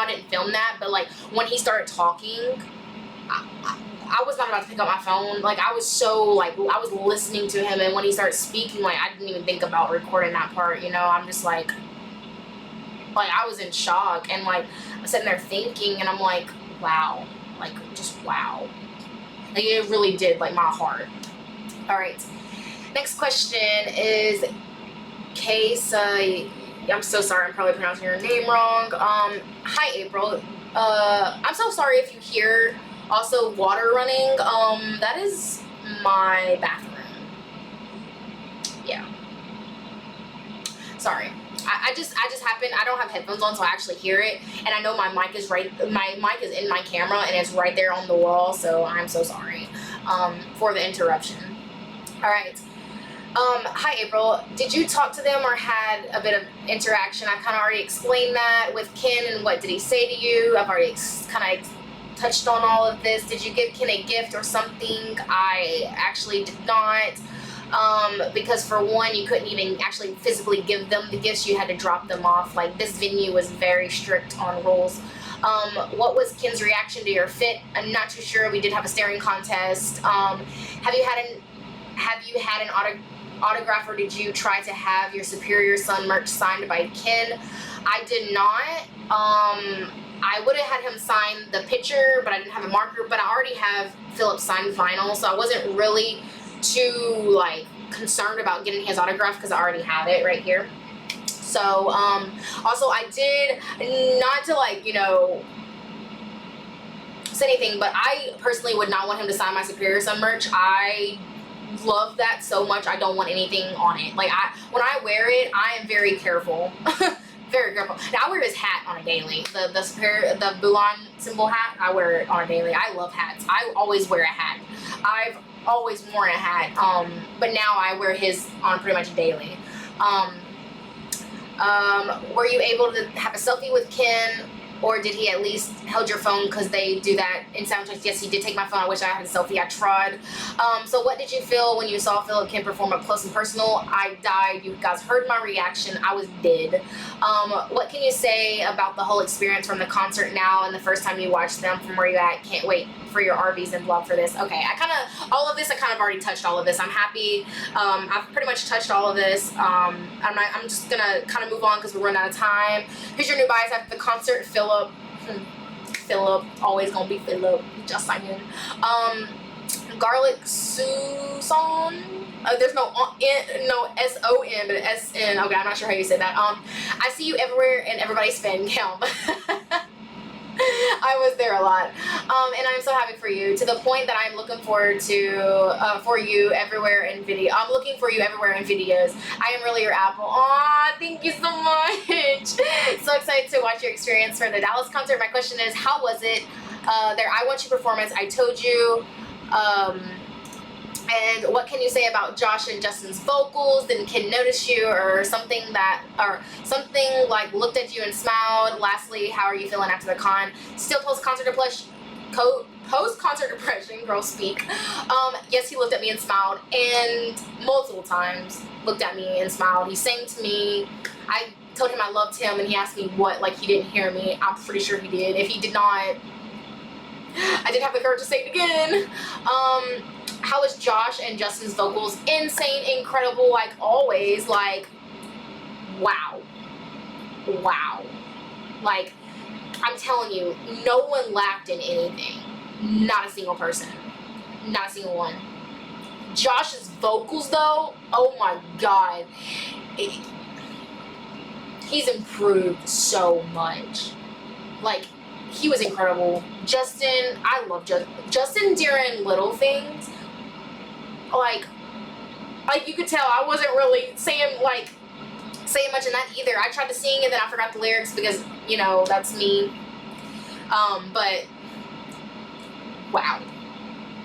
didn't film that, but like when he started talking, I was not about to pick up my phone. Like, I was so like, I was listening to him, and when he started speaking, like, I didn't even think about recording that part, you know. I'm just like I was in shock, and like I'm sitting there thinking, and I'm like, wow. Like, just wow. Like, it really did, like, my heart. All right. Next question is Case. I'm so sorry, I'm probably pronouncing your name wrong. Hi, April. I'm so sorry if you hear also water running. That is my bathroom. Yeah. Sorry. I just happened, I don't have headphones on, so I actually hear it, and I know my mic is in my camera, and it's right there on the wall, so I'm so sorry for the interruption. All right. Hi, April. Did you talk to them or had a bit of interaction? I kind of already explained that with Ken, and what did he say to you? I've already kind of touched on all of this. Did you give Ken a gift or something? I actually did not. Because for one, you couldn't even actually physically give them the gifts. You had to drop them off. Like, this venue was very strict on rules. What was Ken's reaction to your fit? I'm not too sure. We did have a staring contest. Have you had an autograph, or did you try to have your Superior Son merch signed by Ken? I did not. I would have had him sign the picture, but I didn't have a marker. But I already have Philip signed vinyl, so I wasn't really too like concerned about getting his autograph because I already have it right here. So also, I did, not to like, you know, say anything, but I personally would not want him to sign my Superior Son merch. I love that so much. I don't want anything on it. Like, when I wear it, I am very careful. Very careful. Now, I wear his hat on a daily. The Bulan symbol hat, I wear it on a daily. I love hats. I always wear a hat. I've always worn a hat, but now I wear his on pretty much daily. Were you able to have a selfie with Ken, or did he at least held your phone, because they do that in soundchecks? Yes, he did take my phone. I wish I had a selfie. I tried. So what did you feel when you saw Philip Ken perform up close and personal? I died. You guys heard my reaction. I was dead. What can you say about the whole experience from the concert now and the first time you watched them from where you at? Can't wait for your RVs and vlog for this. Okay, I kind of already touched all of this. I'm happy. I've pretty much touched all of this. I'm just gonna kind of move on because we're running out of time. Here's your new bias after the concert. Philip, always gonna be Philip. Just saying. Garlic Susan. There's no S-O-N, but S-N. Okay, I'm not sure how you say that. I see you everywhere and everybody's fan count. I was there a lot, and I'm so happy for you, to the point that I'm looking forward to for you everywhere in video. I'm looking for you everywhere in videos. I am really your apple. Aw, thank you so much. So excited to watch your experience for the Dallas concert. My question is, how was it? Their I Want You performance. I told you And what can you say about Josh and Justin's vocals? Didn't kid notice you, or something like looked at you and smiled? Lastly, how are you feeling after the con? Still post-concert depression? Post-concert depression, girl speak. Yes, he looked at me and smiled, and multiple times looked at me and smiled. He sang to me. I told him I loved him, and he asked me what, like he didn't hear me. I'm pretty sure he did. If he did not, I didn't have the courage to say it again. How was Josh and Justin's vocals? Insane, incredible, like always. Like, wow. Like, I'm telling you, no one lacked in anything. Not a single person. Not a single one. Josh's vocals, though, oh my god. He's improved so much. Like, he was incredible. Justin, I love Justin during little things. Like you could tell I wasn't really saying much in that either. I tried to sing and then I forgot the lyrics because, you know, that's me. But wow.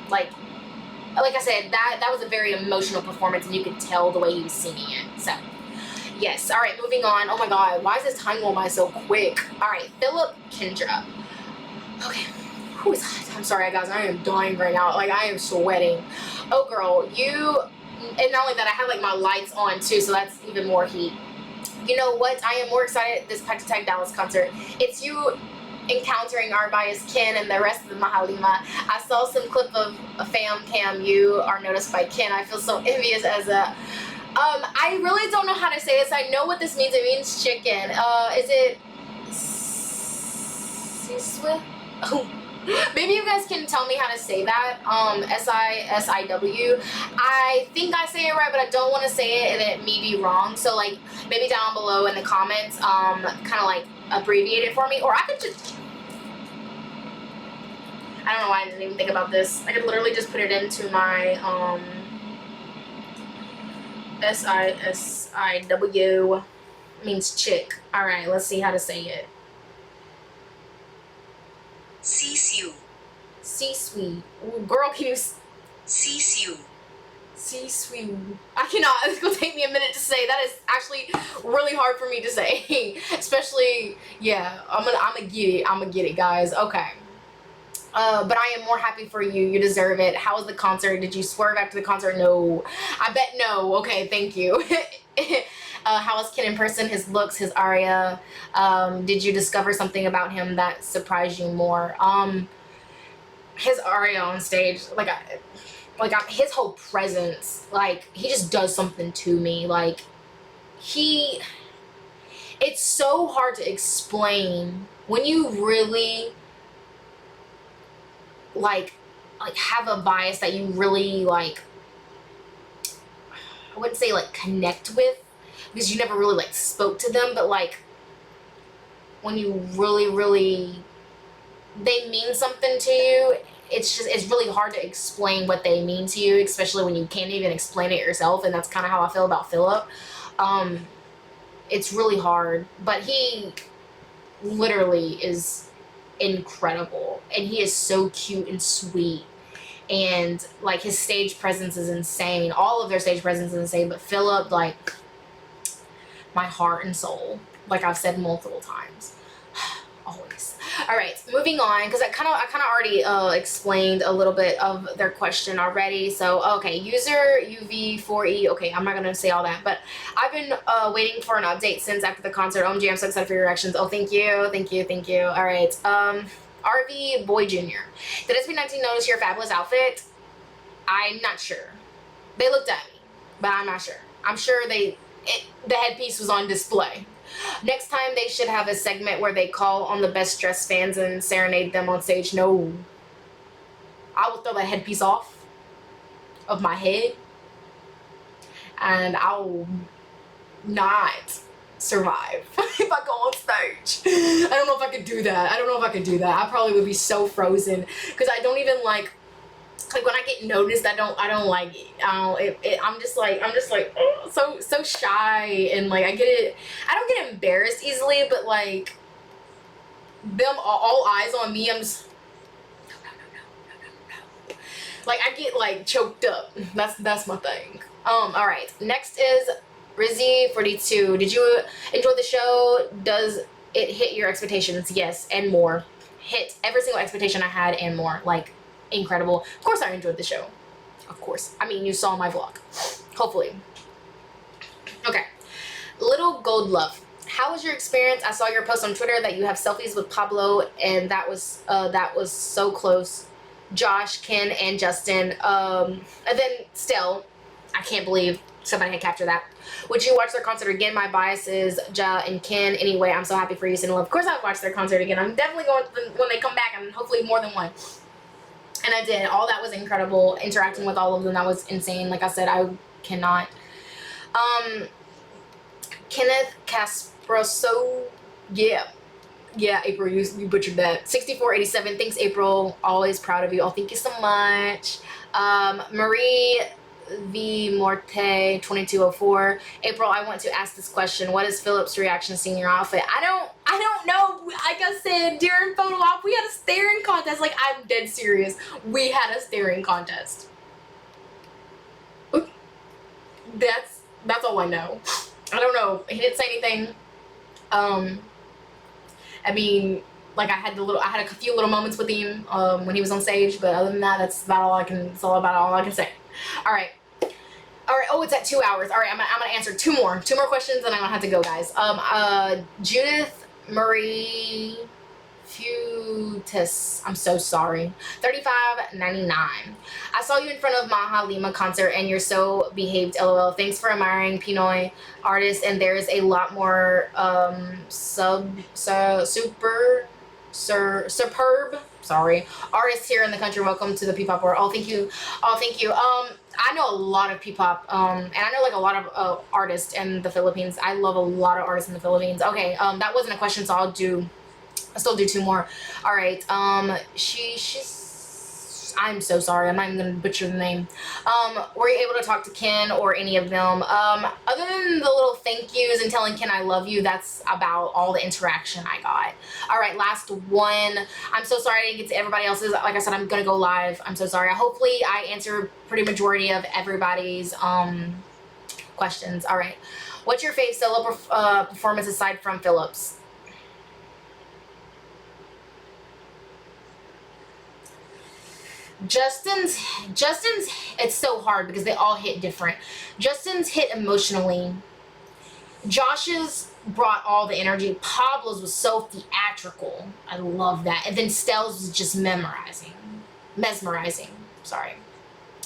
Like I said, that was a very emotional performance, and you could tell the way he was singing it. So yes. All right, moving on. Oh my god, why is this time going by so quick? All right, Philip Kendra. Okay. Who is hot? I'm sorry, guys. I am dying right now. Like, I am sweating. Oh, girl, and not only that, I have like my lights on too, so that's even more heat. You know what? I am more excited this Pagtatag Dallas concert. It's you encountering our bias Ken and the rest of the Mahalima. I saw some clip of a fam cam. You are noticed by Ken. I feel so envious as a. I really don't know how to say this. I know what this means. It means chicken. Is it? Siswa? Oh. Maybe you guys can tell me how to say that. S-I-S-I-W. I think I say it right, but I don't want to say it and it may be wrong. So, like, maybe down below in the comments, kind of like abbreviate it for me. Or I could just... I don't know why I didn't even think about this. I could literally just put it into my, S-I-S-I-W. Means chick. Alright, let's see how to say it. Sisu. C-sweet. Girl, can you... Sisu. C-sweet. I cannot. It's going to take me a minute to say. That is actually really hard for me to say. Especially, yeah. I'm gonna get it. I'm gonna get it, guys. Okay. But I am more happy for you. You deserve it. How was the concert? Did you swerve after the concert? No. I bet no. Okay, thank you. How was Ken in person? His looks, his aria. Did you discover something about him that surprised you more? His aria on stage, his whole presence, like, he just does something to me. Like, it's so hard to explain when you really like have a bias that you really I wouldn't say like connect with, because you never really like spoke to them, but like when you really they mean something to you, it's really hard to explain what they mean to you, especially when you can't even explain it yourself. And that's kind of how I feel about Philip. It's really hard, but he literally is incredible, and he is so cute and sweet, and like his stage presence is insane. All of their stage presence is insane, but Philip, like, my heart and soul, like I've said multiple times. Always. All right, moving on, because I kind of already explained a little bit of their question already. So okay, user UV4E. Okay, I'm not gonna say all that, but I've been waiting for an update since after the concert. OMG, I'm so excited for your reactions. Oh, thank you. All right, RV Boy Jr. Did SB19 notice your fabulous outfit? I'm not sure. They looked at me, but I'm not sure. I'm sure the headpiece was on display. Next time they should have a segment where they call on the best dressed fans and serenade them on stage. No. I will throw that headpiece off of my head, and I will not survive if I go on stage. I don't know if I could do that. I probably would be so frozen, because I don't even like when I get noticed, I don't like it. I'm just like oh, so shy, and like I don't get embarrassed easily, but like them all eyes on me, I'm just no. Like, I get like choked up. That's my thing. All right. Next is Rizzy42. Did you enjoy the show? Does it hit your expectations? Yes, and more. Hit every single expectation I had and more. Like, incredible. Of course I enjoyed the show. Of course. I mean, you saw my vlog. Hopefully. Okay. Little Gold Love. How was your experience? I saw your post on Twitter that you have selfies with Pablo, and that was so close. Josh, Ken, and Justin. And then still, I can't believe somebody had captured that. Would you watch their concert again? My bias is Ja and Ken. Anyway, I'm so happy for you, Cindy Love. Of course I would watch their concert again. I'm definitely going to when they come back, and hopefully more than one. And I did. All that was incredible. Interacting with all of them, that was insane. Like I said, I cannot. Kenneth Casproso. Yeah, April, you butchered that. 6487. Thanks, April. Always proud of you. Oh, thank you so much. Marie V Morte 2204. April, I want to ask this question. What is Philip's reaction seeing your outfit? I don't know. Like I said, during photo op, we had a staring contest. Like, I'm dead serious. We had a staring contest. That's all I know. I don't know. He didn't say anything. I mean, like, I had a few little moments with him when he was on stage, but other than that, that's about all I can say. All right. Oh, it's at 2 hours. All right, I'm gonna answer two more questions, and I'm gonna have to go, guys. Judith Marie Futis, I'm so sorry. 35.99. I saw you in front of Maha Lima concert, and you're so behaved. LOL. Thanks for admiring Pinoy artists, and there's a lot more superb artists here in the country. Welcome to the P-pop world. Oh, thank you. I know a lot of P-pop, and I know like a lot of artists in the Philippines. I love a lot of artists in the Philippines. Okay, that wasn't a question, so I'll still do two more. All right. She's. I'm so sorry. I'm not even gonna butcher the name. Were you able to talk to Ken or any of them? Other than the little thank yous and telling Ken I love you, that's about all the interaction I got. All right, last one. I'm so sorry I didn't get to everybody else's. Like I said, I'm gonna go live. I'm so sorry. Hopefully I answer pretty majority of everybody's questions. All right. What's your favorite solo performance aside from Philip's? Justin's, it's so hard because they all hit different. Justin's hit emotionally. Josh's brought all the energy. Pablo's was so theatrical. I love that. And then Stell's was just mesmerizing. Sorry.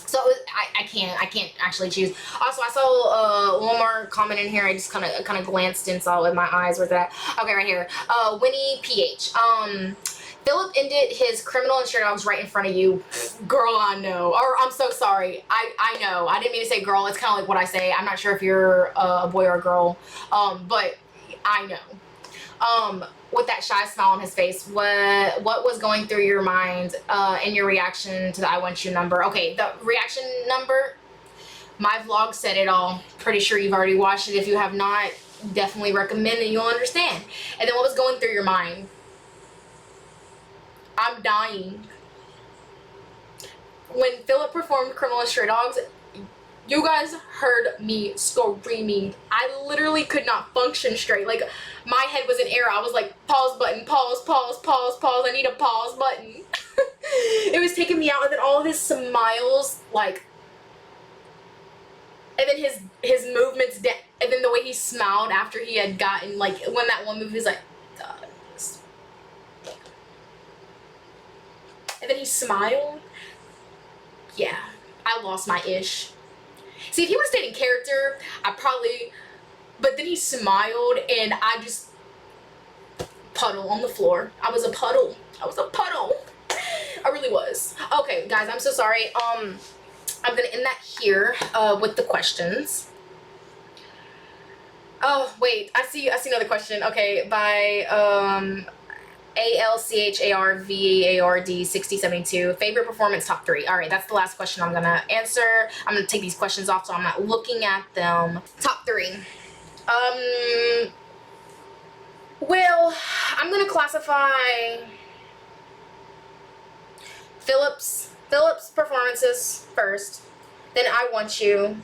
So I can't actually choose. Also, I saw one more comment in here. I just kind of glanced and saw with my eyes. Where's that? Okay, right here. Winnie PH. Philip ended his criminal and stray dogs right in front of you. Girl, I know. Or I'm so sorry. I know. I didn't mean to say girl. It's kind of like what I say. I'm not sure if you're a boy or a girl. But I know. With that shy smile on his face, what was going through your mind in your reaction to the I Want You number? Okay, the reaction number, my vlog said it all. Pretty sure you've already watched it. If you have not, definitely recommend it. You'll understand. And then what was going through your mind? I'm dying. When Philip performed Criminal and Stray Dogs, you guys heard me screaming. I literally could not function straight. Like, my head was in air. I was like, pause button, pause. I need a pause button. It was taking me out, and then all of his smiles, like, and then his movements, and then the way he smiled after he had gotten, like, when that one movie was like, and then he smiled. Yeah, I lost my ish. See, if he would have stayed in character, I probably, but then he smiled and I just puddle on the floor. I was a puddle. I really was. Okay, guys, I'm so sorry. I'm gonna end that here with the questions. Oh, wait, I see another question. Okay, by ALCHARVARD 6072. Favorite performance top 3. All right, that's the last question I'm gonna answer. I'm gonna take these questions off so I'm not looking at them. Top 3. Well, I'm gonna classify Philip's Philip's performances first. Then I Want You.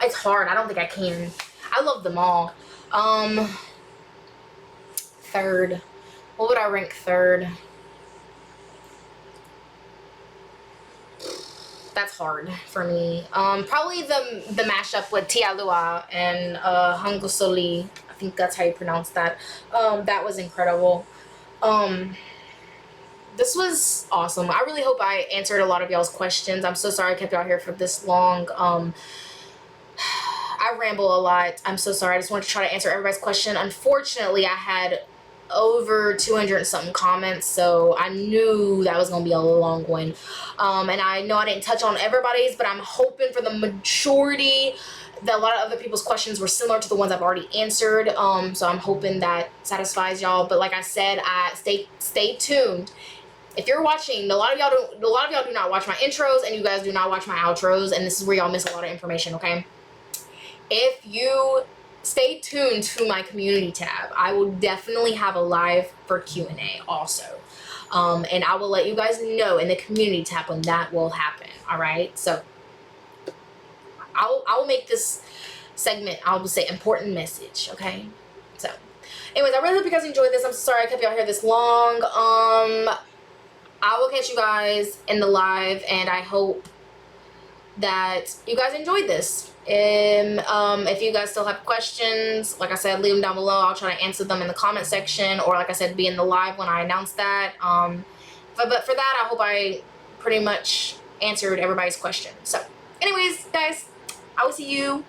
It's hard. I don't think I can. I love them all. Third. What would I rank third? That's hard for me. Probably the mashup with Tia Lua and Hango Soli. I think that's how you pronounce that. That was incredible. This was awesome. I really hope I answered a lot of y'all's questions. I'm so sorry I kept y'all here for this long. I ramble a lot. I'm so sorry. I just wanted to try to answer everybody's question. Unfortunately, I had over 200 and something comments, so I knew that was gonna be a long one. And I know I didn't touch on everybody's, but I'm hoping for the majority that a lot of other people's questions were similar to the ones I've already answered. So I'm hoping that satisfies y'all. But like I said, stay tuned. If you're watching, a lot of y'all do not watch my intros, and you guys do not watch my outros, and this is where y'all miss a lot of information, okay? If you stay tuned to my community tab, I will definitely have a live for Q&A also. And I will let you guys know in the community tab when that will happen, all right? So I will make this segment, I will say, important message, okay? So anyways, I really hope you guys enjoyed this. I'm sorry I kept y'all here this long. I will catch you guys in the live, and I hope that you guys enjoyed this. If you guys still have questions, like I said, leave them down below. I'll try to answer them in the comment section, or like I said, be in the live when I announce that. But for that, I hope I pretty much answered everybody's question. So anyways, guys, I will see you